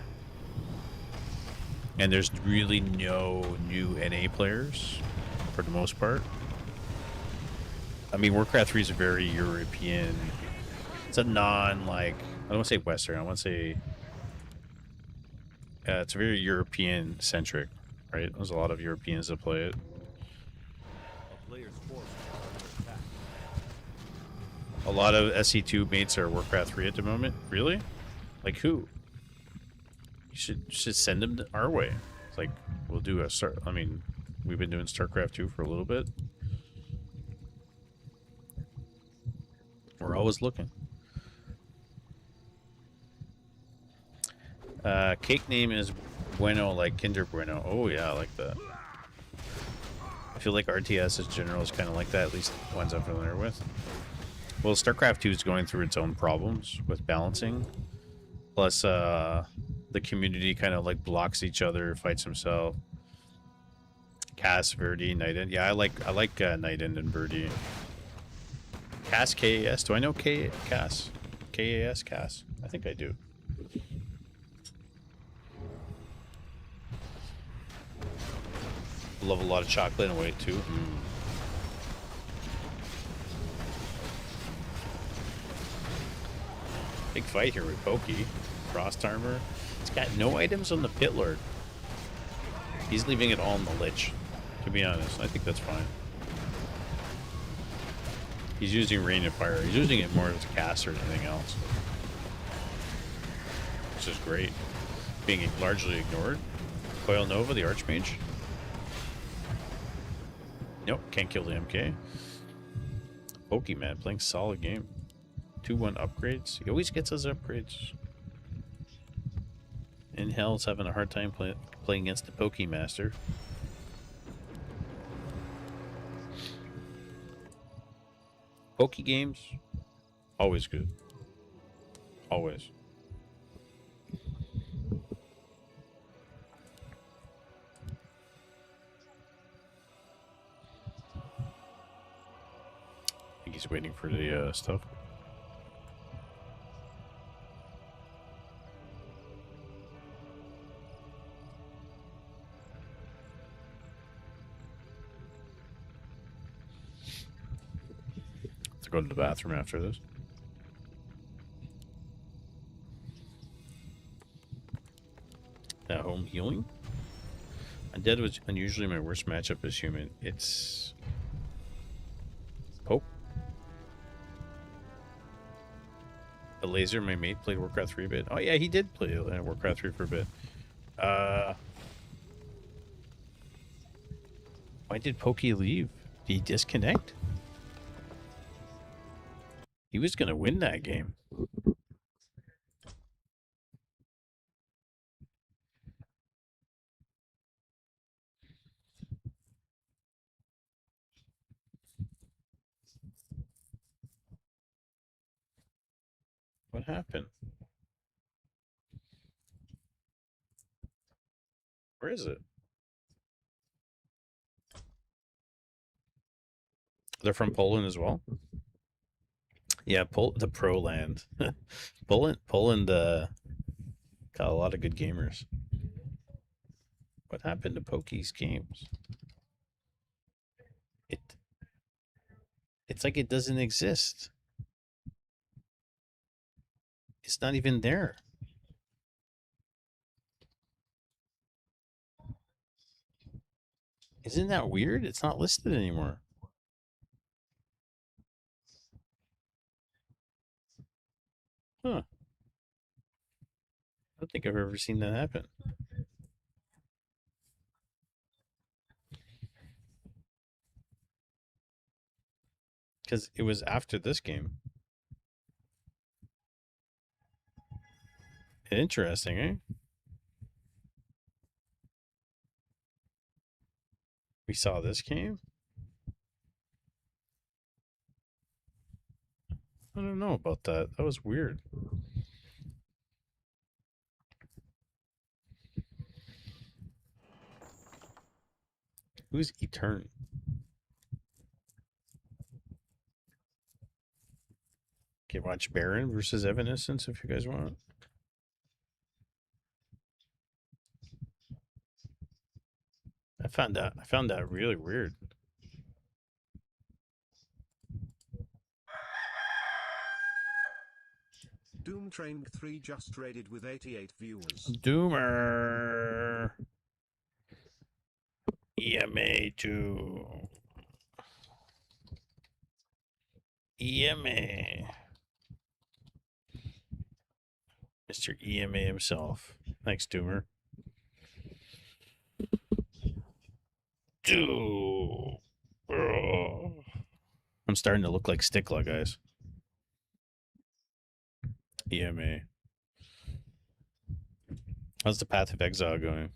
And there's really no new NA players for the most part. I mean, Warcraft 3 is a very European. It's a like, I don't want to say Western. I want to say it's very European centric, right? There's a lot of Europeans that play it. A lot of SE2 mates are Warcraft 3 at the moment. Really? Like who? You should send them our way. It's like we'll do a start. I mean, we've been doing StarCraft 2 for a little bit. We're always looking. Cake name is Bueno, like Kinder Bueno. Oh yeah, I like that. I feel like RTS in general is kind of like that, at least the ones I'm familiar with. Well, StarCraft 2 is going through its own problems with balancing. Plus, the community kind of like blocks each other, fights himself. Cass, Verdi, Nighten. Yeah, I like Nighten and Verdi. Cass, KAS. Do I know Cass? KAS, Cass. I think I do. Love a lot of chocolate and white too. Big fight here with Pokey. Frost armor. It's got no items on the Pit Lord. He's leaving it all in the Lich. To be honest, I think that's fine. He's using Rain and Fire. He's using it more as a cast or anything else. Which is great. Being largely ignored. Coil Nova, the Archmage. Nope, can't kill the MK. Pokemon playing solid game. 2-1 upgrades. He always gets his upgrades. And Hell's having a hard time playing against the Pokemaster. Poke games, always good. Always. I think he's waiting for the stuff. To go to the bathroom after this. Home healing. Undead was unusually my worst matchup as human. It's Pope. A laser, my mate played Warcraft 3 a bit. Oh yeah, he did play Warcraft 3 for a bit. Why did Pokey leave? Did he disconnect? He was going to win that game. What happened? Where is it? They're from Poland as well? Yeah, the pro land. Poland got a lot of good gamers. What happened to Pokey's games? It's like it doesn't exist. It's not even there. Isn't that weird? It's not listed anymore. Huh. I don't think I've ever seen that happen. Because it was after this game. Interesting, eh? We saw this game? I don't know about that. That was weird. Who's Etern? Can watch Baron versus Evanescence if you guys want. I found that really weird. Doom Train 3 just raided with 88 viewers. Doomer. EMA 2. EMA. Mr. EMA himself. Thanks, Doomer. I'm starting to look like Stickla, guys. EMA. How's the Path of Exile going?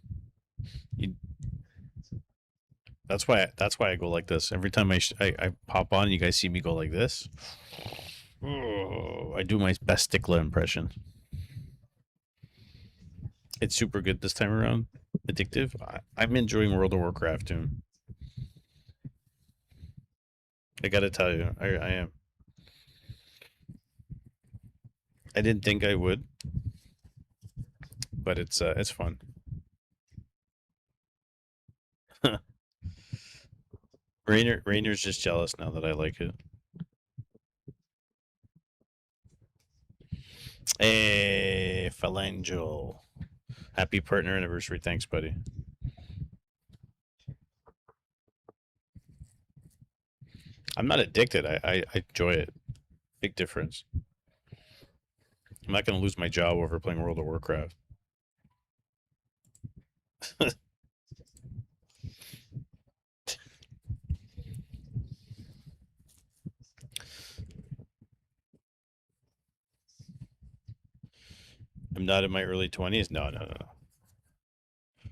That's why I go like this. Every time I pop on, you guys see me go like this. I do my best Stickla impression. It's super good this time around. Addictive. I'm enjoying World of Warcraft too. I gotta tell you, I am. I didn't think I would, but it's fun. Rainer's just jealous now that I like it. Hey, Phalangeal. Happy partner anniversary. Thanks, buddy. I'm not addicted. I enjoy it. Big difference. I'm not going to lose my job over playing World of Warcraft. I'm not in my early 20s. No.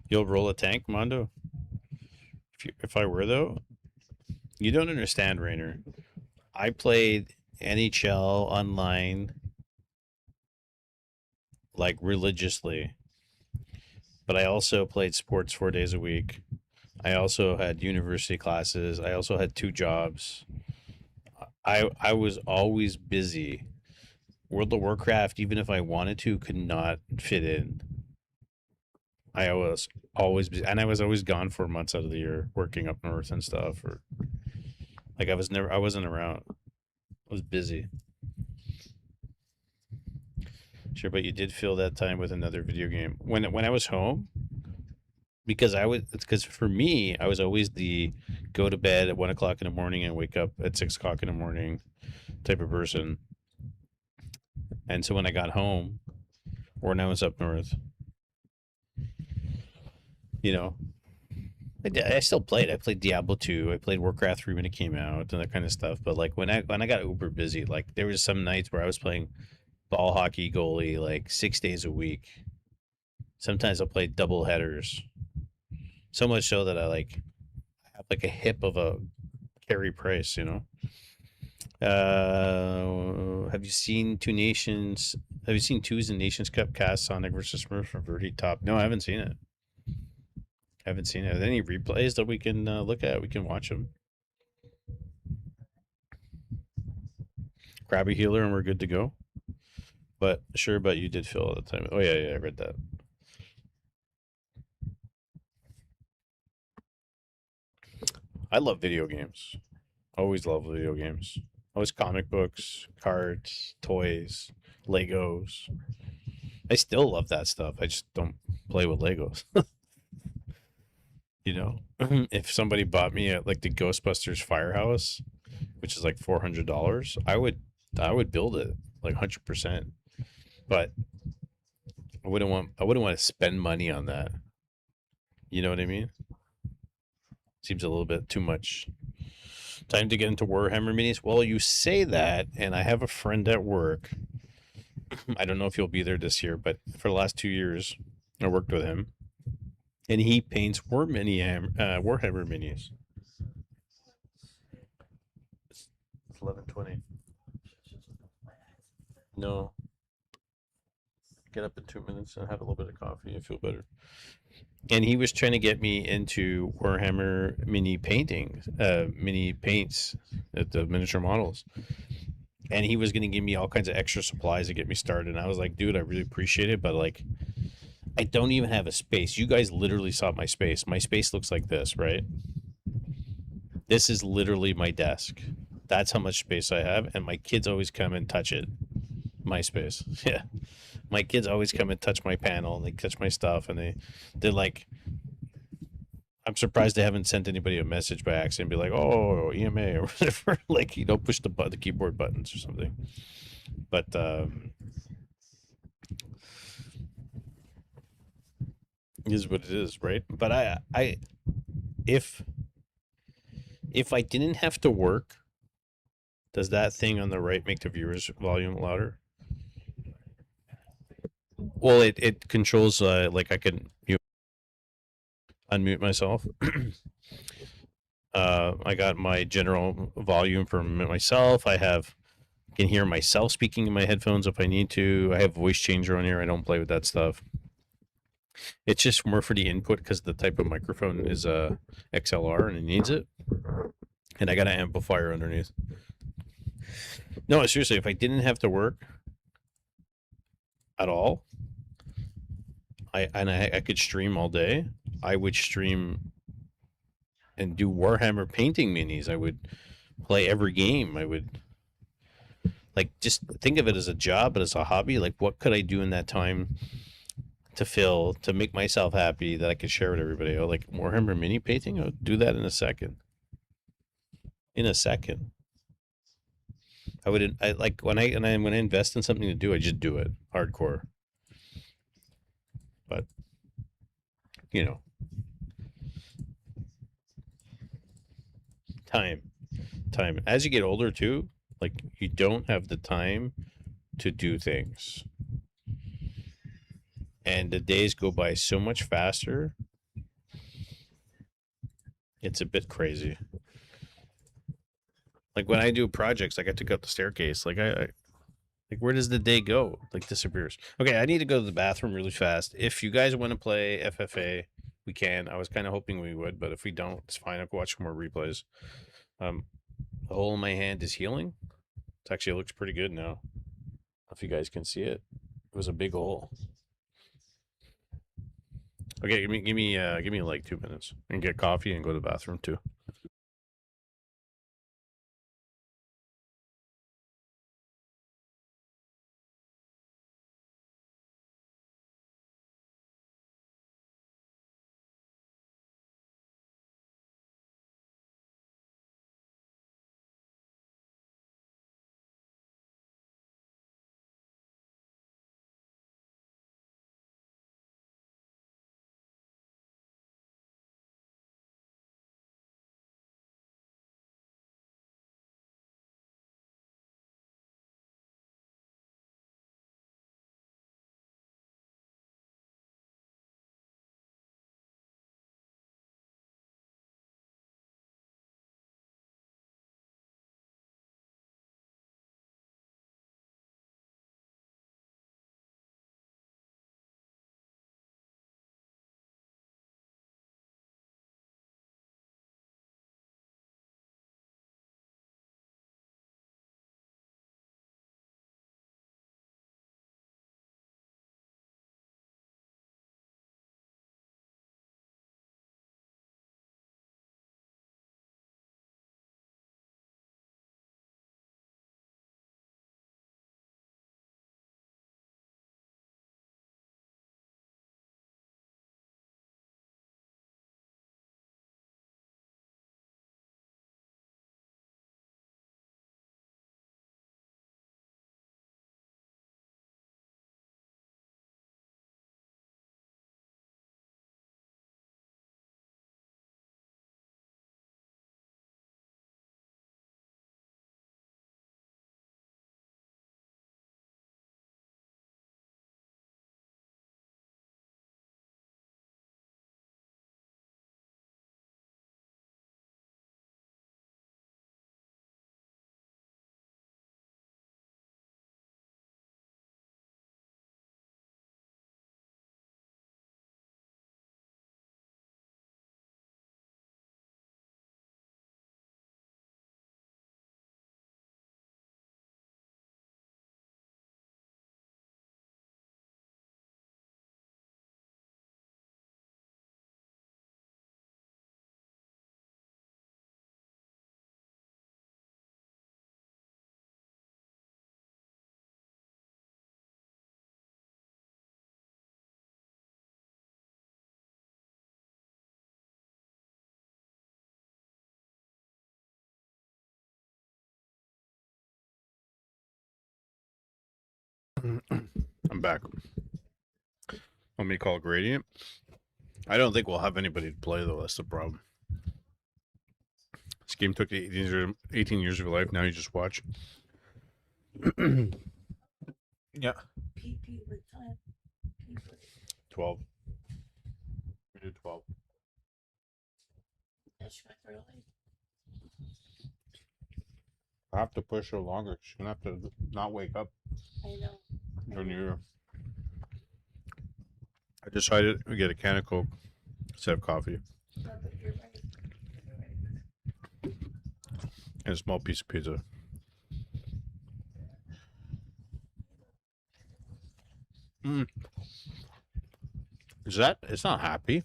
You'll roll a tank, Mondo? If I were, though? You don't understand, Rainer. I played NHL online like religiously, but I also played sports 4 days a week. I also had university classes. I also had 2 jobs. I was always busy. World of Warcraft, even if I wanted to, could not fit in. I was always busy, and I was always gone for months out of the year, working up north and stuff. Or like I wasn't around. I was busy. Sure, but you did fill that time with another video game when I was home, because for me, I was always the go to bed at 1 o'clock in the morning and wake up at 6 o'clock in the morning type of person. And so when I got home, or when I was up north, I still played. I played Diablo 2. I played Warcraft 3 when it came out and that kind of stuff. But like when I got uber busy, like there was some nights where I was playing ball hockey goalie like 6 days a week. Sometimes I played double headers. So much so that I have like a hip of a Carey Price, Have you seen Two Nations? Have you seen Twos and Nations Cup cast Sonic versus Smurfs from Verdi Top? No, I haven't seen it. Are there any replays that we can look at? We can watch them. Grab a healer and we're good to go. But you did fill at the time. Oh yeah, I read that. I love video games. Always love video games. Always comic books, cards, toys, Legos. I still love that stuff. I just don't play with Legos. If somebody bought me like the Ghostbusters Firehouse, which is like $400, I would build it like 100%. But I wouldn't want to spend money on that. You know what I mean? Seems a little bit too much. Time to get into Warhammer minis. Well, you say that, and I have a friend at work. I don't know if he'll be there this year, but for the last 2 years, I worked with him, and he paints Warhammer minis. It's 11:20. No. Get up in 2 minutes and have a little bit of coffee. I feel better. And he was trying to get me into Warhammer mini painting, mini paints at the miniature models. and he was going to give me all kinds of extra supplies to get me started. And I was like, dude, I really appreciate it, but like, I don't even have a space. You guys literally saw my space. My space looks like this, right? This is literally my desk. That's how much space I have, and my kids always come and touch it. My space, yeah. My kids always come and touch my panel, and they touch my stuff, and they're like, I'm surprised they haven't sent anybody a message by accident, be like, "Oh, EMA" or whatever, like push the keyboard buttons or something. But it is what it is, right? But if if I didn't have to work, does that thing on the right make the viewers volume louder? Well, it controls like I can unmute myself. I got my general volume for myself. Can hear myself speaking in my headphones if I need to. I have voice changer on here. I don't play with that stuff. It's just more for the input because the type of microphone is a XLR and it needs it. And I got an amplifier underneath. No, seriously, if I didn't have to work at all, I could stream all day. I would stream and do Warhammer painting minis. I would play every game. I would like just think of it as a job, but as a hobby. Like, what could I do in that time to make myself happy that I could share with everybody? Oh, like Warhammer mini painting. I'll do that in a second. In a second, I would. I like when I invest in something to do, I just do it hardcore. But you know, time, time. As you get older too, like you don't have the time to do things, and the days go by so much faster. It's a bit crazy. Like when I do projects, like I took out the staircase. Like where does the day go? Like disappears. Okay, I need to go to the bathroom really fast. If you guys want to play FFA, we can. I was kind of hoping we would, but if we don't, it's fine. I'll watch more replays. Um, the hole in my hand is healing. It looks pretty good now. I don't know if you guys can see it. It was a big hole. Okay, give me like 2 minutes and get coffee and go to the bathroom too. I'm back. Want me to call Gradient? I don't think we'll have anybody to play, though. That's the problem. This game took 18 years of your life. Now you just watch. Yeah. 12. We do 12. I have to push her longer. She's going to have to not wake up. I know. During your... I decided to get a can of Coke instead of coffee. No, but you're right. And a small piece of pizza. Is that? It's not happy.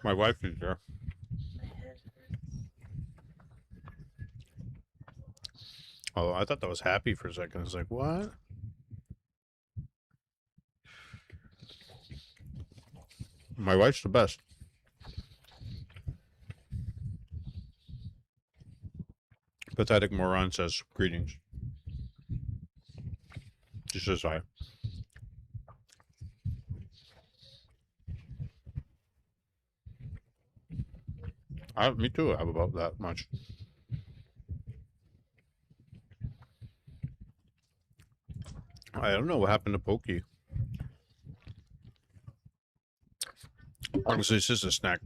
My wife is there. My head hurts. Oh, I thought that was happy for a second. I was like, what? My wife's the best. Pathetic moron says greetings. She says hi. Me too. I have about that much. I don't know what happened to Pokey. Honestly, it's just a snack.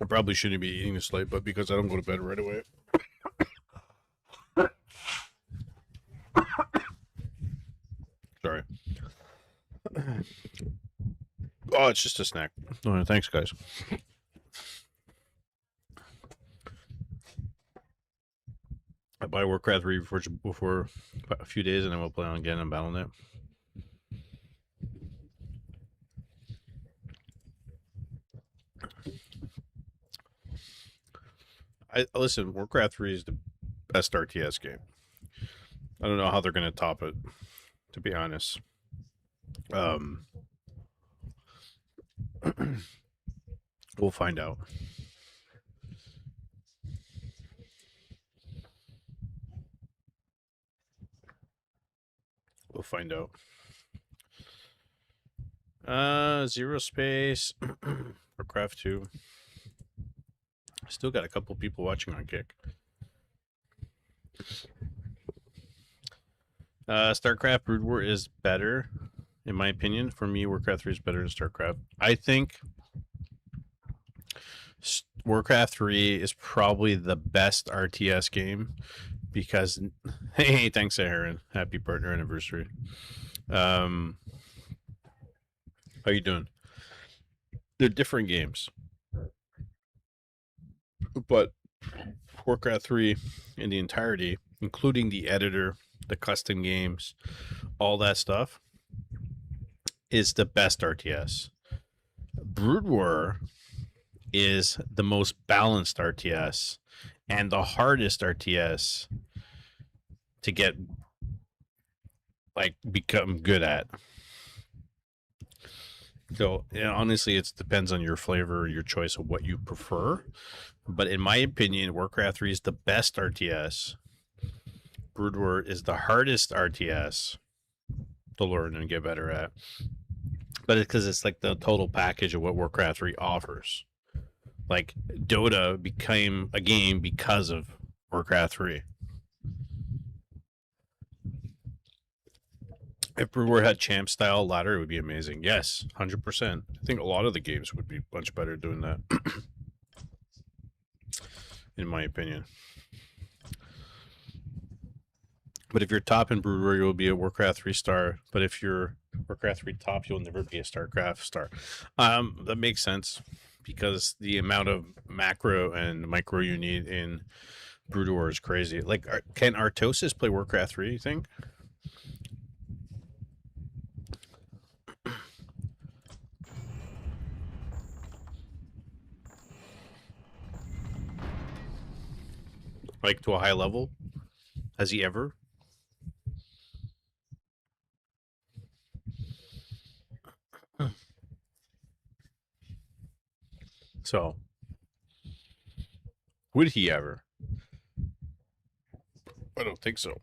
I probably shouldn't be eating this late, but because I don't go to bed right away. Sorry. Oh, it's just a snack. Oh, thanks, guys. I buy Warcraft 3 before a few days, and then we'll play on again on Battle.net. Listen, Warcraft 3 is the best RTS game. I don't know how they're going to top it, to be honest. We'll find out. We'll find out. Zero Space, Warcraft 2. Still got a couple people watching on Kick. StarCraft Brood War is better, in my opinion. For me, Warcraft 3 is better than StarCraft. I think Warcraft 3 is probably the best RTS game because, hey, thanks, Aaron. Happy partner anniversary. How you doing? They're different games, but Warcraft 3 in the entirety, including the editor, the custom games, all that stuff, is the best RTS. Brood War is the most balanced RTS and the hardest RTS to get, like, become good at. So, honestly, it depends on your flavor, your choice of what you prefer. But in my opinion, Warcraft 3 is the best RTS. Brood War is the hardest RTS to learn and get better at. But it's because it's like the total package of what Warcraft 3 offers. Like, Dota became a game because of Warcraft 3. If Brood War had champ style ladder, it would be amazing. Yes, 100%. I think a lot of the games would be much better doing that. In my opinion. But if you're top in Brood War, you'll be a Warcraft 3 star. But if you're Warcraft 3 top, you'll never be a StarCraft star. That makes sense because the amount of macro and micro you need in Brood War is crazy. Like, can Artosis play Warcraft 3, you think? Like, to a high level? Has he ever? So, would he ever? I don't think so.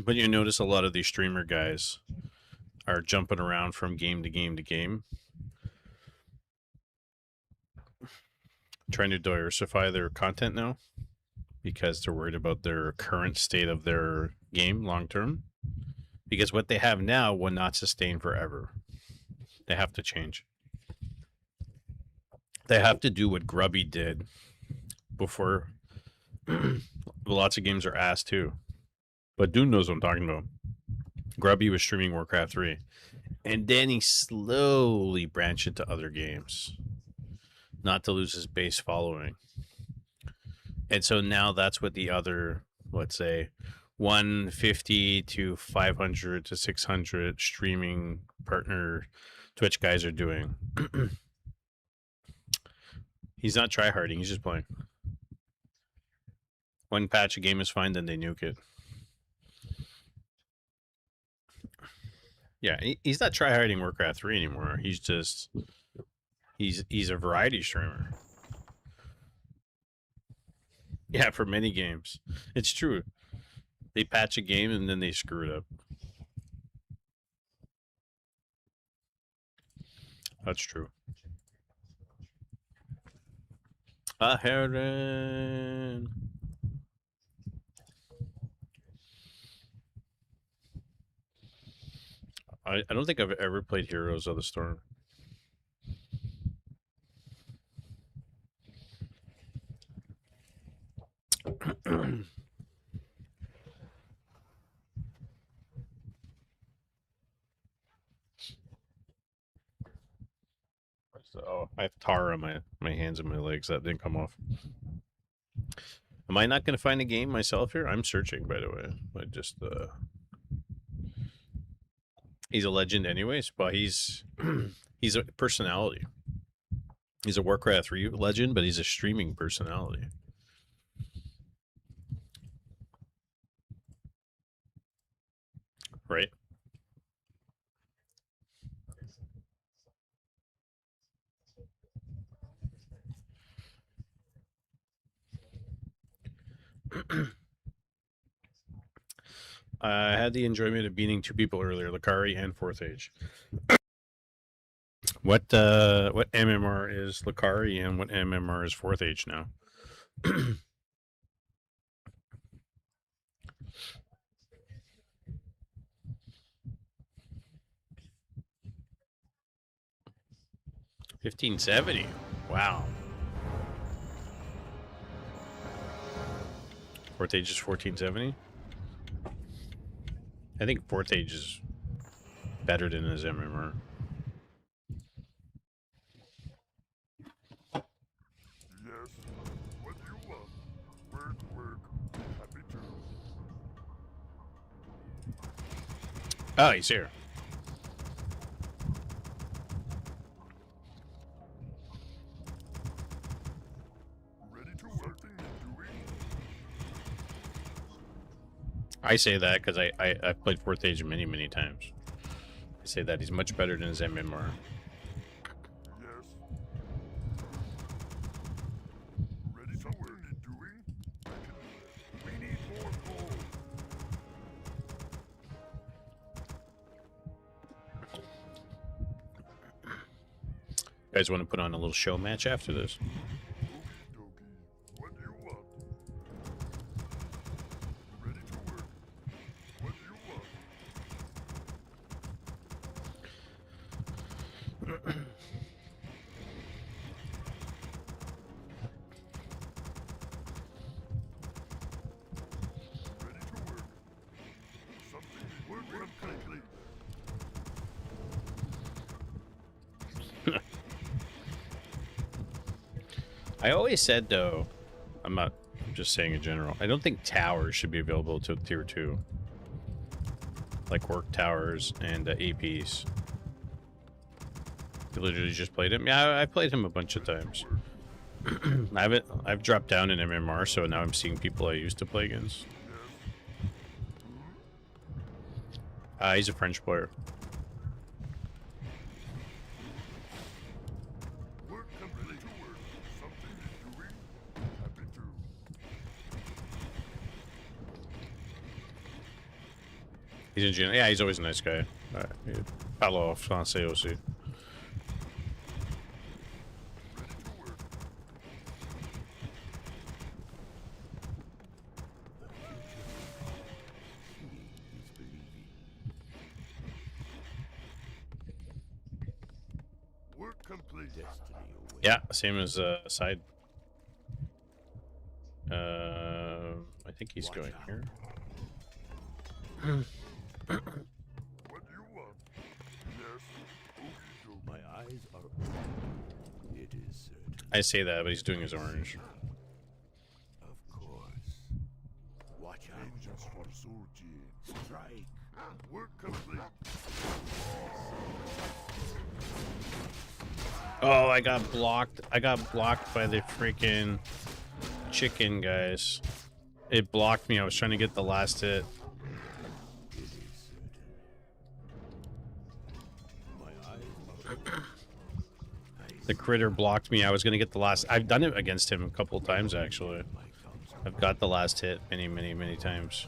But you notice a lot of these streamer guys are jumping around from game to game to game, trying to diversify their content now because they're worried about their current state of their game long term. Because what they have now will not sustain forever. They have to change. They have to do what Grubby did before. Lots of games are asked too. But Dune knows what I'm talking about. Grubby was streaming Warcraft 3. And then he slowly branched into other games. Not to lose his base following. And so now that's what the other, let's say, 150 to 500 to 600 streaming partner Twitch guys are doing. He's not tryharding, he's just playing. One patch a game is fine, then they nuke it. Yeah, he's not tryharding Warcraft 3 anymore. He's just he's a variety streamer. Yeah, for many games. It's true. They patch a game and then they screw it up. That's true. A heron. I don't think I've ever played Heroes of the Storm. Oh, I have tar on my hands and my legs. That didn't come off. Am I not going to find a game myself here? I'm searching, by the way. I just he's a legend anyways, but he's he's a personality. He's a Warcraft 3 legend, but he's a streaming personality. Right? I had the enjoyment of beating two people earlier, Lucari and Fourth Age. What MMR is Lucari and what MMR is Fourth Age now? 1570. Wow. Fourth Age is 1470. I think Fourth Age is better than his MMR. Yes. What do you want? Work. Happy to. Oh, he's here. Ready to work and doing? I say that because I've played Fourth Age many times. I say that he's much better than his MMR. Yes. Ready to work and doing? I can do it. We need more gold. You guys want to put on a little show match after this? Okie dokie. What do you want? Ready to work. What do you want? Ready to work. Something work quickly. I always said though, I'm just saying in general, I don't think towers should be available to tier 2. Like work towers and APs. You literally just played him? Yeah, I played him a bunch of times. I've dropped down in MMR, so now I'm seeing people I used to play against. He's a French player. Work completely to work. Something doing? Happy to. He's in jail. Yeah, he's always a nice guy. FLO, français aussi. Work complete. Yeah, same as side. I think he's going here. What do you want? Yes. Okey-doke. My eyes are open. It is certain. I say that, but he's doing his orange. Of course. Watch out. Vengeance for Surgeon. Strike. Work complete. Oh, I got blocked. I got blocked by the freaking chicken guys. It blocked me. I was trying to get the last hit. It is certain. My eyes are open. The critter blocked me. I was gonna get the last. I've done it against him a couple of times actually. I've got the last hit many times.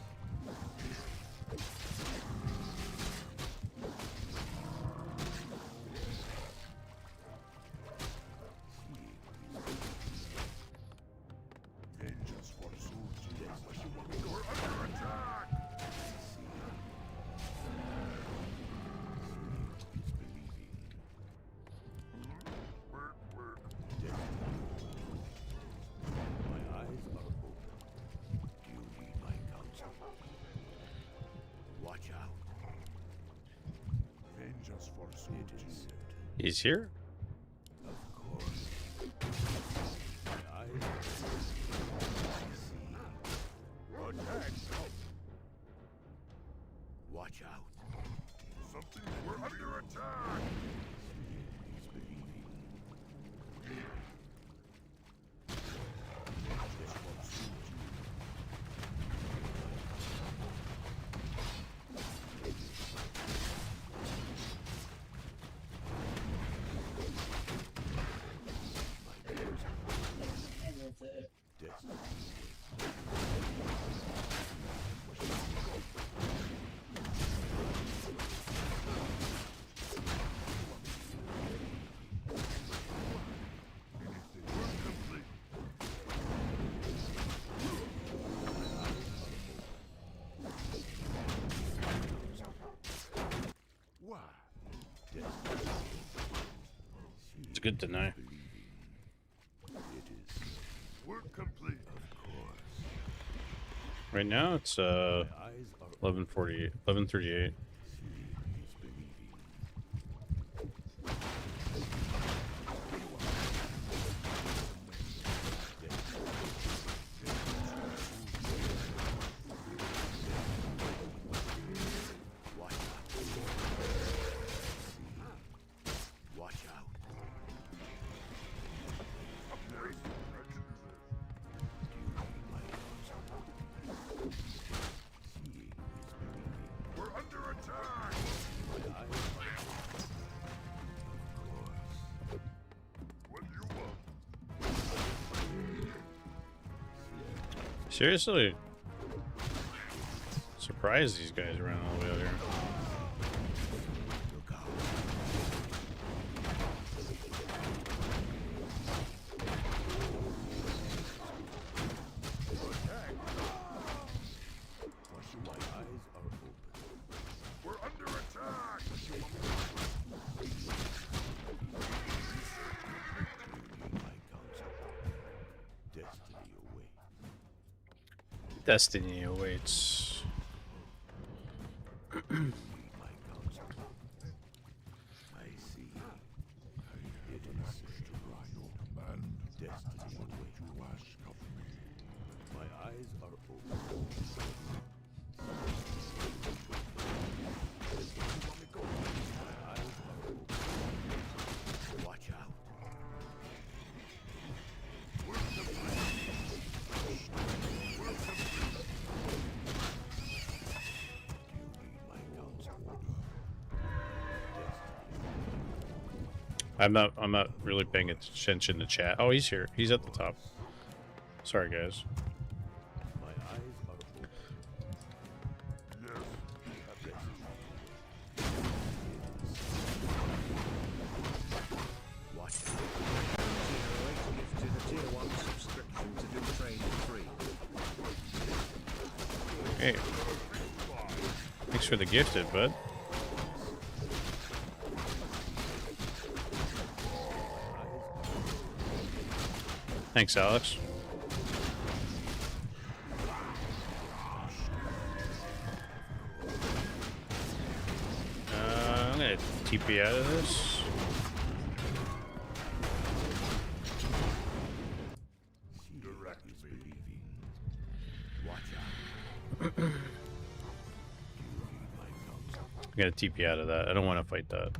Vengeance for Surgeon. You're under attack. Work. My eyes are open. Do you need my counsel? Watch out. Vengeance for Surgeon. It is certain. He's here. Of course. My eyes are open. Attack! Watch out. Something. We're under attack. He's believing. Just what suits And it's a you. Destiny. It's good to know. It is. Work complete. Of course. Right now it's My eyes are 11:48, 11:38. He's believing. Watch out. Watch out. We're under attack. My eyes are of course. What do you want? Seriously, surprised these guys ran all the way out here. Look out. Attack. My eyes are open. We're under attack. My counsel. Destiny awaits. Destiny awaits. My counsel. I see. It is to your command. Destiny awaits. You ask of me. My eyes are open. My eyes are open. Watch out. Work complete. Work complete. You need my counsel. I'm not really paying attention to chat. Oh, he's here. He's at the top. Sorry, guys. My eyes are open. Yes. Hey. Thanks for the gifted, bud. Thanks, Alex. I'm gonna TP out of this. Direct me. Watch out. I gotta TP out of that. I don't want to fight that.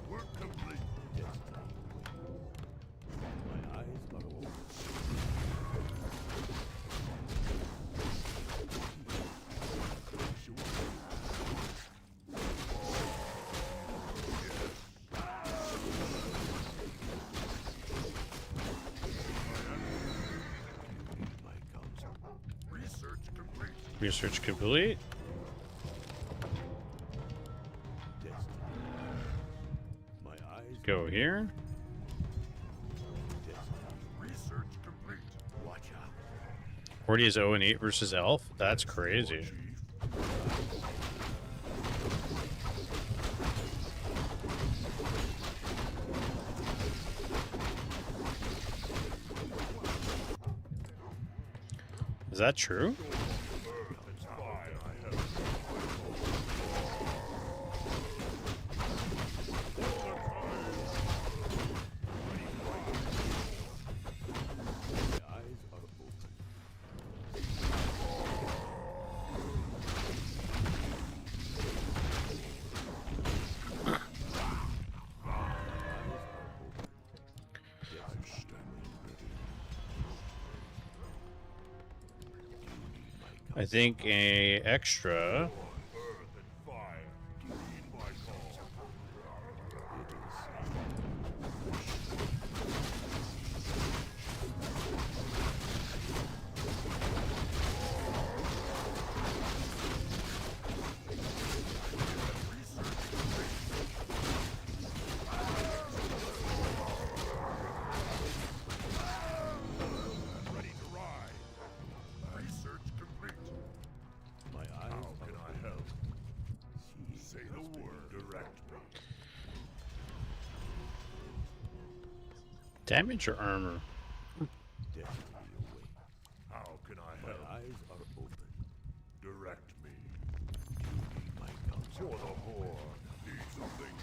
Work complete. My eyes are open. Research complete. Research complete. My eyes. Go here. Research complete. Watch out. Hordy is 0 and 8 versus Elf. That's crazy. Is that true? I think a extra. Damage or armor? How can I help? My eyes are open. Direct me. My counsel. For the Horde. Need something.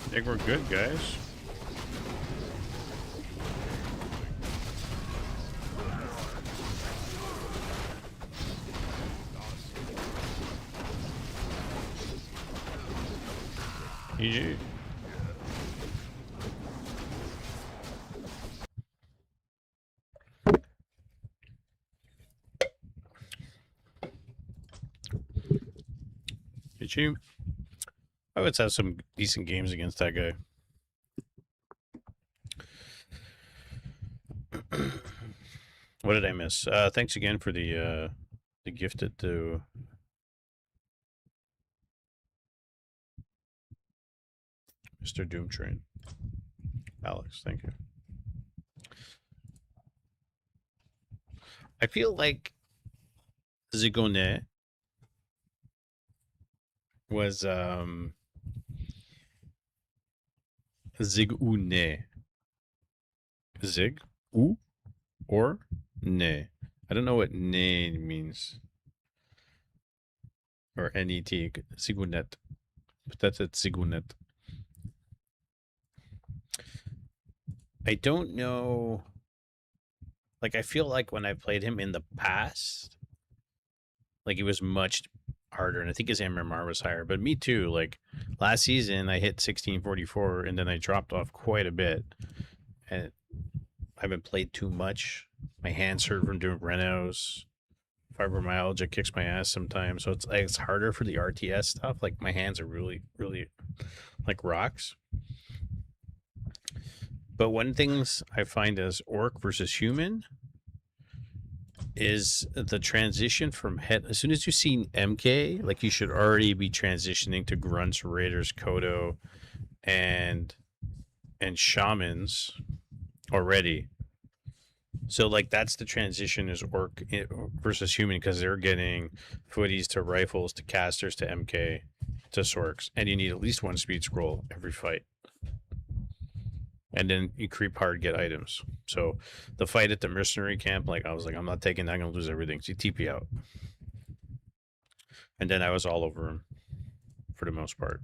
I think we're good, guys. GG. GG. I would have some decent games against that guy. What did I miss? Thanks again for the gifted to Mr. Doomtrain. Alex, thank you. I feel like Zigone was Zig-u-ne. Zig u or ne. I don't know what ne means. Or N-E-T. Zigunet. But that's at Zigunet. I don't know. Like, I feel like when I played him in the past, like, he was much harder, and I think his MMR was higher. But me too. Like last season, I hit 1644, and then I dropped off quite a bit, and I haven't played too much. My hands hurt from doing renos. Fibromyalgia kicks my ass sometimes, so it's like it's harder for the RTS stuff. Like my hands are really, really like rocks. But one things I find as orc versus human is the transition from head. As soon as you see MK, like you should already be transitioning to grunts, raiders, kodo, and shamans already. So like that's the transition is orc versus human, because they're getting footies to rifles to casters to MK to sorks, and you need at least one speed scroll every fight. And then you creep hard, get items. So the fight at the mercenary camp, like I was like, I'm not taking that, I'm gonna lose everything. So you TP out. And then I was all over him for the most part.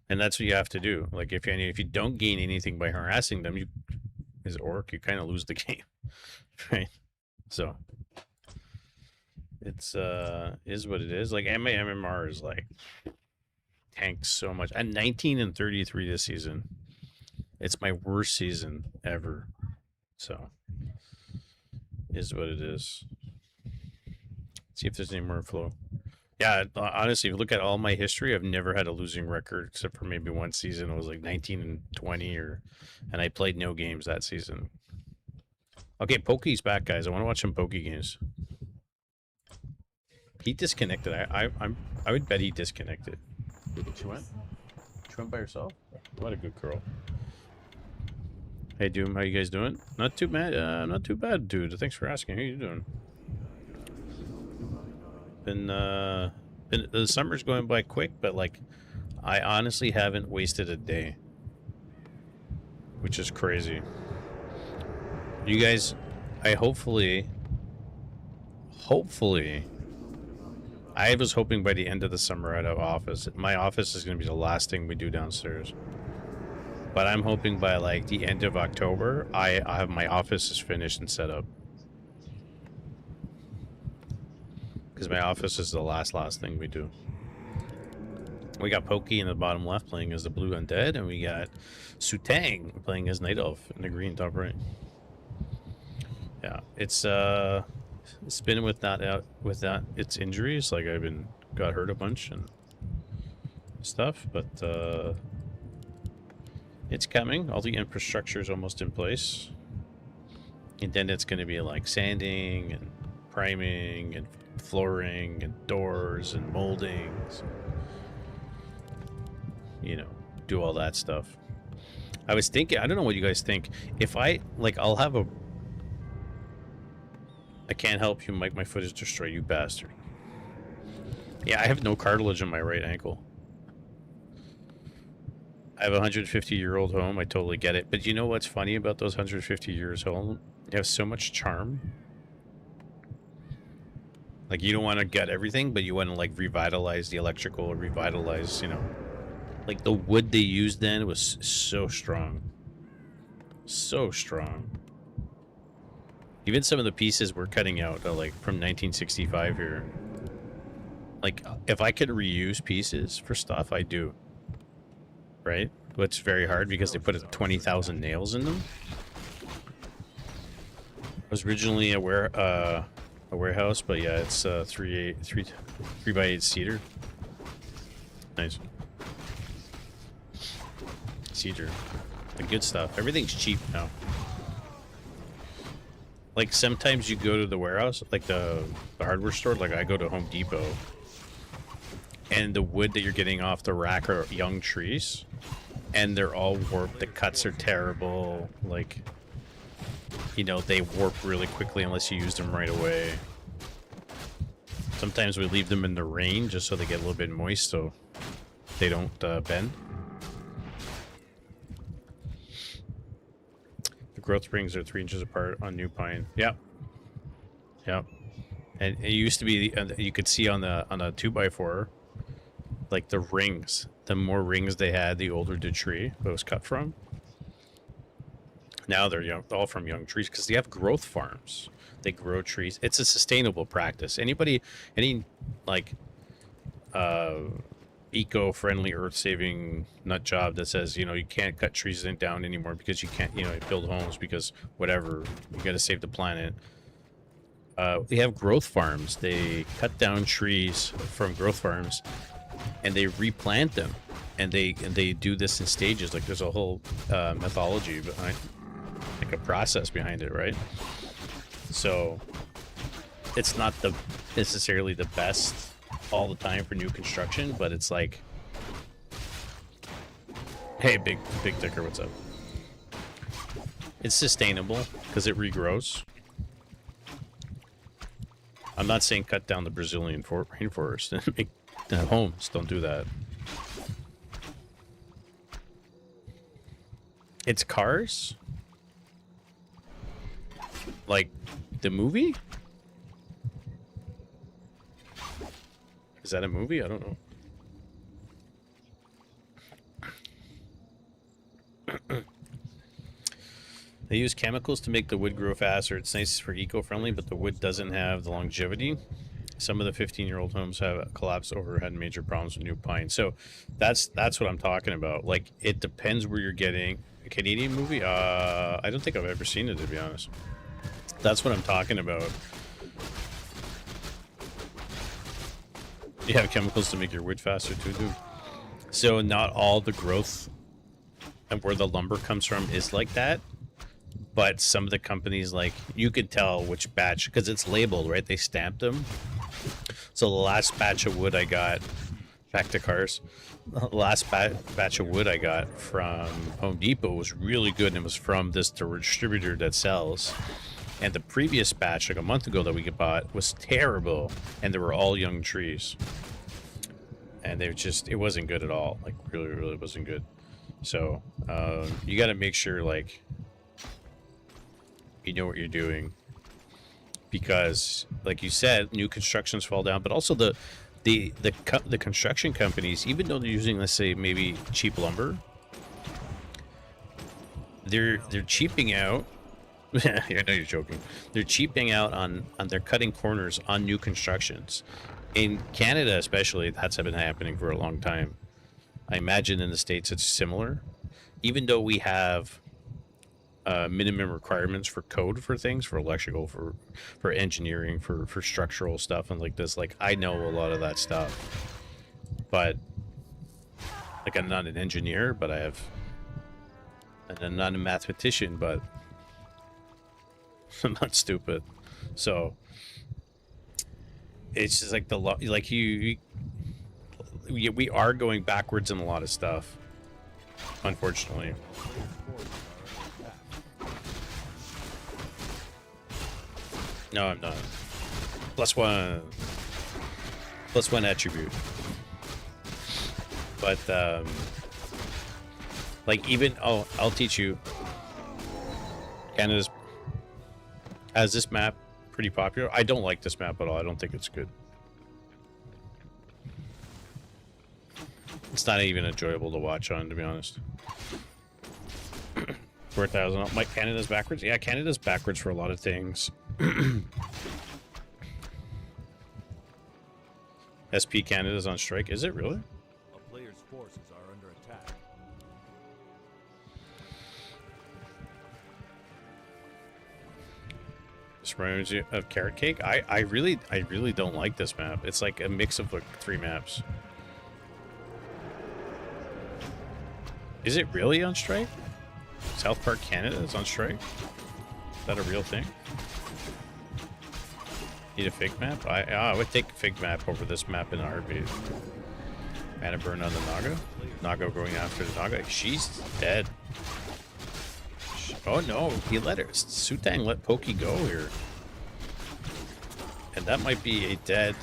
And that's what you have to do. Like if you don't gain anything by harassing them, you as orc, you kind of lose the game. Right? So it's is what it is. Like my MMR is like tanked so much. I'm 19 and 33 this season. It's my worst season ever. So is what it is. See if there's any more flow. Yeah, honestly, if you look at all my history, I've never had a losing record except for maybe one season. It was like 19 and 20, and I played no games that season. Okay, Pokey's back, guys. I want to watch some Pokey games. He disconnected. I would bet he disconnected. She went? She went by herself? What a good girl. Hey, Doom, how you guys doing? Not too bad. Not too bad, dude. Thanks for asking. How you doing? Been the summer's going by quick, but like I honestly haven't wasted a day, which is crazy. You guys, I hopefully I was hoping by the end of the summer I'd have office. My office is going to be the last thing we do downstairs, but I'm hoping by like the end of October I have my office is finished and set up. Because my office is the last thing we do. We got Pokey in the bottom left playing as the blue undead, and we got Sutang playing as Night Elf in the green top right. Yeah, it's been with that its injuries. Like I've got hurt a bunch and stuff, but it's coming. All the infrastructure is almost in place, and then it's going to be like sanding and priming and flooring and doors and moldings, you know, do all that stuff. I was thinking, I don't know what you guys think, if I like I'll have a I can't help you, Mike, my foot is destroyed, you bastard. Yeah, I have no cartilage in my right ankle. I have a 150-year-old home, I totally get it, but you know what's funny about those 150 years home? They have so much charm. Like, you don't want to gut everything, but you want to, like, revitalize the electrical, revitalize, you know. Like, the wood they used then was so strong. So strong. Even some of the pieces we're cutting out are, like, from 1965 here. Like, if I could reuse pieces for stuff, I do. Right? But it's very hard because they put 20,000 nails in them. It was originally a warehouse, but yeah, it's 3 by 8 cedar. Nice. Cedar. The good stuff. Everything's cheap now. Like sometimes you go to the warehouse, like the hardware store, like I go to Home Depot, and the wood that you're getting off the rack are young trees, and they're all warped. The cuts are terrible. Like, you know, they warp really quickly unless you use them right away. Sometimes we leave them in the rain just so they get a little bit moist so they don't bend. The growth springs are 3 inches apart on new pine. Yep. Yep. And it used to be, you could see on a 2x4, like the rings. The more rings they had, the older the tree it was cut from. Now they're young, all from young trees, because they have growth farms. They grow trees. It's a sustainable practice. Any like eco-friendly, earth-saving nut job that says, you know, you can't cut trees down anymore because you can't, you know, build homes because whatever, you got to save the planet. We have growth farms. They cut down trees from growth farms and they replant them, and they do this in stages. Like there's a whole methodology behind, like a process behind it, right? So it's not necessarily the best all the time for new construction, but it's like, hey, big ticker, what's up? It's sustainable because it regrows. I'm not saying cut down the Brazilian rainforest and make homes. Don't do that. It's Cars? Like the movie? Is that a movie? I don't know. They use chemicals to make the wood grow faster. It's nice for eco-friendly, but the wood doesn't have the longevity. Some of the 15-year-old homes have collapsed over, had major problems with new pine. So that's what I'm talking about. Like, it depends where you're getting a Canadian movie. I don't think I've ever seen it, to be honest. That's what I'm talking about. You have chemicals to make your wood faster too, dude. So not all the growth and where the lumber comes from is like that. But some of the companies, like, you could tell which batch, because it's labeled, right? They stamped them. So the last batch of wood I got, back to Cars, the last batch of wood I got from Home Depot was really good, and it was from this distributor that sells. And the previous batch, like a month ago that we bought, was terrible, and they were all young trees. And they were just, it wasn't good at all. Like, really wasn't good. So, you got to make sure, like, you know what you're doing, because like you said, new constructions fall down, but also the construction companies, even though they're using, let's say, maybe cheap lumber, they're cheaping out. I know you're joking. They're cheaping out on their cutting corners on new constructions. In Canada especially, that's been happening for a long time. I imagine in the States it's similar, even though we have minimum requirements for code for things, for electrical, for engineering, for structural stuff and like this. Like, I know a lot of that stuff, but like, I'm not an engineer, but and I'm not a mathematician, but I'm not stupid. So it's just like we are going backwards in a lot of stuff, unfortunately. No, I'm not. +1 attribute. But like, even, oh, I'll teach you. Canada's has this map pretty popular. I don't like this map at all. I don't think it's good. It's not even enjoyable to watch on, to be honest. 4,000. Mike, Canada's backwards? Yeah, Canada's backwards for a lot of things. SP Canada's on strike. Is it really? A player's forces are under attack. This reminds you of Carrot Cake. I really don't like this map. It's like a mix of like 3 maps. Is it really on strike? South Park Canada is on strike? Is that a real thing? Need a fig map? I would take a fig map over this map in a heartbeat. Mana burn on the Naga. Naga going after the Naga. She's dead. Oh no, he let her. Sutang let Pokey go here. And that might be a dead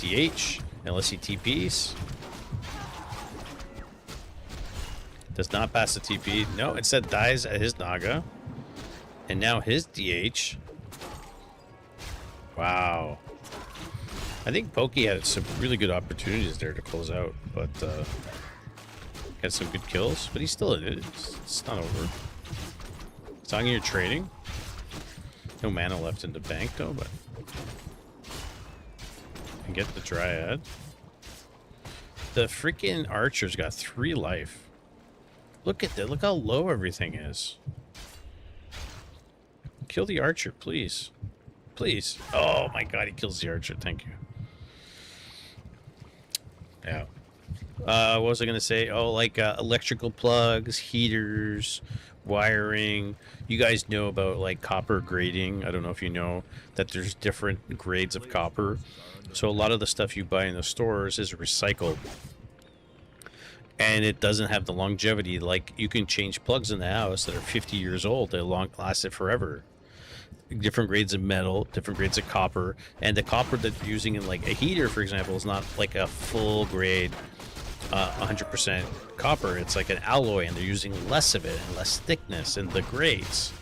DH, unless he TPs. Does not pass the TP. No, instead dies at his Naga. And now his DH. Wow. I think Pokey had some really good opportunities there to close out, but had some good kills, but he's still in it. It's not over. Song, you're trading. No mana left in the bank though, but I can get the Dryad. The freaking archer's got 3 life. Look at that. Look how low everything is. Kill the archer, please. Please. Oh my god, he kills the archer. Thank you. Yeah. What was I going to say? Oh, like electrical plugs, heaters, wiring. You guys know about like copper grading. I don't know if you know that there's different grades of copper. So a lot of the stuff you buy in the stores is recycled. And it doesn't have the longevity. Like, you can change plugs in the house that are 50 years old. They lasted forever. Different grades of metal, different grades of copper. And the copper that you're using in like a heater, for example, is not like a full grade 100% copper. It's like an alloy, and they're using less of it and less thickness in the grades.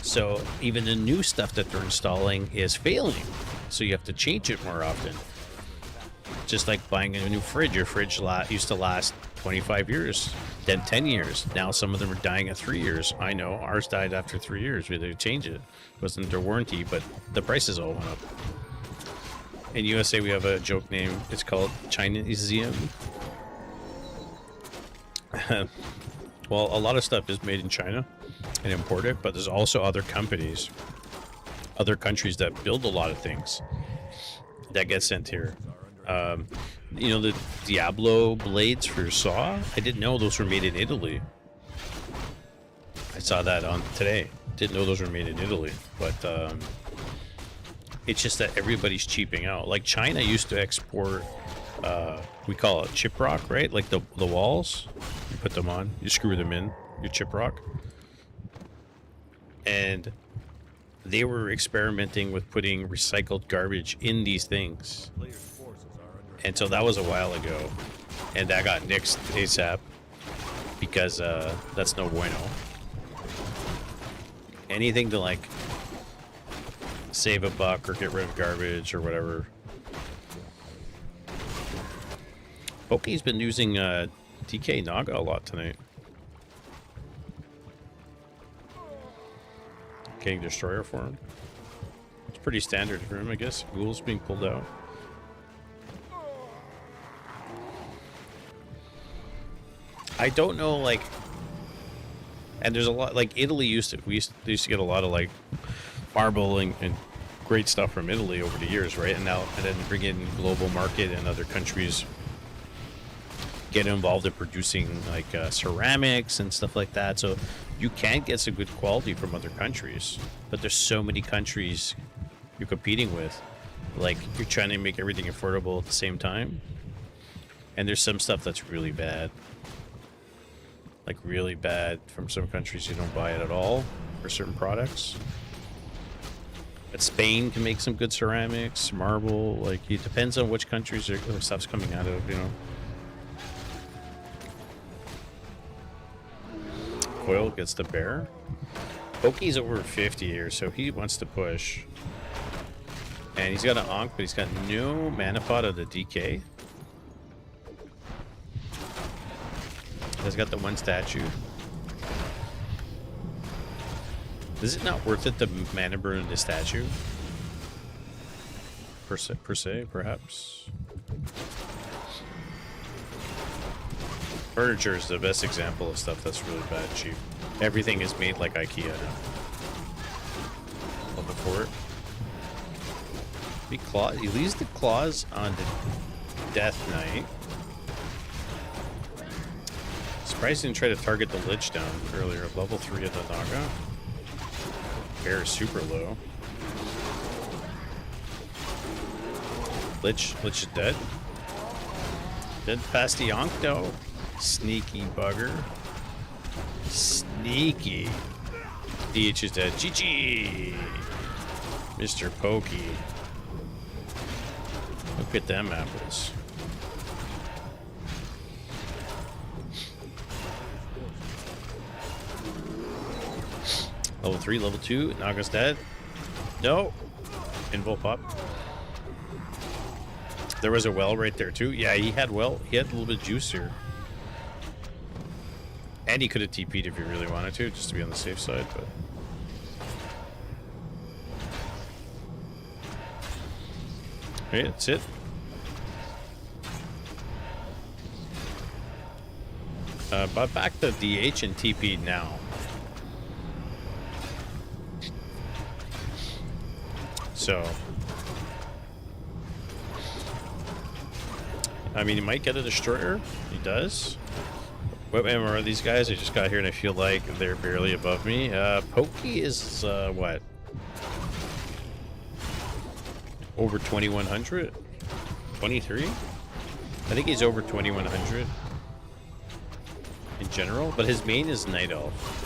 So even the new stuff that they're installing is failing. So you have to change it more often. Just like buying a new fridge. Your fridge used to last 25 years, then 10 years. Now some of them are dying at 3 years. I know ours died after 3 years. We had to change it. It wasn't their warranty, but the prices all went up. In USA, we have a joke name. It's called Chinesium. Well, a lot of stuff is made in China and imported, but there's also other companies, other countries that build a lot of things that get sent here. You know, the Diablo blades for saw? I didn't know those were made in Italy. I saw that on today. Didn't know those were made in Italy. But it's just that everybody's cheaping out. Like China used to export, we call it chip rock, right? Like the walls. You put them on, you screw them in, your chip rock. And they were experimenting with putting recycled garbage in these things. And so that was a while ago, and that got nixed ASAP because that's no bueno. Anything to like save a buck or get rid of garbage or whatever. Pokey's been using DK Naga a lot tonight. Getting Destroyer for him. It's pretty standard for him, I guess. Ghoul's being pulled out. I don't know, like, and there's a lot, like, Italy used to get a lot of, like, marble and great stuff from Italy over the years, right? And then bring in global market and other countries get involved in producing, like, ceramics and stuff like that. So you can get some good quality from other countries, but there's so many countries you're competing with. Like, you're trying to make everything affordable at the same time. And there's some stuff that's really bad. Like really bad from some countries. You don't buy it at all for certain products. But Spain can make some good ceramics, marble. Like, it depends on which countries stuff's coming out of, you know. Coil gets the bear. Pokey's over 50 here, so he wants to push. And he's got an Ankh, but he's got no mana pot of the DK. He's got the one statue. Is it not worth it to mana burn the statue? Per se, perhaps. Furniture is the best example of stuff that's really bad cheap. Everything is made like IKEA now. Level 4. He leaves the claws on the Death Knight. Surprised he didn't try to target the Lich down earlier. Level 3 of the Naga. Bear is super low. Lich is dead. Dead past the Ankh though. Sneaky bugger. Sneaky. DH is dead. GG! Mr. Pokey. Look at them apples. Level 3, level 2. Naga's dead. No. Invul pop. There was a well right there too. Yeah, he had well. He had a little bit of juice here. And he could have TP'd if he really wanted to, just to be on the safe side, but... Okay, that's it. But back to DH and TP now. So, I mean, he might get a destroyer. He does. What ammo are these guys? I just got here and I feel like they're barely above me. Pokey is, what? Over 2100? 23? I think he's over 2100 in general, but his main is Night Elf.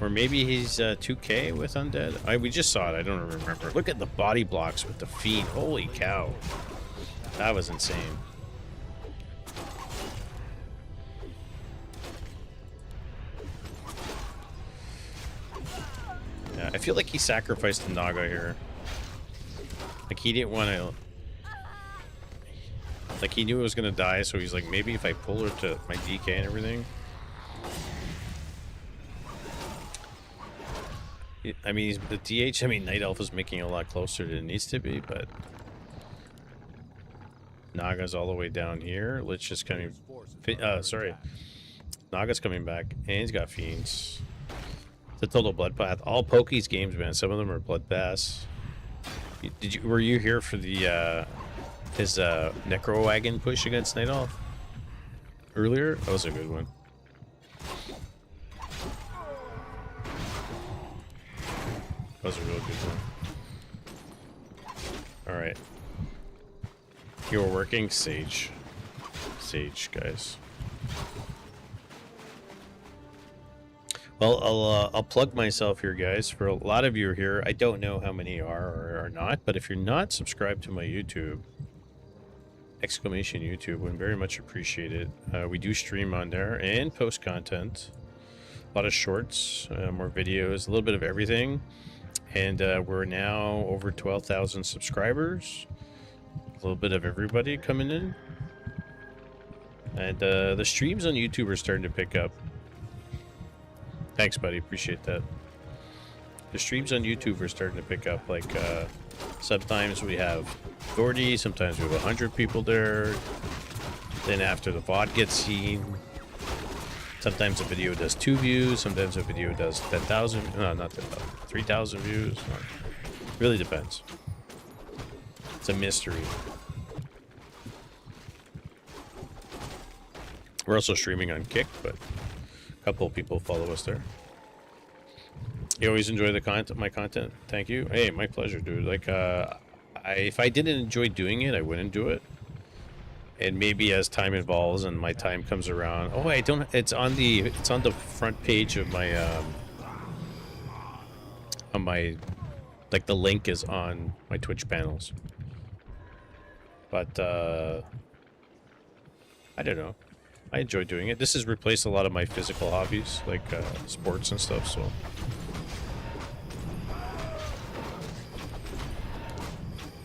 Or maybe he's 2K with Undead. We just saw it. I don't remember. Look at the body blocks with the feet. Holy cow. That was insane. Yeah, I feel like he sacrificed the Naga here. Like, he didn't want to... Like, he knew it was going to die, so he's like, maybe if I pull her to my DK and everything... I mean, the DH, I mean, Night Elf is making it a lot closer than it needs to be, but... Naga's all the way down here. Lich is coming... sorry. Naga's coming back, and he's got Fiends. It's a total bloodbath. All Poke's games, man. Some of them are bloodbaths. Were you here for the, his, Necro Wagon push against Night Elf? Earlier? That was a good one. That was a real good one. Alright. You're working Sage. Sage, guys. Well, I'll plug myself here, guys. For a lot of you are here. I don't know how many are or are not, but if you're not subscribed to my YouTube, exclamation YouTube, would very much appreciate it. We do stream on there and post content. A lot of shorts, more videos, a little bit of everything. And we're now over 12,000 subscribers. A little bit of everybody coming in. And the streams on YouTube are starting to pick up. Thanks, buddy. Appreciate that. The streams on YouTube are starting to pick up. Like, sometimes we have 40, sometimes we have 100 people there. Then after the VOD gets seen, sometimes a video does 2 views, sometimes a video does 10,000, no, not 10,000, 3,000 views. Really depends. It's a mystery. We're also streaming on Kick, but a couple of people follow us there. You always enjoy the content, my content. Thank you. Hey, my pleasure, dude. Like, if I didn't enjoy doing it, I wouldn't do it. And maybe as time evolves and my time comes around, oh, I don't. It's on the front page of my like the link is on my Twitch panels. But I don't know. I enjoy doing it. This has replaced a lot of my physical hobbies, like sports and stuff, so.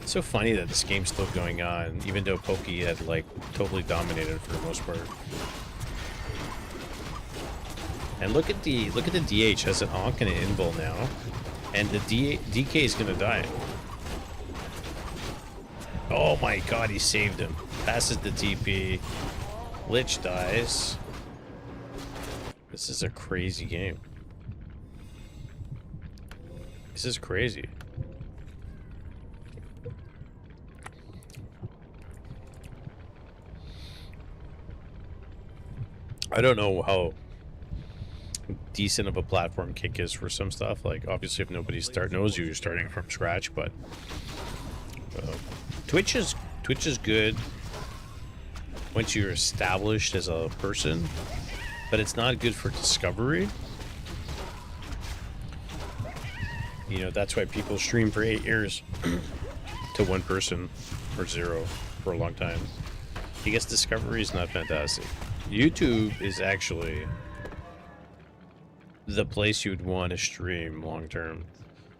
It's so funny that this game's still going on, even though Pokey had, like, totally dominated for the most part. And look at the DH has an Ankh and an Invul now, and the DK is gonna die. Oh my god, he saved him. Passes the TP. Lich dies. This is a crazy game. This is crazy. I don't know how decent of a platform Kick is for some stuff. Like, obviously, if nobody knows you, you're starting from scratch. But Twitch is good once you're established as a person, but it's not good for discovery. You know, that's why people stream for 8 years to one person or 0 for a long time. Because discovery is not fantastic. YouTube is actually the place you'd want to stream long term.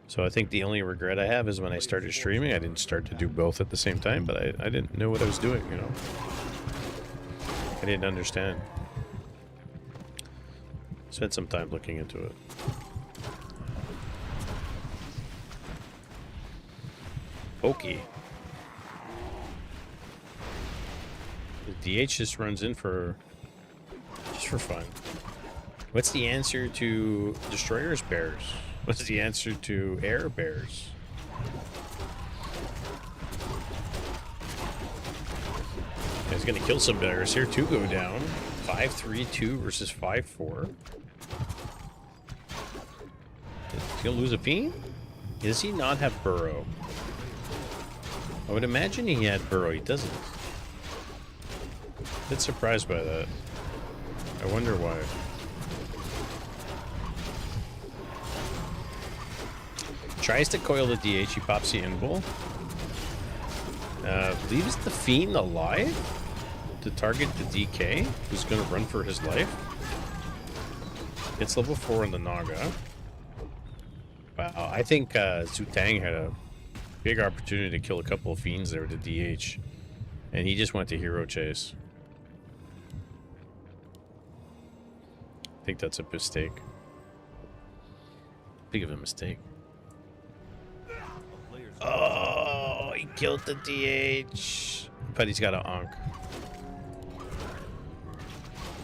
So I think the only regret I have is when I started streaming, I didn't start to do both at the same time, but I didn't know what I was doing, you know. I didn't understand. Spent some time looking into it. Pokey. The DH just runs in for fun. What's the answer to Destroyer's Bears? What's the answer to Air Bears? He's gonna kill some bears here. 2 go down. 5-3-2 versus 5-4. He's gonna lose a fiend? Does he not have Burrow? I would imagine he had Burrow. He doesn't. A bit surprised by that. I wonder why. Tries to coil the DH. He pops the Invul. Leaves the Fiend alive to target the DK, who's going to run for his life. Gets level 4 on the Naga. Wow, I think Zutang had a big opportunity to kill a couple of Fiends there with the DH. And he just went to hero chase. I think that's a mistake. Big of a mistake. Oh, he killed the DH. But he's got an Ankh.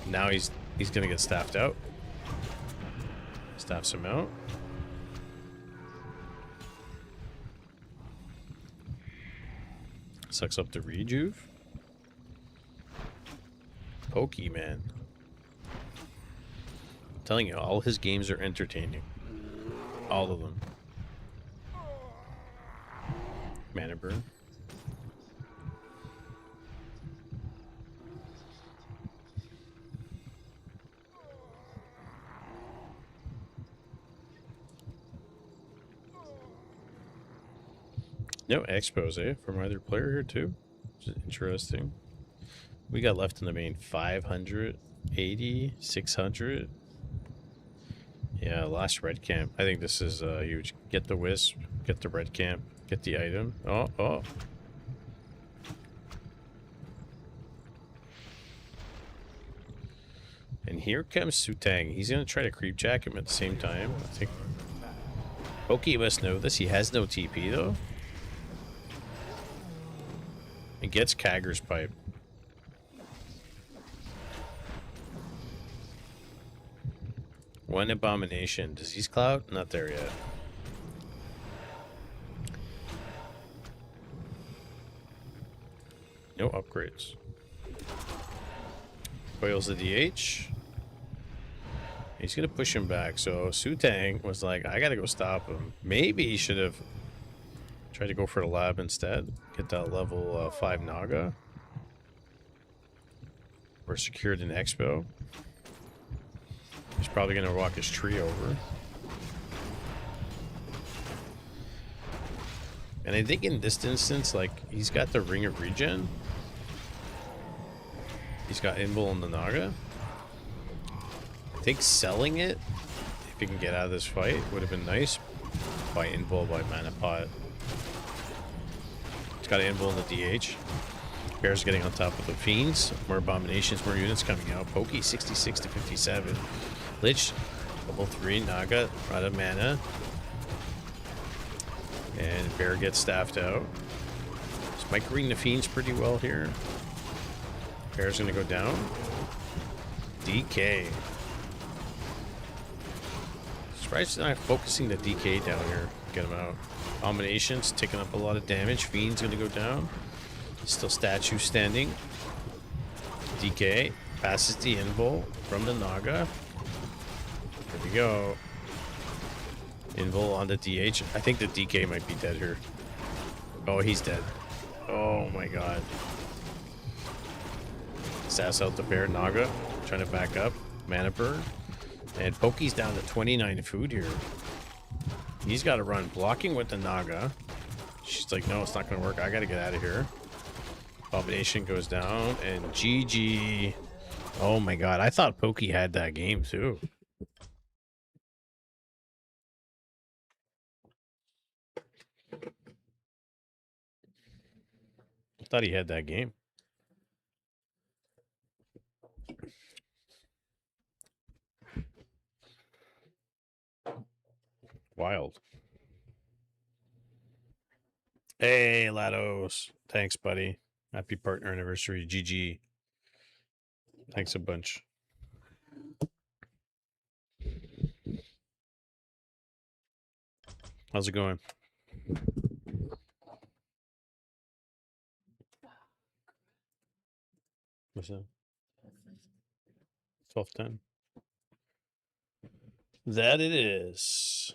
Now he's gonna get staffed out. Staffs him out. Sucks up the rejuve. Pokemon. I'm telling you, all his games are entertaining. All of them. Mana burn. No expose from either player here too. Interesting. We got left in the main 580, 600. Yeah, last red camp. I think this is huge. Get the wisp, get the red camp, get the item. Oh. And here comes Sutang. He's going to try to creep jack him at the same time. I think Pokey must know this. He has no TP though. He gets Kagger's pipe. One abomination. Disease cloud? Not there yet. No upgrades. Coils the DH. He's gonna push him back. So Sutang was like, I gotta go stop him. Maybe he should have tried to go for the lab instead. Get that level 5 Naga. We're secured in Expo. He's probably going to walk his tree over. And I think in this instance, like, he's got the Ring of Regen. He's got Invul on the Naga. I think selling it, if he can get out of this fight, would have been nice. By Invul, by Mana Pot. He's got an Invul in the DH. Bear's getting on top of the Fiends. More Abominations, more units coming out. Pokey, 66 to 57. Lich, level 3. Naga, out of mana. And Bear gets staffed out. He's microing the Fiends pretty well here. Bear's going to go down. DK. Surprised he's not focusing the DK down here. Get him out. Abominations taking up a lot of damage. Fiend's going to go down. Still statue standing. DK passes the Invul from the Naga. There we go. Invul on the DH. I think the DK might be dead here. Oh, he's dead. Oh my god. Sass out the Bear. Naga trying to back up. Mana burn. And Pokey's down to 29 food here. He's got to run. Blocking with the Naga. She's like, no, it's not going to work. I got to get out of here. Abomination goes down. And GG. Oh my god. I thought Pokey had that game too. I thought he had that game. Wild. Hey, Lados. Thanks, buddy. Happy partner anniversary. GG. Thanks a bunch. How's it going? What's that? 12:10. That it is.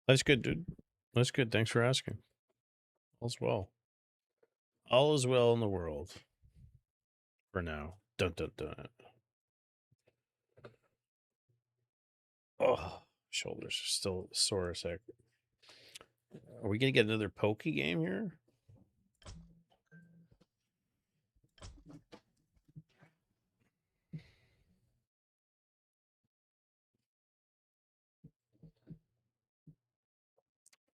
That's good, dude. That's good. Thanks for asking. All's well. All is well in the world. For now. Dun dun dun. Oh, shoulders are still sore as heck. Are we gonna get another pokey game here?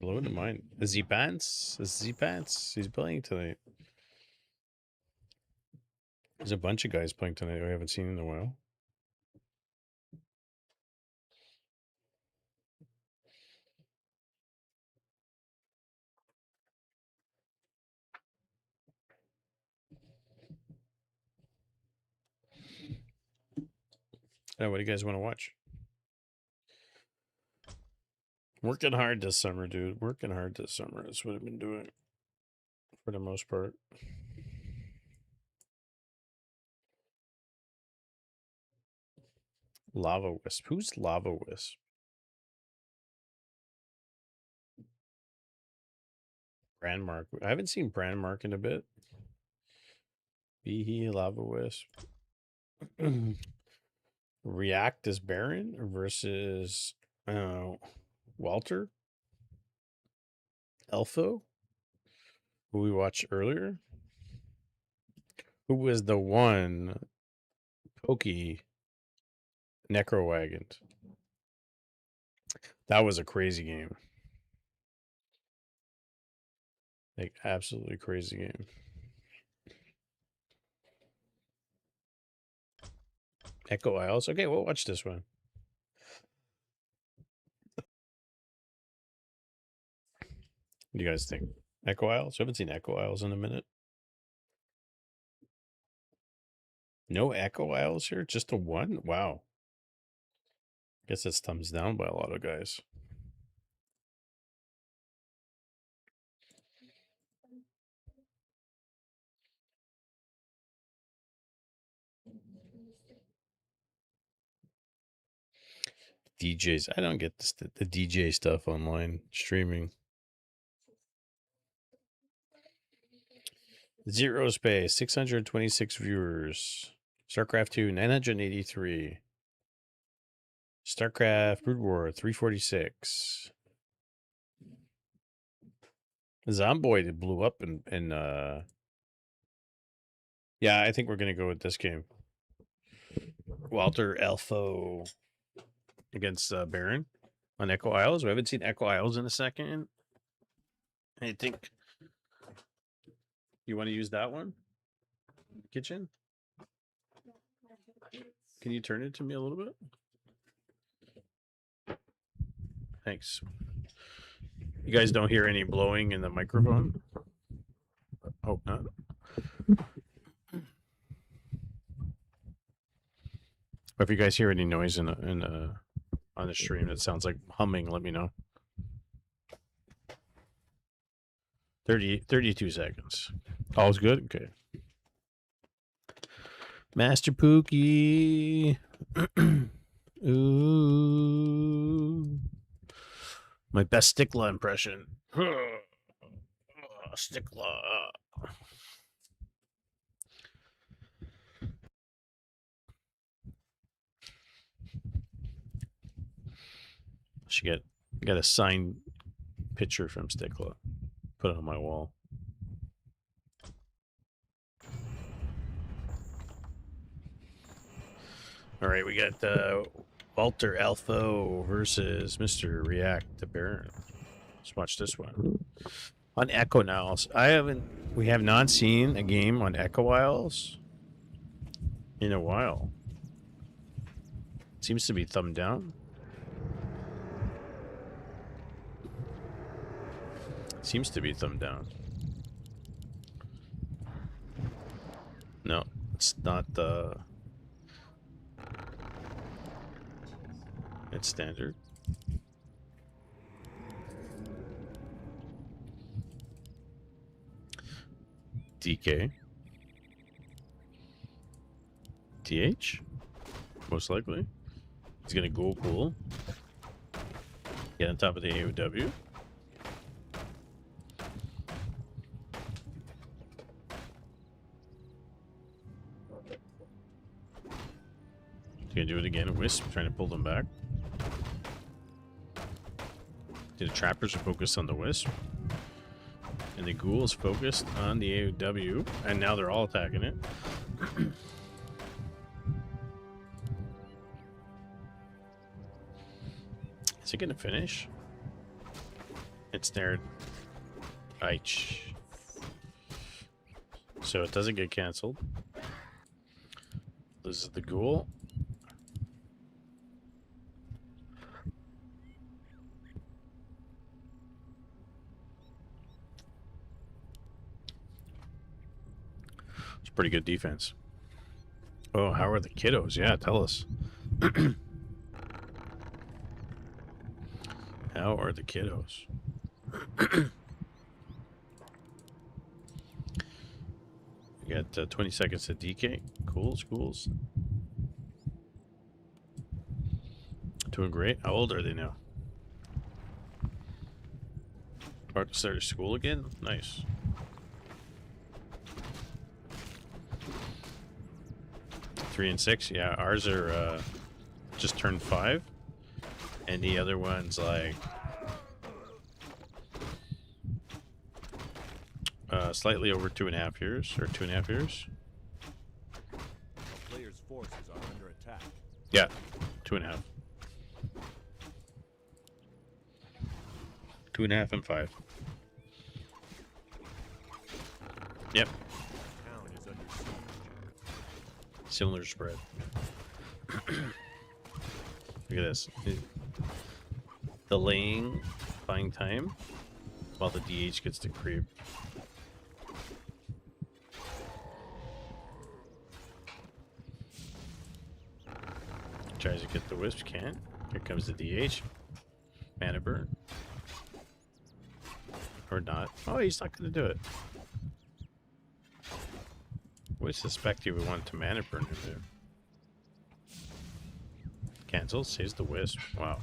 Blow to mine. Z-Pants? Z-Pants? He's playing tonight. There's a bunch of guys playing tonight I haven't seen in a while. Oh, what do you guys want to watch? Working hard this summer, dude. Working hard this summer. That's what I've been doing for the most part. Lava Wisp. Who's Lava Wisp? Brandmark. I haven't seen Brandmark in a bit. Be he Lava Wisp. React as Baron versus Walter Elfo, who we watched earlier, who was the one pokey Necro Wagon. That was a crazy game. Like, absolutely crazy game. Echo Isles. Okay, we'll watch this one. What do you guys think? Echo Isles? I haven't seen Echo Isles in a minute. No Echo Isles here? Just a one? Wow. Guess that's thumbs down by a lot of guys. DJs. I don't get this, the DJ stuff online streaming. Zero Space, 626 viewers. StarCraft 2, 983. StarCraft Brood War, 346. Zomboid, it blew up and yeah, I think we're gonna go with this game. Walter Elfo against Baron on Echo Isles. We haven't seen Echo Isles in a second. I think you want to use that one? Kitchen? Can you turn it to me a little bit? Thanks. You guys don't hear any blowing in the microphone? Hope not. If you guys hear any noise on the stream that sounds like humming, let me know. 32 seconds. All's good? Okay. Master Pookie. Ooh. My best Stickla impression. Stickla. Should get a signed picture from Stickla. Put it on my wall. All right, we got Walter Elfo versus Mr. React the Baron. Let's watch this one on Echo Isles. We have not seen a game on Echo Isles in a while. Seems to be thumb down. Seems to be thumb down. No, it's not the... It's standard. DK. TH? Most likely. He's gonna go pool. Get on top of the AOW. He's gonna do it again. Wisp trying to pull them back. The trappers are focused on the Wisp. And the ghoul is focused on the AOW. And now they're all attacking it. Is it gonna finish? It's snared. Aich. So it doesn't get cancelled. This is the ghoul. It's pretty good defense. Oh, how are the kiddos? Yeah, tell us. How are the kiddos? We got 20 seconds to DK. Cools. Doing great. How old are they now? About to start school again? Nice. Three and 6. Yeah, ours are just turned 5. And the other one's like slightly over 2.5 years, or 2.5 years. A player's forces are under attack. Yeah, 2.5. 2.5 and 5. Yep. Town is under siege. Similar spread. Look at this. Delaying buying time while the DH gets to creep. Tries to get the Wisp, can't. Here comes the DH. Mana burn. Or not. Oh, he's not going to do it. We suspect he would want to mana burn him there. Cancels, saves the Wisp. Wow.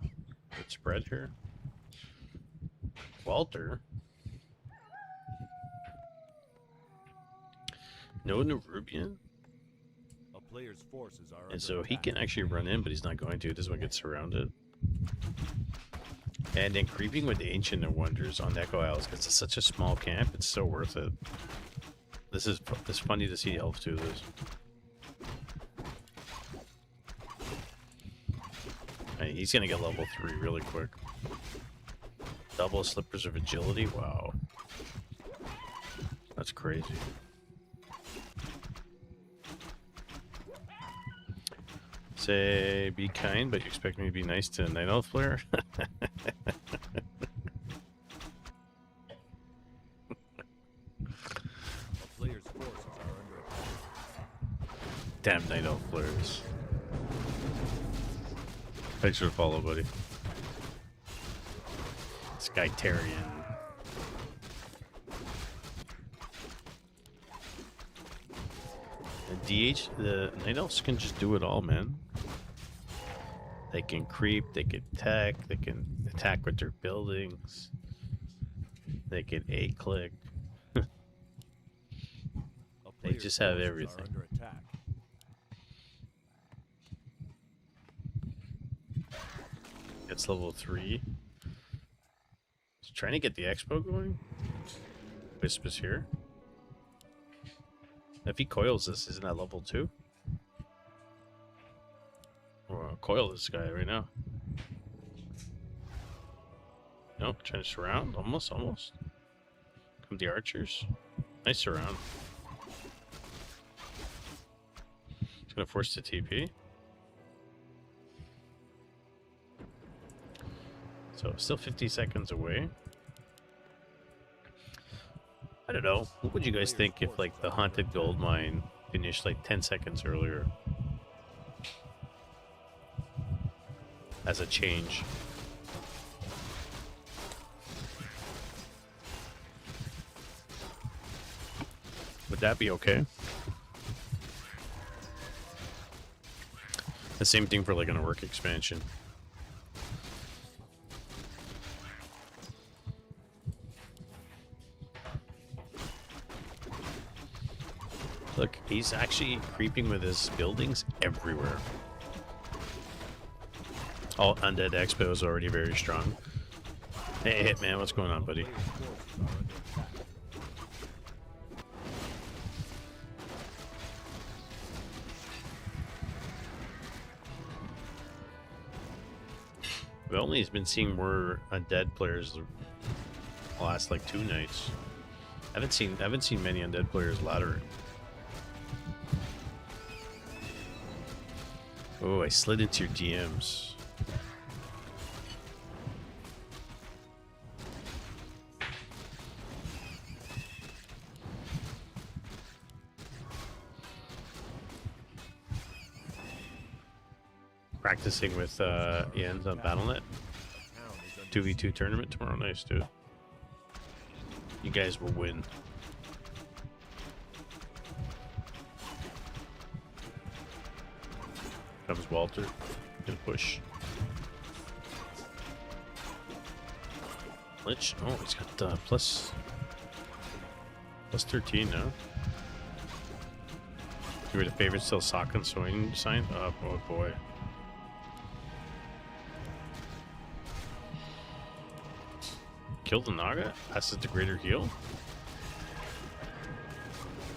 Good spread here. Walter. No Nerubian. A player's forces are And so he can actually run in, but he's not going to. This one gets surrounded. And then creeping with the Ancient of Wonders on Echo Isles. It's such a small camp. It's so worth it. It's funny to see elves do this. Hey, he's gonna get level 3 really quick. Double slippers of agility. Wow, that's crazy. Say, be kind, but you expect me to be nice to a Night Elf player? player's forces are under attack. Damn Night Elf players. Thanks for the follow, buddy. Skytarian. The DH, the Night Elves can just do it all, man. They can creep, they can attack with their buildings. They can A-click. A They player's just have forces are everything. under attack. It's level 3. He's trying to get the expo going. Wisp is here. If he coils this, isn't that level 2? Or coil this guy right now. Nope, trying to surround. Almost. Come the archers. Nice surround. It's gonna force the TP. So still 50 seconds away. I don't know. What would you guys think if like the haunted gold mine finished like 10 seconds earlier? As a change. Would that be okay? The same thing for like an orc expansion. Look, he's actually creeping with his buildings everywhere. Oh, Undead Expo is already very strong. Hey, Hitman, what's going on, buddy? We've only been seeing more Undead players the last like 2 nights. I haven't seen many Undead players ladder. Oh, I slid into your DMs. Practicing with Ian's on Battle.net. 2v2 tournament tomorrow. Nice, dude. You guys will win. Comes Walter. Gonna push. Lich. Oh, he's got plus 13 now. You were the favorite still sock and sewing sign? Oh boy. Kill the Naga? Passes the greater heal? Of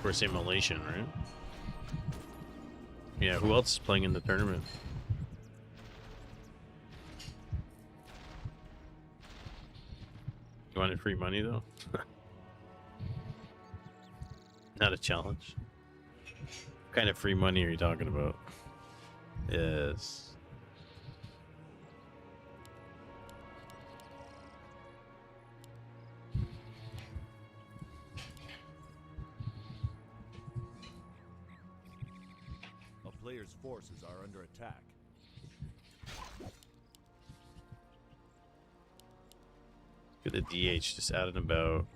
course, immolation, right? Yeah, who else is playing in the tournament? You wanted free money, though? Not a challenge. What kind of free money are you talking about? Yes. A player's forces are under attack. Look at the DH just out and about.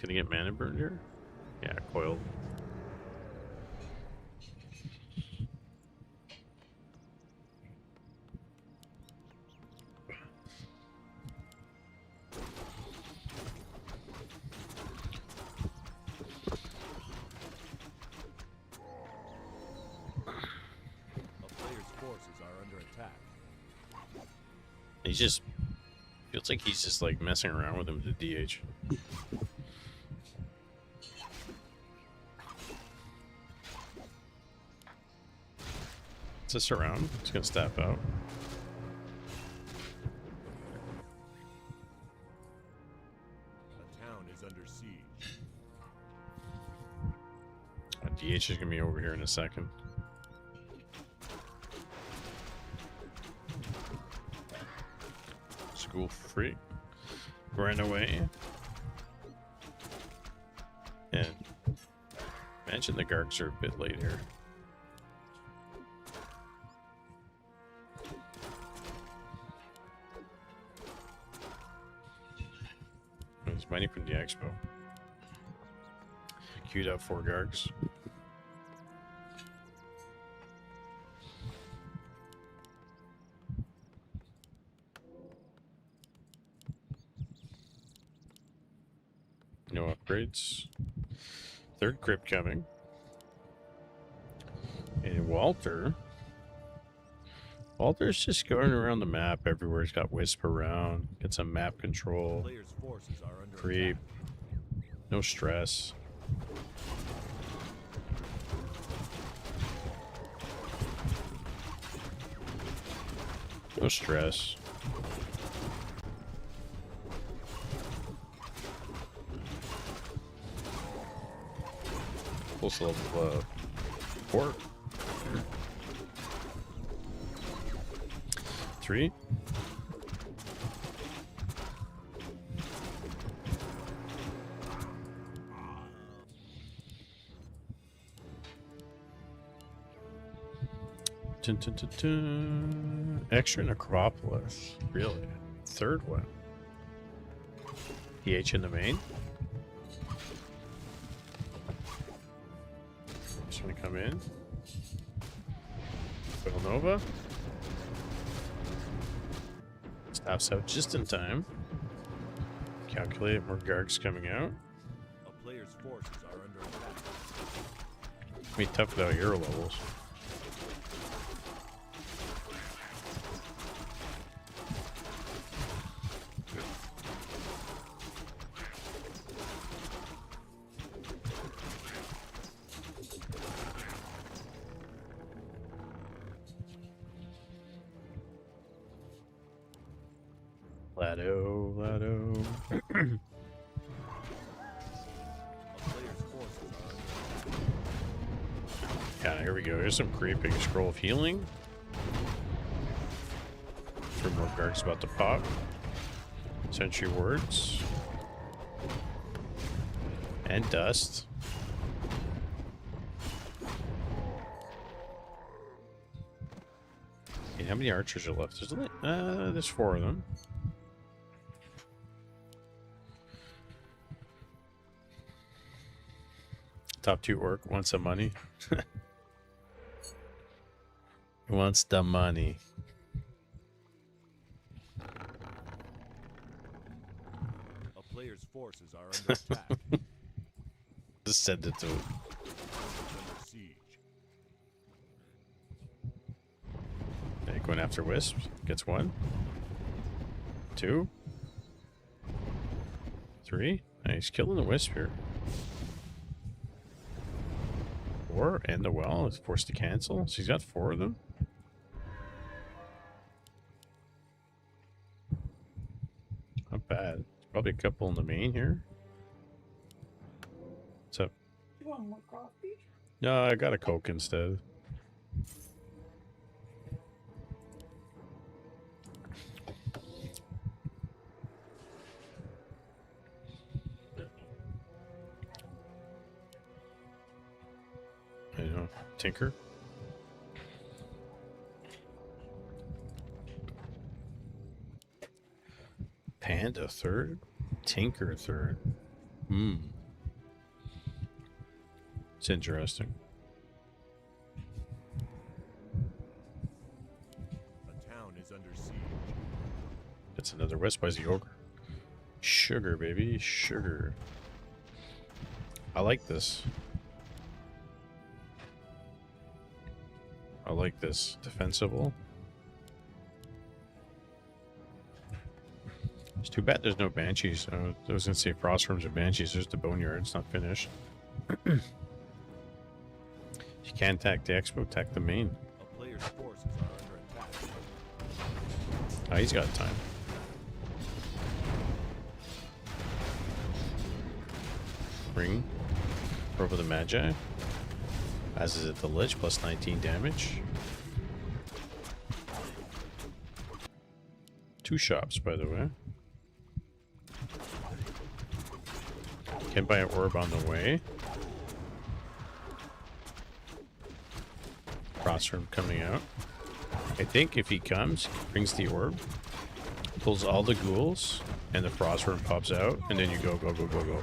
Gonna get mana burned here? Yeah, coiled. He's just feels like he's just like messing around with him to DH. It's a surround. It's gonna step out. A town is under siege. DH is gonna be over here in a second. School free. Ran away. And imagine the Gargs are a bit late here. There's money from the expo. Queued up 4 Gargs. No upgrades. 3rd crypt coming. And Walter's just going around the map everywhere. He's got Wisp around. Get some map control. Player's forces are under Creep. No stress. No stress. close to level 4. 3. Dun, dun, dun, dun. Extra necropolis. Really? 3rd one. PH in the main. Just gonna come in. Villanova. Stops out just in time. Calculate more Gargs coming out. A player's forces are under attack. Be tough without hero levels. Lado. A player's forces are under attack. Yeah, here we go. Here's some creeping. Scroll of healing. 3 more Gargs about to pop. Sentry words. And dust. Okay, how many archers are left? There's 4 of them. Top 2 orc wants some money. He wants the money. A player's forces are under attack. Just send it to him. Under siege. Okay, going after Wisp. Gets 1. 2. 3. Nice. Killing the Wisp here. 4. And the well is forced to cancel. So he's got 4 of them. Not bad. Probably a couple in the main here. What's up? You want more coffee? No, I got a Coke instead. I know. Tinker. Panda 3rd. Tinker 3rd. It's interesting. A town is under siege. That's another West by the Ogre. Sugar, baby. Sugar. I like this. I like this. Defensible. It's too bad there's no Banshees. I was going to say Frostworms and Banshees. There's the Boneyard. It's not finished. If you can't attack the Expo, attack the main. A player's forces are under attack. Oh, he's got time. Ring. Over the Magi. As is it the Lich, plus 19 damage. 2 shops, by the way. Can buy an orb on the way. Frostworm coming out. I think if he comes, he brings the orb, pulls all the ghouls, and the Frostworm pops out, and then you go, go, go, go, go.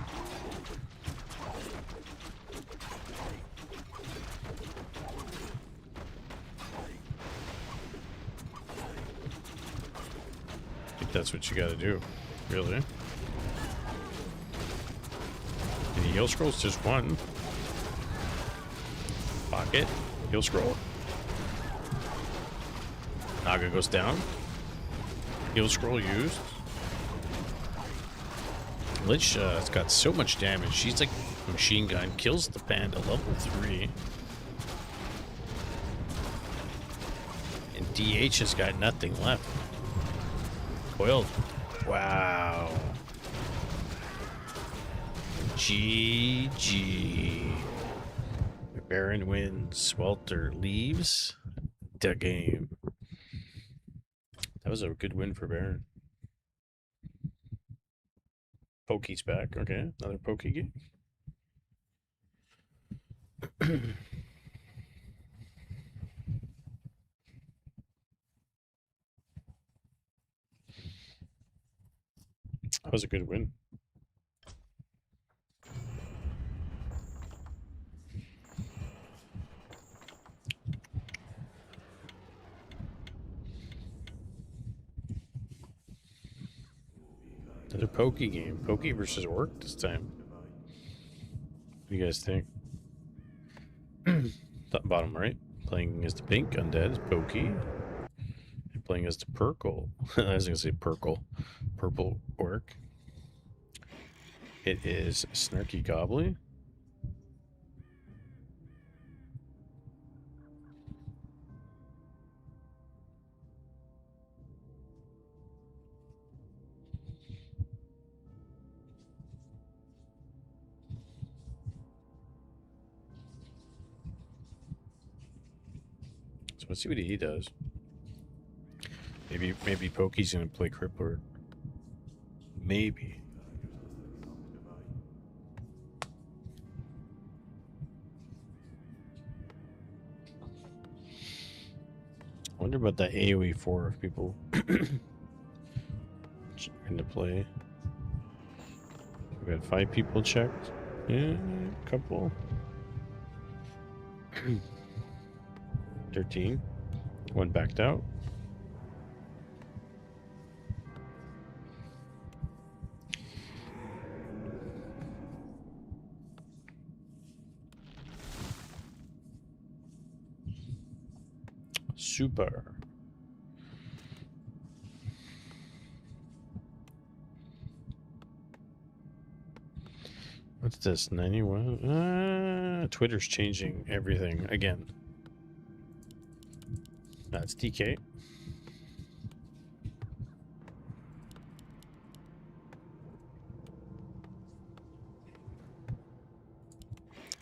I think that's what you gotta do, really. And the heal scroll's just 1. Pocket, heal scroll. Naga goes down. Heal scroll used. Lich has got so much damage. She's like a machine gun. Kills the panda level 3. And DH has got nothing left. Coiled. Wow. GG. Baron wins. Welter leaves the game. That was a good win for Baron. Pokey's back. Okay, another Pokey game. That was a good win. Another Pokey game. Pokey versus Orc this time. What do you guys think? Bottom right. Playing as the pink undead is Pokey. And playing as the purple. I was going to say purple. Purple Orc. It is Snarky Gobbly. So let's see what he does. Maybe Pokey's gonna play Crippler. Maybe. I wonder about that AoE 4 if people into play. We got 5 people checked. Yeah, a couple. 13. One backed out. Super. What's this? 91? Twitter's changing everything again. That's DK.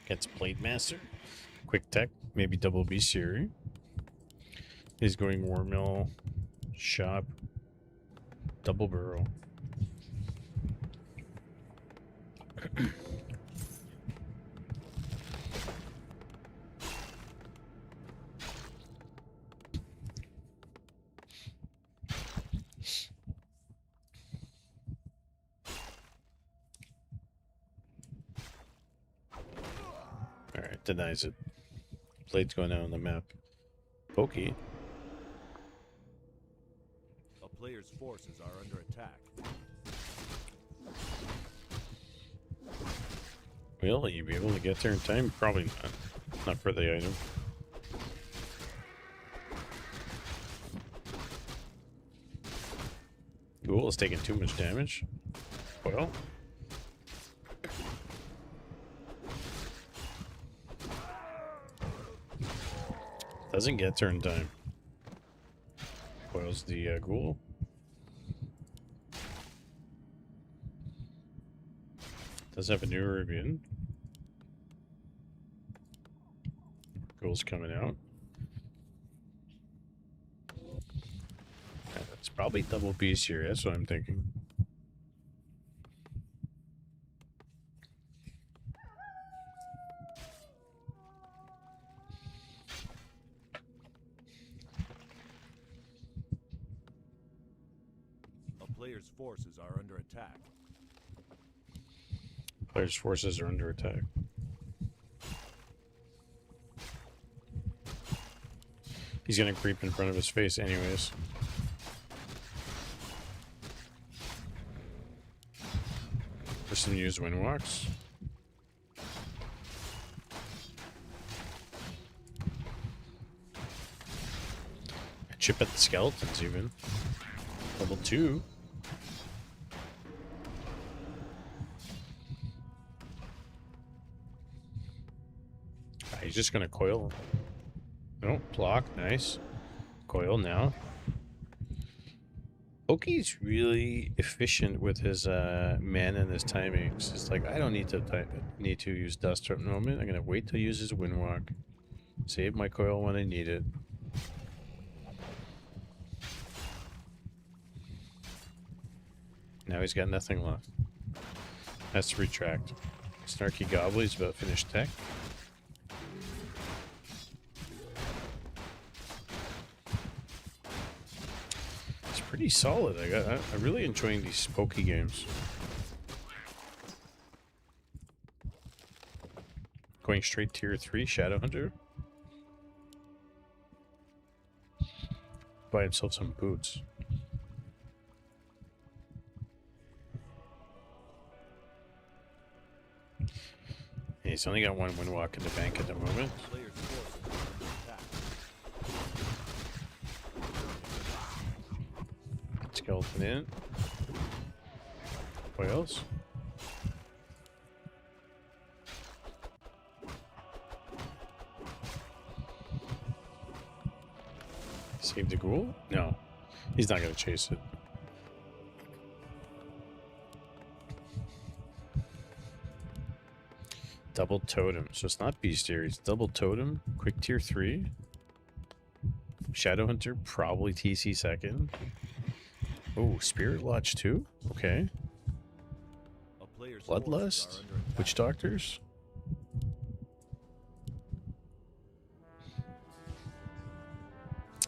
Gets Blade Master. Quick Tech. Maybe double B Siri. He's going War Mill. Shop. Double Burrow. Alright, denies it. Blade's going out on the map. Pokey. A player's forces are under attack. Will you be able to get there in time? Probably not. Not for the item. Ghoul is taking too much damage. Well. Doesn't get turn time. Coils the ghoul. Does have a new Rubian. Ghoul's coming out. It's probably double beast here, that's what I'm thinking. A player's forces are under attack. Players' forces are under attack. He's gonna creep in front of his face anyways. There's some used windwalks. A chip at the skeletons even. Level 2. He's just gonna coil. No, block, nice. Coil now. Poki's really efficient with his mana and his timings. It's like, I don't need to use Dust at the moment. I'm gonna wait to use his Windwalk. Save my coil when I need it. Now he's got nothing left. Has to retract. Snarky Gobbly's about finished tech. It's pretty solid. I'm really enjoying these Poki games. Going straight tier 3, Shadowhunter. Buy himself some boots. He's only got one Windwalk in the bank at the moment. Player's forces are under attack. Skeleton in. What else? Save the ghoul? No. He's not going to chase it. Double totem. So it's not bestiary, it's double totem. Quick tier 3. Shadowhunter, probably TC second. Oh, Spirit Lodge 2? Okay. A player's forces Bloodlust? are under attack. Witch Doctors?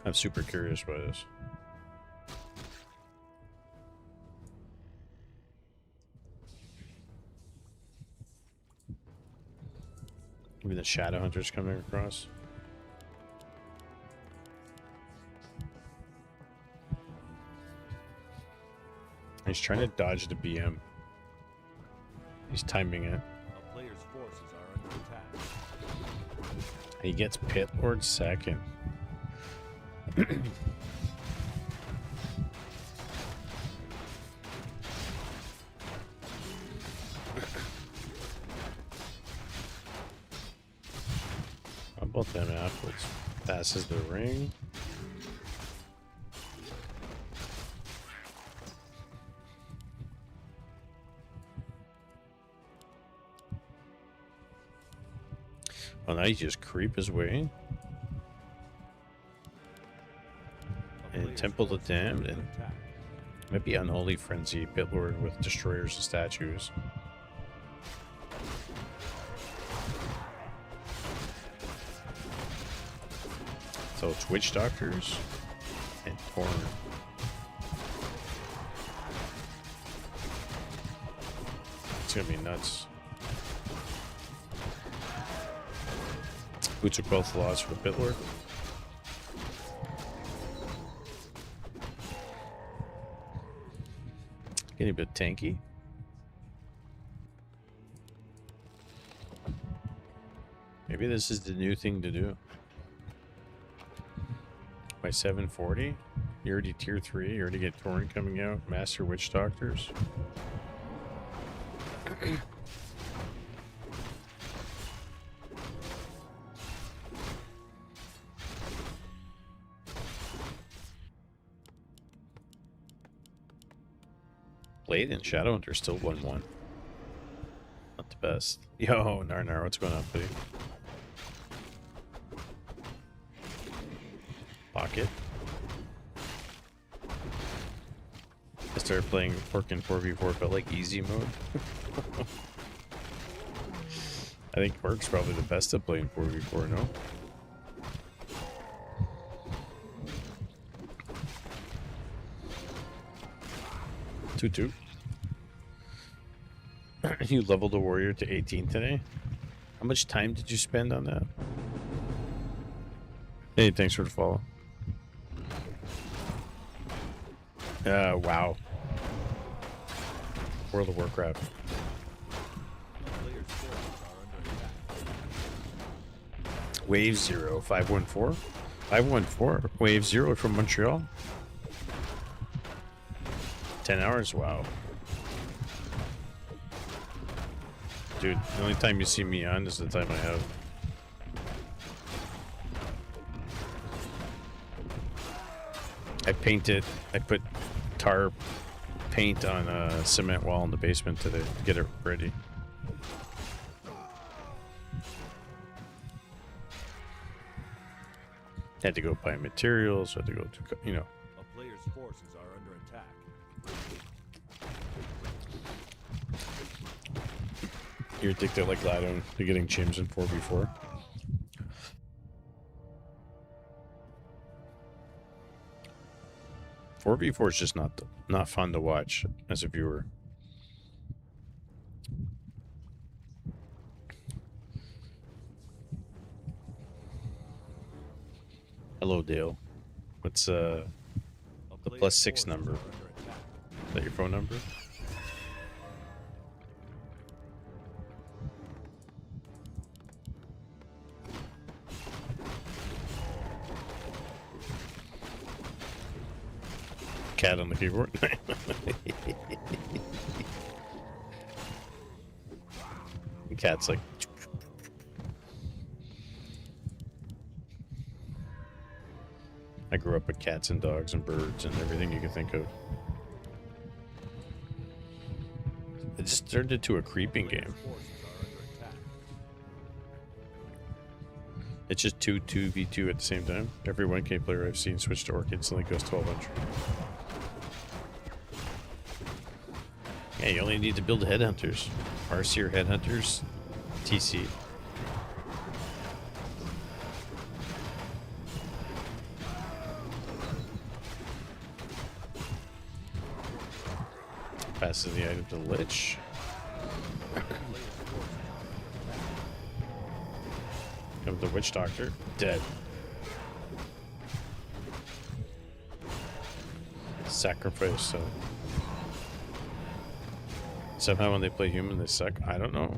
I'm super curious about this. Maybe the Shadowhunter's coming across. He's trying to dodge the BM. He's timing it. A player's forces are under attack. He gets Pit Lord second. How about them apples? Passes the ring. Oh, now he just creep his way. A And player's Temple the forces are Damned, under and attack. maybe Unholy Frenzy, Pit Lord with Destroyers and Statues. So it's Witch Doctors and Torn. It's gonna be nuts. Boots of both laws for the Pit Lord. Getting a bit tanky. Maybe this is the new thing to do. By 740, you already tier 3, you already get Torn coming out, Master Witch Doctors. Blade and Shadowhunter still 1-1. Not the best. Yo, Narnar, what's going on, buddy? Pocket. I started playing Orc in 4v4, but like easy mode. I think Orc's probably the best at playing 4v4, no? Two. You leveled a warrior to 18 today? How much time did you spend on that? Hey, thanks for the follow. Wow. World of Warcraft. A player's forces are under attack. Wave 0, 514. 514. Wave 0 from Montreal. 10 hours? Wow. Dude, the only time you see me on is the time I have. I painted, I put tar paint on a cement wall in the basement to get it ready. Had to go buy materials, had to go to, you know. A player's forces are under attack. You're addicted like Lado to getting chims in 4v4. Four v four is just not fun to watch as a viewer. Hello, Dale. What's the +6 number? Is that your phone number? Cat on the keyboard. The cat's like. I grew up with cats and dogs and birds and everything you can think of. It just turned into a creeping game. It's just 2v2 at the same time. Every 1K player I've seen switch to Orc instantly goes 1200. Yeah, you only need to build headhunters. RC or headhunters, TC. Passes the item to Lich. Comes the Witch Doctor. Dead. Sacrifice, so. Somehow when they play human, they suck. I don't know.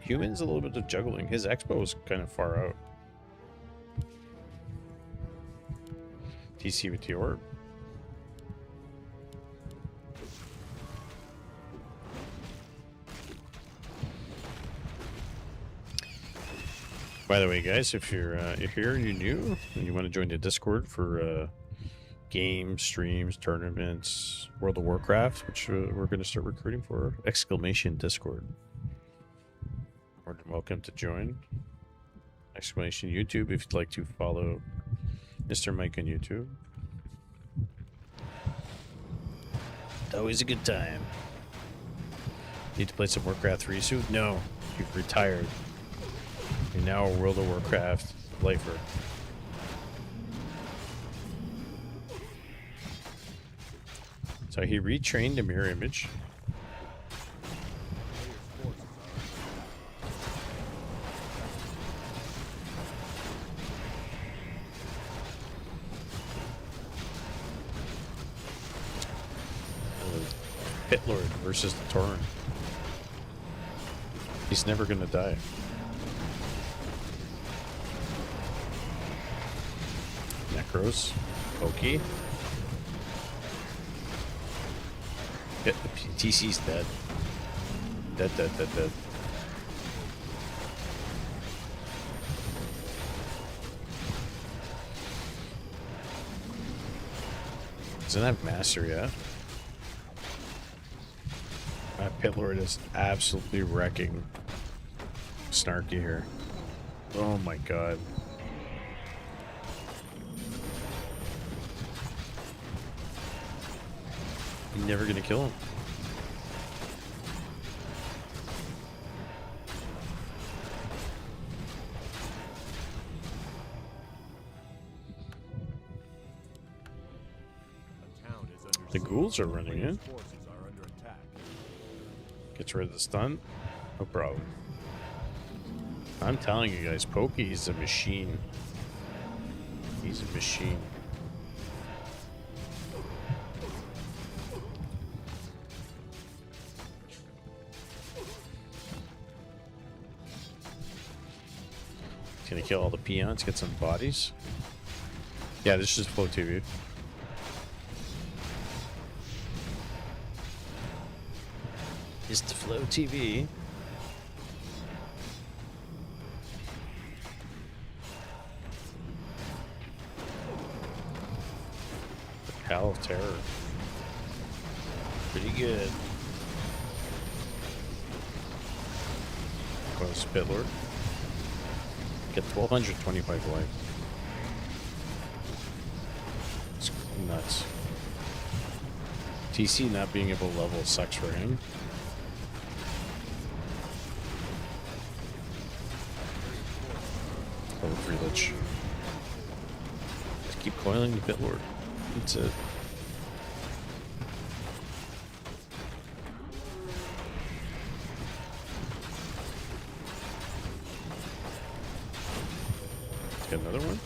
Human's a little bit of juggling. His expo is kind of far out. TC with the orb. By the way, guys, if you're here and you're new and you want to join the Discord for games, streams, tournaments, World of Warcraft, which we're going to start recruiting for, exclamation Discord. More than welcome to join. Exclamation YouTube if you'd like to follow Mr. Mike on YouTube. Always a good time. Need to play some Warcraft 3 soon? No, you've retired. You're now a World of Warcraft lifer. So he retrained a mirror image. Pit Lord versus the Tauren. He's never gonna die. Necros. Pokey. Yeah, TC's dead. Dead. Doesn't have master yet. Pit Lord is absolutely wrecking Snarky here. Oh my god. You're never gonna kill him. The ghouls are running in. Gets rid of the stun. No problem. I'm telling you guys, Pokey is a machine. He's a machine. He's gonna kill all the peons, get some bodies. Yeah, this is FLO TV. Is the FLO TV. terror. Pretty good. Go Spitlord. Get 1,225 life. It's nuts. TC not being able to level sucks for him. Level 3 Lich. Just keep coiling the Bitlord. That's it. Get another one.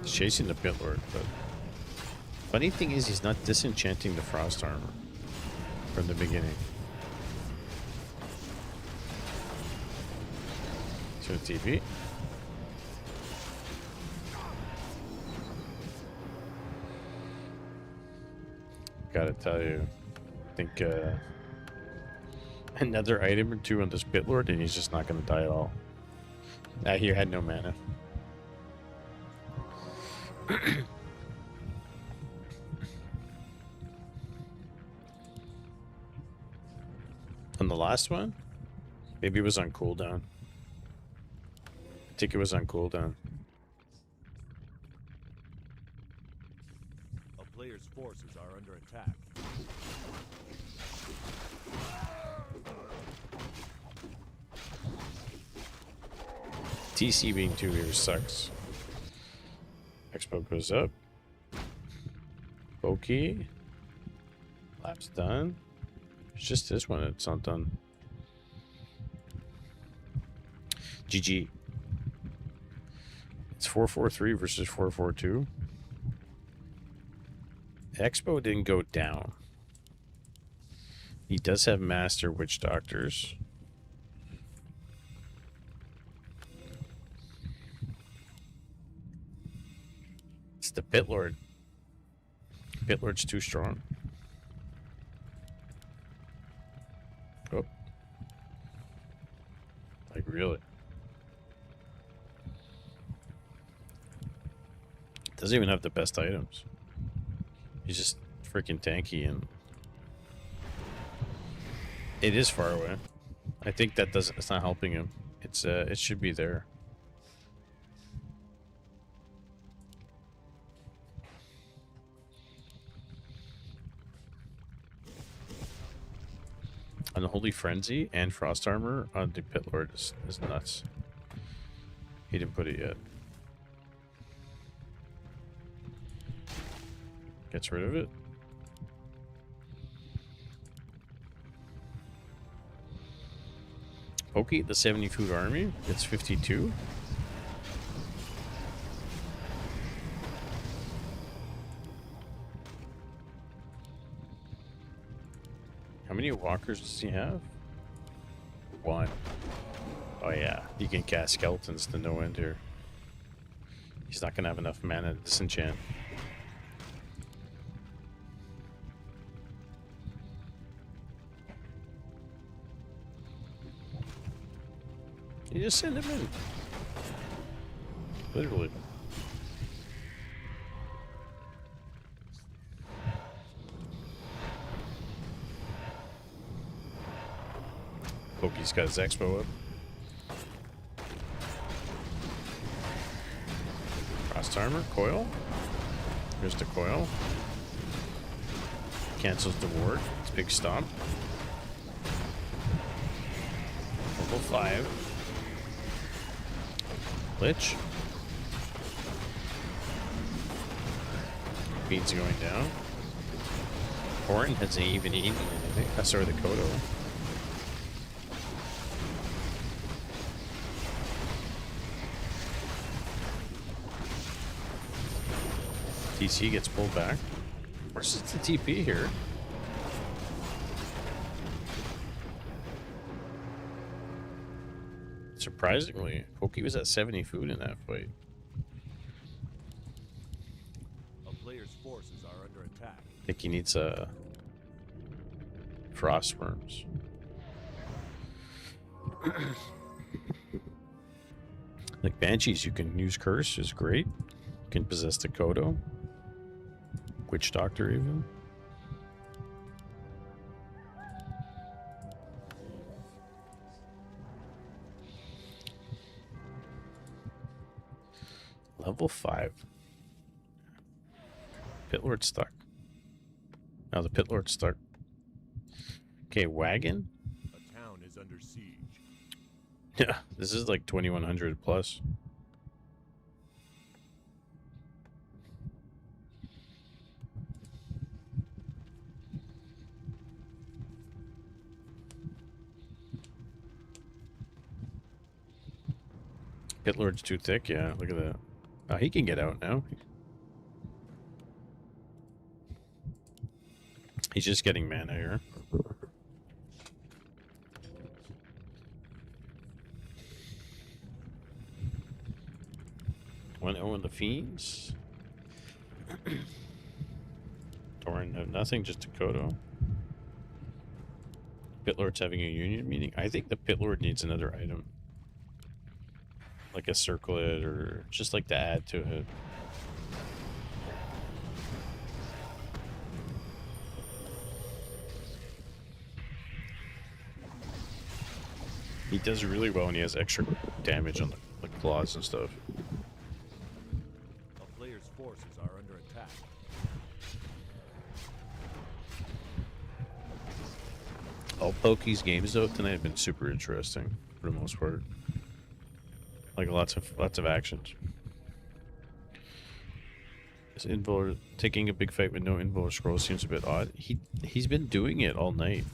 He's chasing the Bitlord, but funny thing is he's not disenchanting the Frost Armor from the beginning. To the TP. Gotta tell you, I think another item or two on this Bitlord and he's just not gonna die at all. He had no mana. On the last one, maybe it was on cooldown. I think it was on cooldown. A player's forces are under attack. TC being 2 here sucks. Expo goes up. Pokey. Lap's done. It's just this one, it's not done. GG. It's 4-4-3 versus 4-4-2. Expo didn't go down. He does have Master Witch Doctors. It's the Bitlord. Bitlord's too strong. Oh. Like, really? Doesn't even have the best items. He's just freaking tanky, and it is far away. I think that doesn't. It's not helping him. It's it should be there. Unholy Frenzy and Frost Armor on the Bitlord is nuts. He didn't put it yet. Gets rid of it. Pokey, the 70 food army, gets 52. How many walkers does he have? 1. Oh yeah, you can cast skeletons to no end here. He's not gonna have enough mana to disenchant. You just send him in. Literally. Pokey's got his expo up. Frost Armor, coil. Here's the coil. Cancels the ward. It's big stomp. Level 5. Lich. Beans going down. Horn hasn't even eaten anything. I saw the Kodo. TC gets pulled back. Where's the TP here? Surprisingly, Pokey was at 70 food in that fight. A player's forces are under attack. I think he needs frost worms. Like Banshees, you can use Curse, is great. You can possess the Kodo. Witch Doctor, even. Level 5. Pit Lord stuck. Now the Pit Lord stuck. Okay, Wagon. A town is under siege. Yeah, this is like 2100 plus. Pit Lord's too thick, yeah, look at that. Oh, he can get out now. He's just getting mana here. One O in the Fiends. Torin have nothing, just a Kodo. Pit Lord's having a union meeting. I think the Pit Lord needs another item. Like a circlet or just like to add to it. He does really well when he has extra damage on the claws and stuff. A player's forces are under attack. All Poke's games though tonight have been super interesting for the most part. Like lots of actions. This Invul taking a big fight with no Invul scroll seems a bit odd. He's been doing it all night.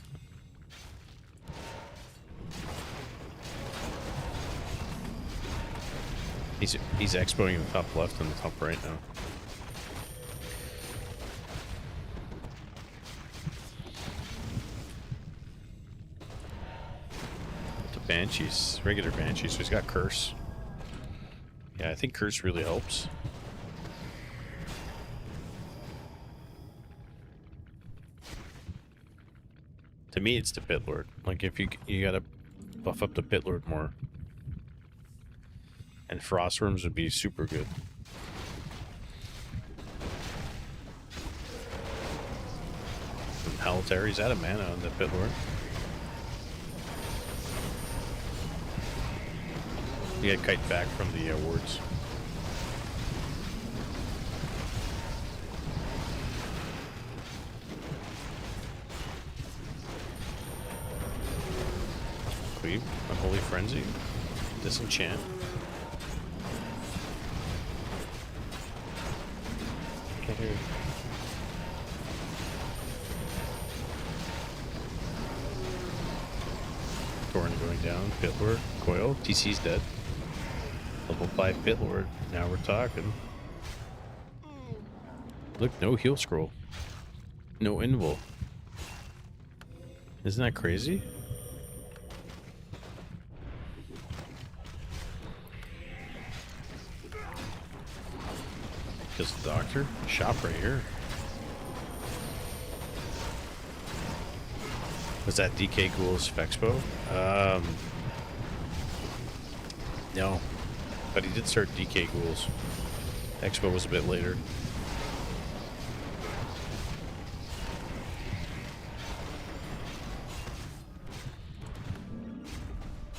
He's expoing in the top left and the top right now. The Banshees, regular Banshees, so he's got Curse. Yeah, I think Curse really helps. To me, it's the Pit Lord. Like, if you gotta buff up the Pit Lord more. And Frost Worms would be super good. And Halterri's out of mana on the Pit Lord. You get kite back from the wards. Cleave, Unholy Frenzy, Disenchant. Can't hear you. Torin going down, Pit Lord, Coil, TC's dead. Level 5 Pit Lord. Now we're talking. Look, no heal scroll. No invul. Isn't that crazy? Because the doctor? Shop right here. Was that DK Ghoul's Fexpo? No. But he did start DK Ghouls. Expo was a bit later.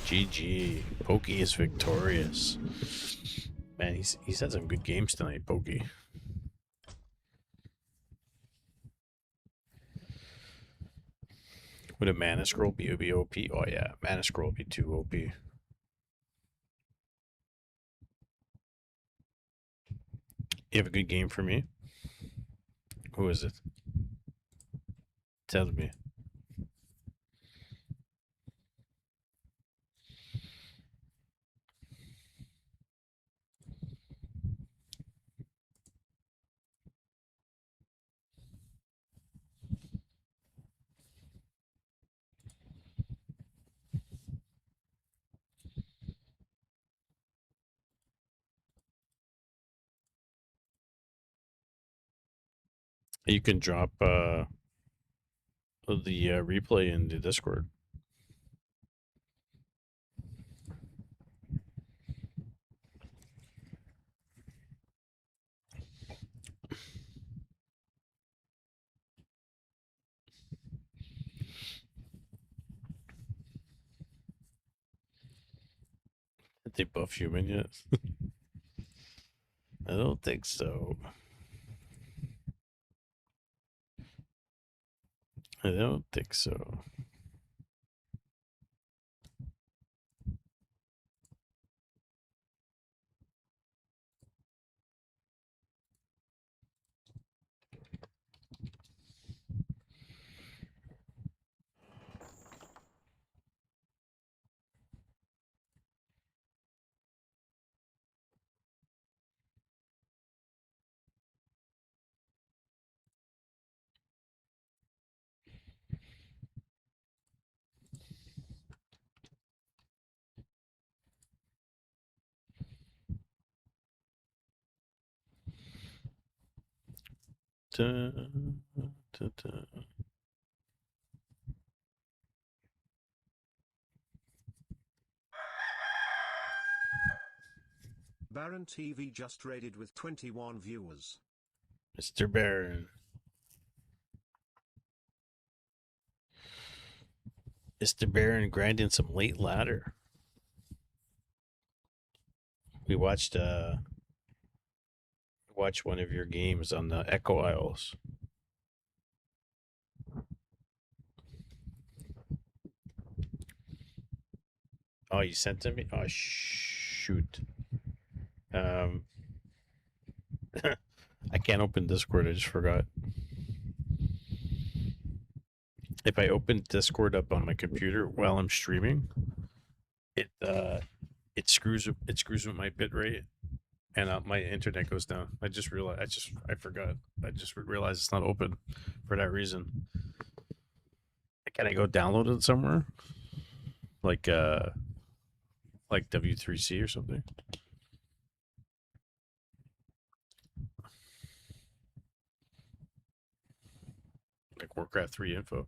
GG. Pokey is victorious. Man, he's had some good games tonight, Pokey. Would a Mana Scroll be OP? Oh yeah, Mana Scroll would be too OP. You have a good game for me? Who is it? Tell me. You can drop the replay in the Discord. they buff human yet? I don't think so. I don't think so. Dun, dun, dun. Baron TV just raided with 21 viewers. Mr. Baron. Mr. Baron grinding some late ladder. We watched one of your games on the Echo Isles. Oh, you sent it to me? Oh, shoot. I can't open Discord. I just forgot. If I open Discord up on my computer while I'm streaming, it screws with my bit rate, and my internet goes down. I forgot. I just realized it's not open for that reason. Can I go download it somewhere? Like W3C or something? Like Warcraft 3 info.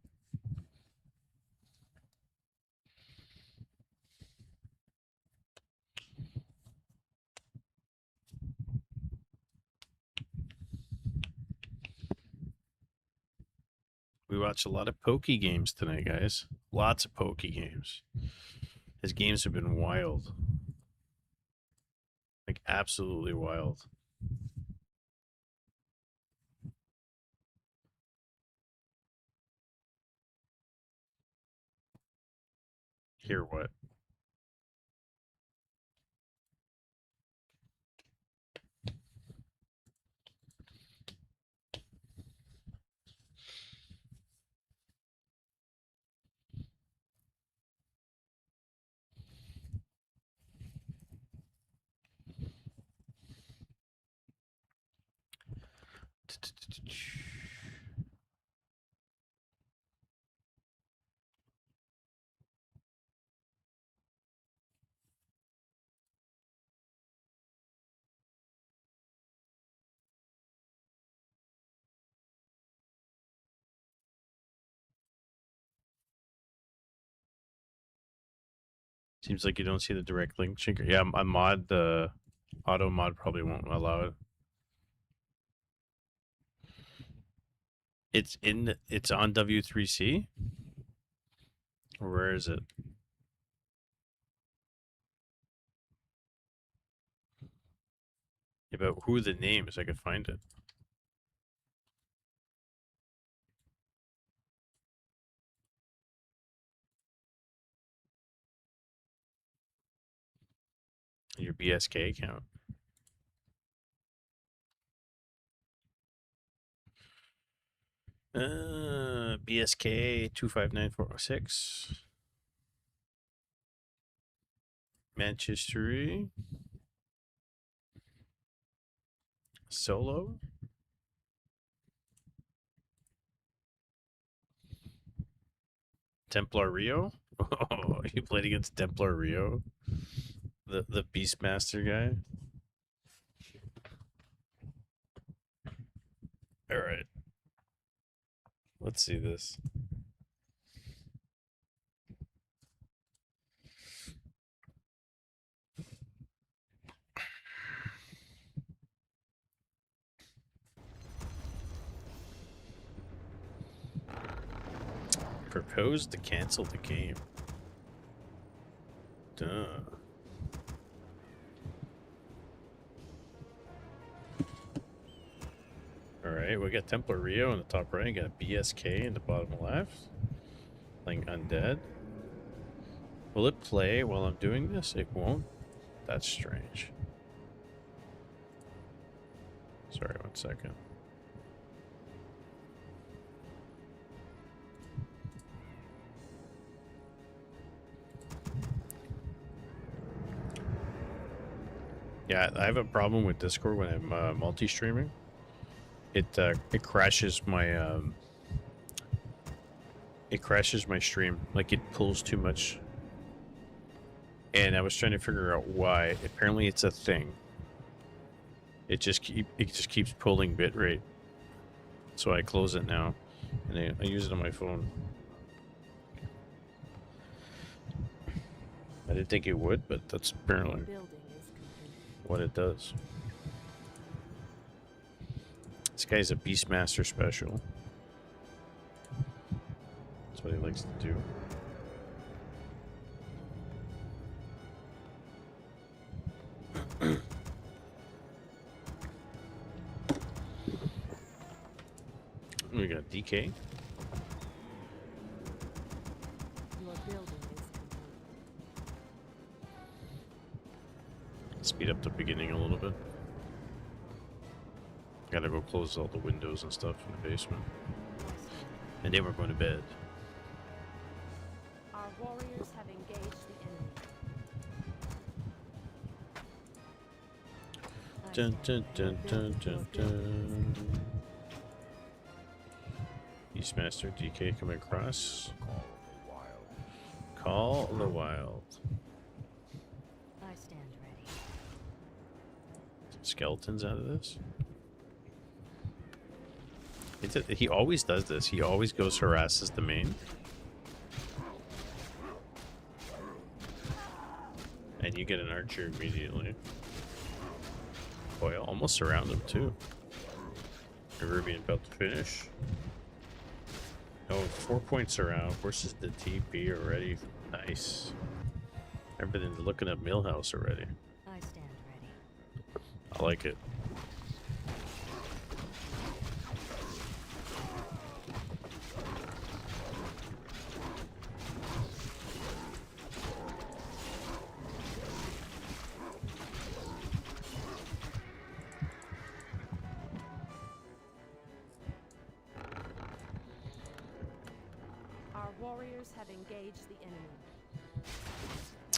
We watched a lot of pokey games tonight, guys. Lots of pokey games. His games have been wild. Like, absolutely wild. Hear what? Seems like you don't see the direct link, Chinker. Yeah, I mod the auto mod probably won't allow it. It's on W3C? Or where is it? Yeah, but who are the names? I could find it. Your BSK account. BSK 259406. Manchester. Solo. Templar Rio. Oh, you played against Templar Rio, the Beastmaster guy. All right, let's see this. Proposed to cancel the game. Duh. Alright, we got Templar Rio in the top right, got a BSK in the bottom left. Playing Undead. Will it play while I'm doing this? It won't? That's strange. Sorry, 1 second. Yeah, I have a problem with Discord when I'm multi-streaming. It crashes my stream. Like it pulls too much. And I was trying to figure out why. Apparently, it's a thing. It just keeps pulling bitrate. So I close it now, and I use it on my phone. I didn't think it would, but that's apparently what it does. This guy's a Beastmaster special. That's what he likes to do. We got DK. Your building is complete. Speed up the beginning a little bit. Gotta go close all the windows and stuff in the basement. And then we're going to bed. Our warriors have engaged the enemy. Dun, dun, dun, dun, dun, dun. Beastmaster DK coming across. Call the Wild. I stand ready. Some skeletons out of this. He always does this. He always goes harasses the main. And you get an archer immediately. Boy, I almost surround him too. Rubian about to finish. Oh, 4 points around versus the TP already. Nice. Everything's looking at Millhouse already. I stand ready. I like it. Our warriors have engaged the enemy.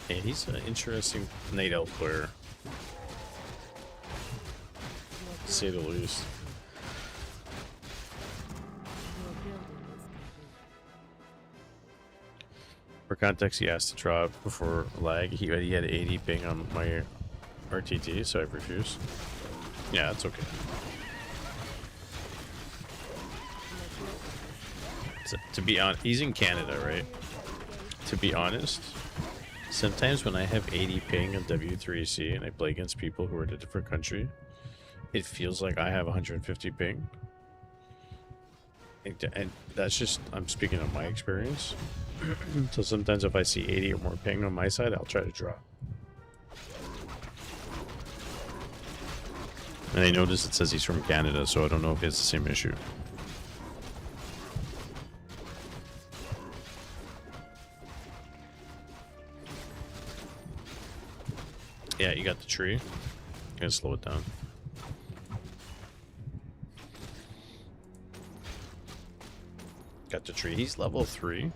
Yeah, he's an interesting Night Elf player, to say the least. Your building is complete. For context, he asked to drop before lag. He had 80 ping on my RTT, so I refused. Yeah, that's okay. So, to be honest, he's in Canada, right? To be honest, sometimes when I have 80 ping on W3C and I play against people who are in a different country, it feels like I have 150 ping. And that's just, I'm speaking of my experience. So sometimes if I see 80 or more ping on my side, I'll try to drop. And I notice it says he's from Canada, so I don't know if he has the same issue. Yeah, you got the tree. I'm gonna slow it down. Got the tree. He's level 3.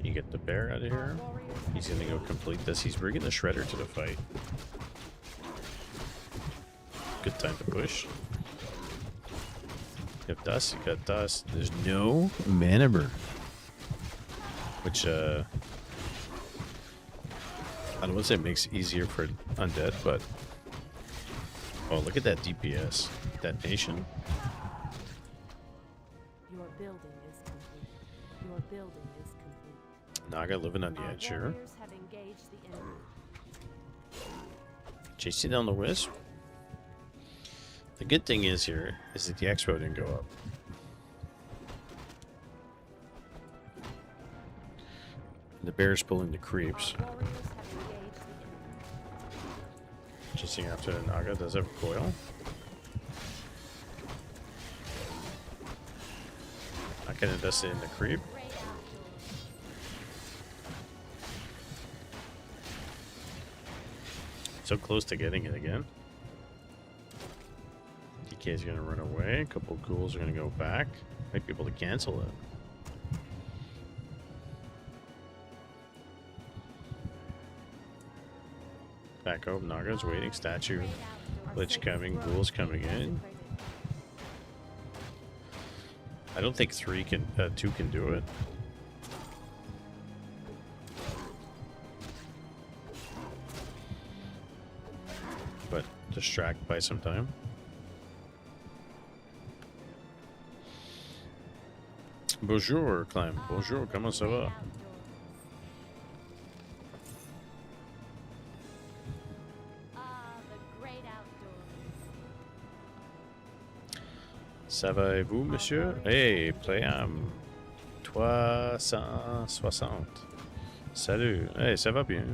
You get the bear out of here. He's gonna go complete this. He's bringing the shredder to the fight. Good time to push. You have dust, you got dust. There's no mana burn. Which, I don't want to say it makes it easier for undead, but... Oh, look at that DPS. That nation. Your building is complete. Your building is complete. Naga living on the edge here. Warriors have engaged the enemy. Chasing down the wisp. The good thing is here is that the expo didn't go up. The bear's pulling the creeps. Our warriors have engaged the enemy. Chasing after the Naga. Does have coil. Second invested in the creep. So close to getting it again. DK is going to run away. A couple of ghouls are going to go back. Might be able to cancel it. Back up. Naga's waiting. Statue. Lich coming. Ghouls coming in. I don't think 2 can do it. But distract by some time. Bonjour, Clem. Bonjour, comment ça va? Ça va et vous, monsieur? Hey, Playam. 360. Salut. Hey, ça va bien.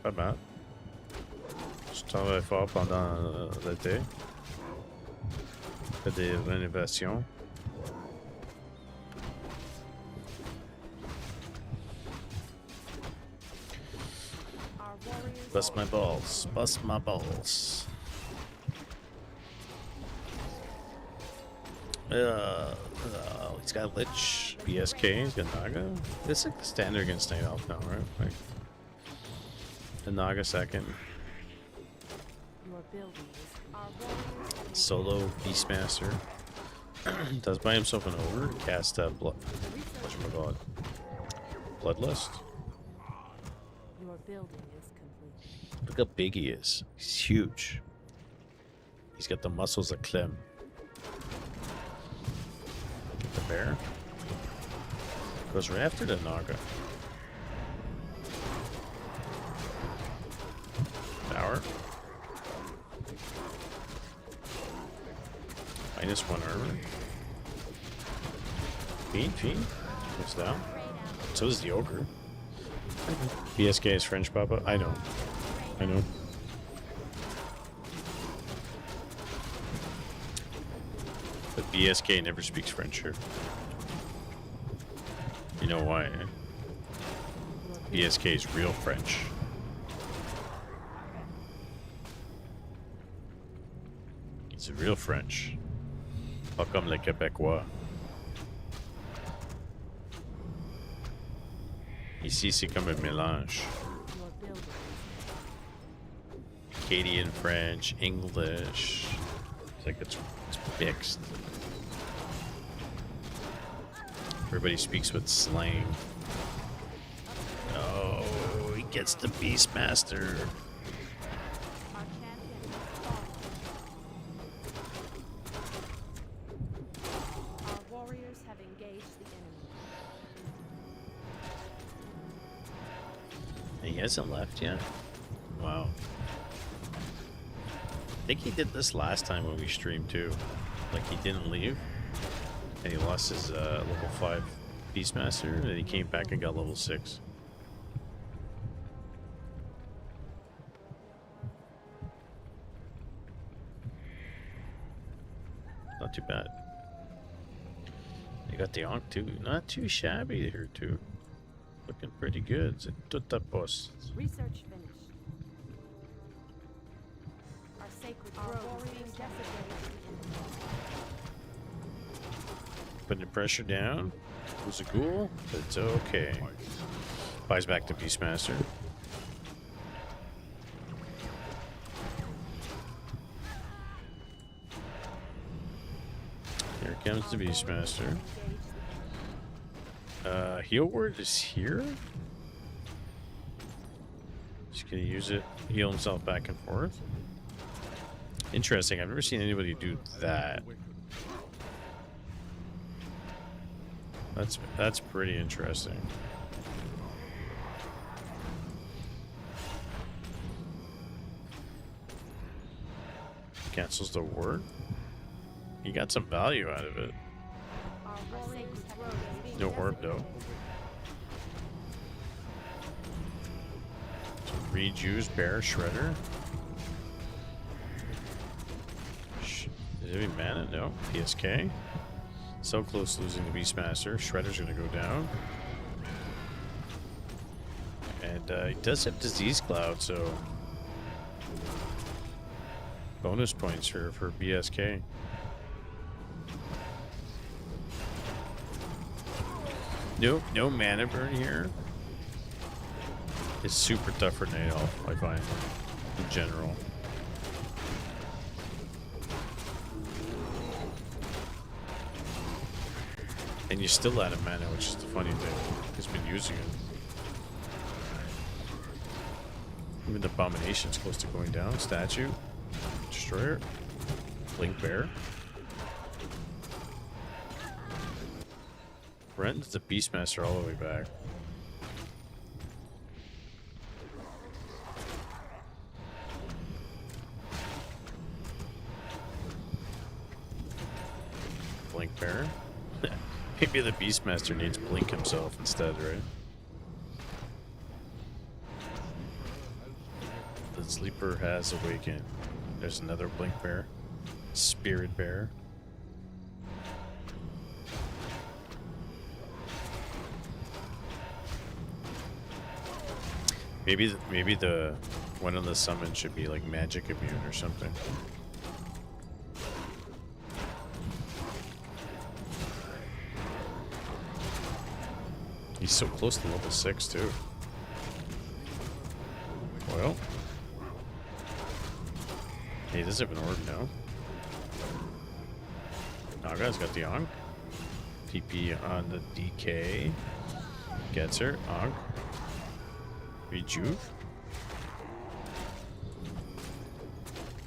Pas mal. Je travaille fort pendant l'été. Fais des rénovations. Bust my balls. Bust my balls. He's got Lich, BSK, he's got Naga. This is like the standard against Night Elf now, right? Like the Naga second. Solo Beastmaster. Does buy himself an ogre. Cast whatchamacallit? Bloodlust. Your building is complete. Look how big he is. He's huge. He's got the muscles of Clem. Get the bear. Goes right after the Naga. Power. -1 armor. Fiend. Goes down. So is the ogre. BSK is French, Papa. I know. But BSK never speaks French here. You know why, eh? BSK is real French. It's real French. Pas comme les Québécois. Ici, c'est comme un mélange. Acadian French, English. It's like it's mixed. Everybody speaks with slang. Oh, he gets the Beastmaster. Our warriors have engaged the enemy. He hasn't left yet. Wow. I think he did this last time when we streamed too. Like he didn't leave. And he lost his level 5 Beastmaster, and then he came back and got level 6. Not too bad. They got the Ankh too. Not too shabby here too. Looking pretty good. C'est tout à poste. Research finished. Our sacred grove is being desecrated. Putting the pressure down. Who's a ghoul? But it's okay. Buys back the Beastmaster. Here comes the Beastmaster. Heal word is here. Just gonna use it, heal himself back and forth. Interesting. I've never seen anybody do that. That's pretty interesting. Cancels the ward. You got some value out of it. No orb though. Rejuice, Bear, Shredder. Is there any mana? No. PSK. So close to losing the Beastmaster. Shredder's gonna go down. And he does have Disease Cloud, so bonus points for BSK. No mana burn here. It's super tough for Night Elf, I find, in general. And you're still out of mana, which is the funny thing. He's been using it. Even the Abomination's close to going down. Statue. Destroyer. Blink Bear. Brent's the Beastmaster all the way back. Blink Bear. Maybe the Beastmaster needs Blink himself instead, right? The Sleeper has awakened. There's another Blink Bear. Spirit Bear. Maybe the one of the summons should be like magic immune or something. He's so close to level 6 too. Well, he does have an orb now. Naga's got the Ankh. TP on the DK. Gets her. Ankh. Rejuve.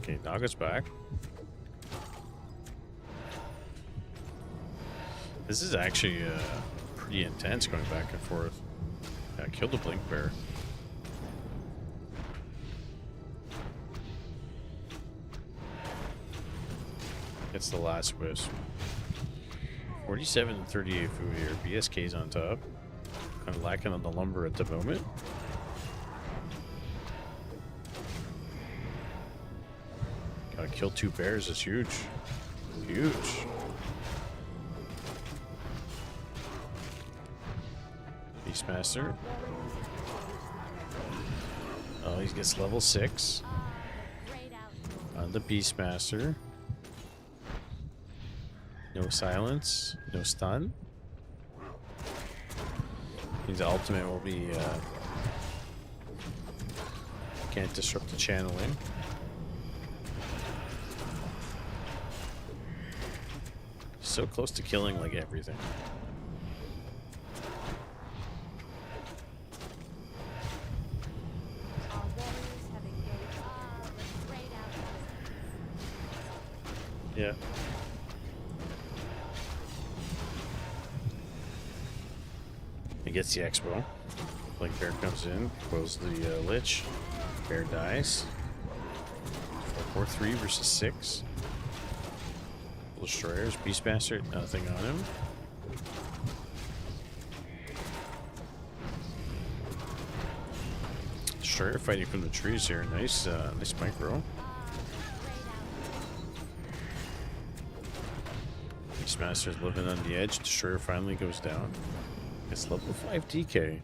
Okay, Naga's back. This is actually pretty intense going back and forth. Yeah, killed the Blink Bear. It's the last wisp. 47 and 38 food here. BSK's on top. Kind of lacking on the lumber at the moment. Gotta kill 2 bears is huge. Huge. Beastmaster. Oh, he gets level 6. On the Beastmaster. No silence. No stun. His ultimate will be can't disrupt the channeling. So close to killing like everything. Yeah. He gets the expo. Blink Bear comes in, closes the Lich. Bear dies. 4-3 versus 6. Destroyers, Beastmaster, nothing on him. Destroyer fighting from the trees here. Nice, nice micro. Beastmaster's living on the edge. Destroyer finally goes down. It's level 5 DK.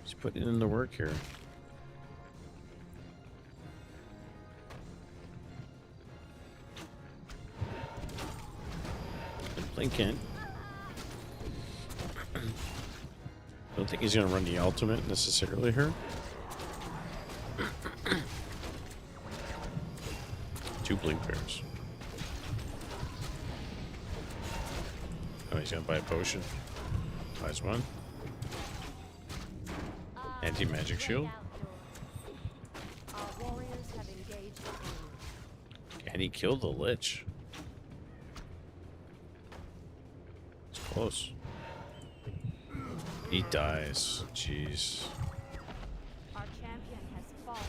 He's putting in the work here. Blinking. Don't think he's gonna run the ultimate necessarily here. 2 Blink Bears. Oh, he's gonna buy a potion. Buys 1. Anti-magic shield. Can he kill the Lich? It's close. He dies. Jeez. Our champion has fallen.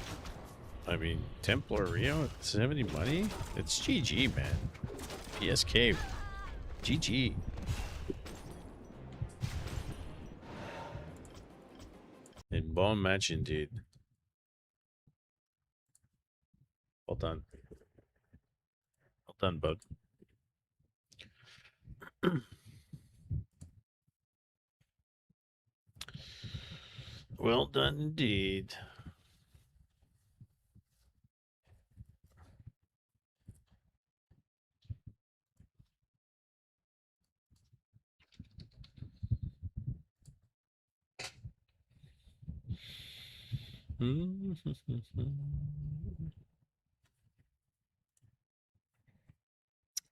I mean, Templar Rio, 70 money? It's GG, man. PSK. GG. And bomb match indeed. Well done. Well done, bud. Well done indeed.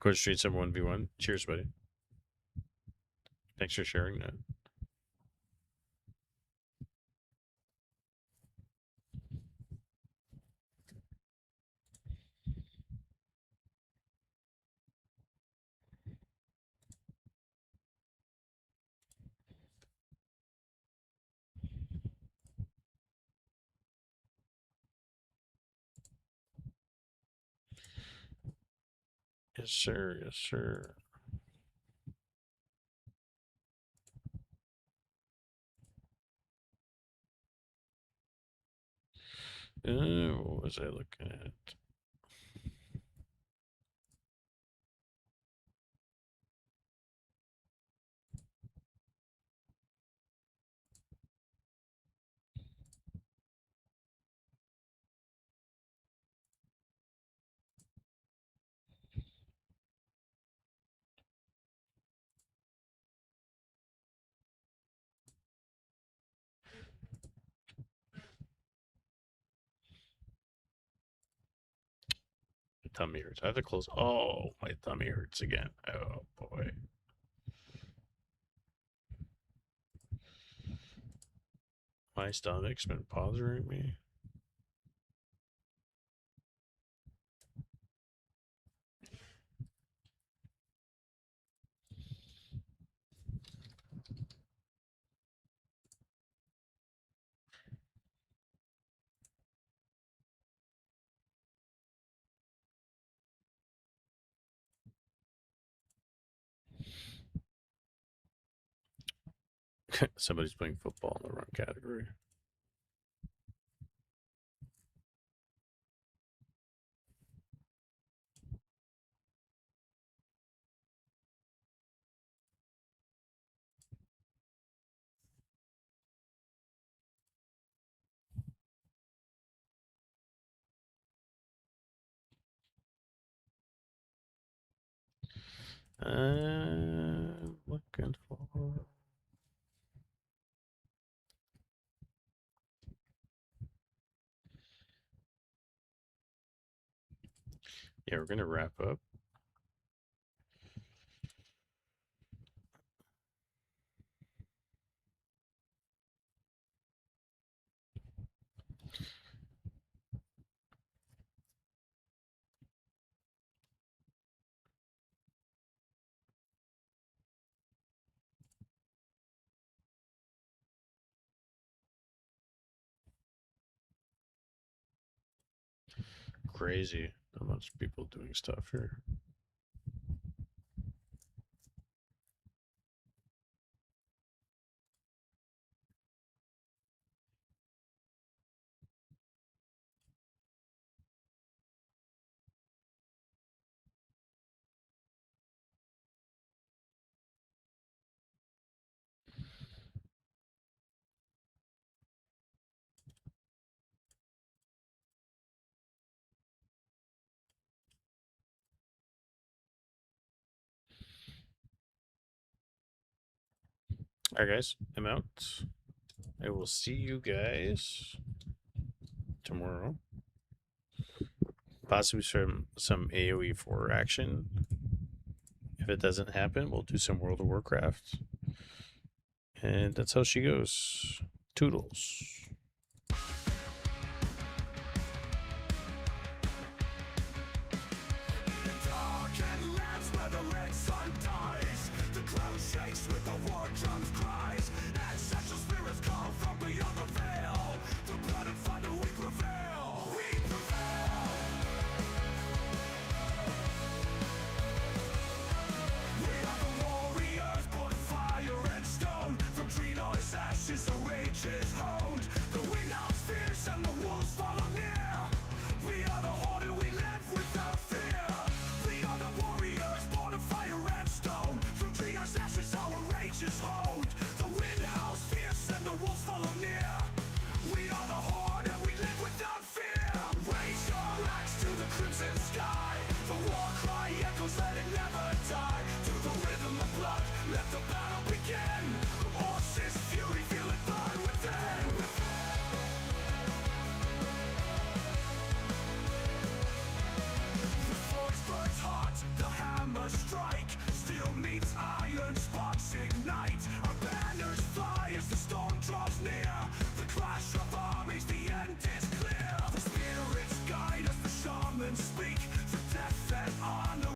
Coach Street 71v1. Cheers, buddy. Thanks for sharing that. Yes, sir. Yes, sir. What was I looking at? My tummy hurts. I have to close. Oh, my tummy hurts again. Oh, boy. My stomach's been bothering me. Somebody's playing football in the wrong category. Looking for. Yeah, we're gonna wrap up. Crazy. Not much people doing stuff here. All right, guys, I'm out. I will see you guys tomorrow. Possibly some AoE 4 action. If it doesn't happen, we'll do some World of Warcraft. And that's how she goes. Toodles. Darkened lands where the red sun dies. The cloud shakes with the war drums cries. Ancestral spirits call from beyond the veil. The blood and thunder we prevail. We prevail. We are the warriors, born fire and stone. From tree noise ashes the rage is honed. sparks ignite.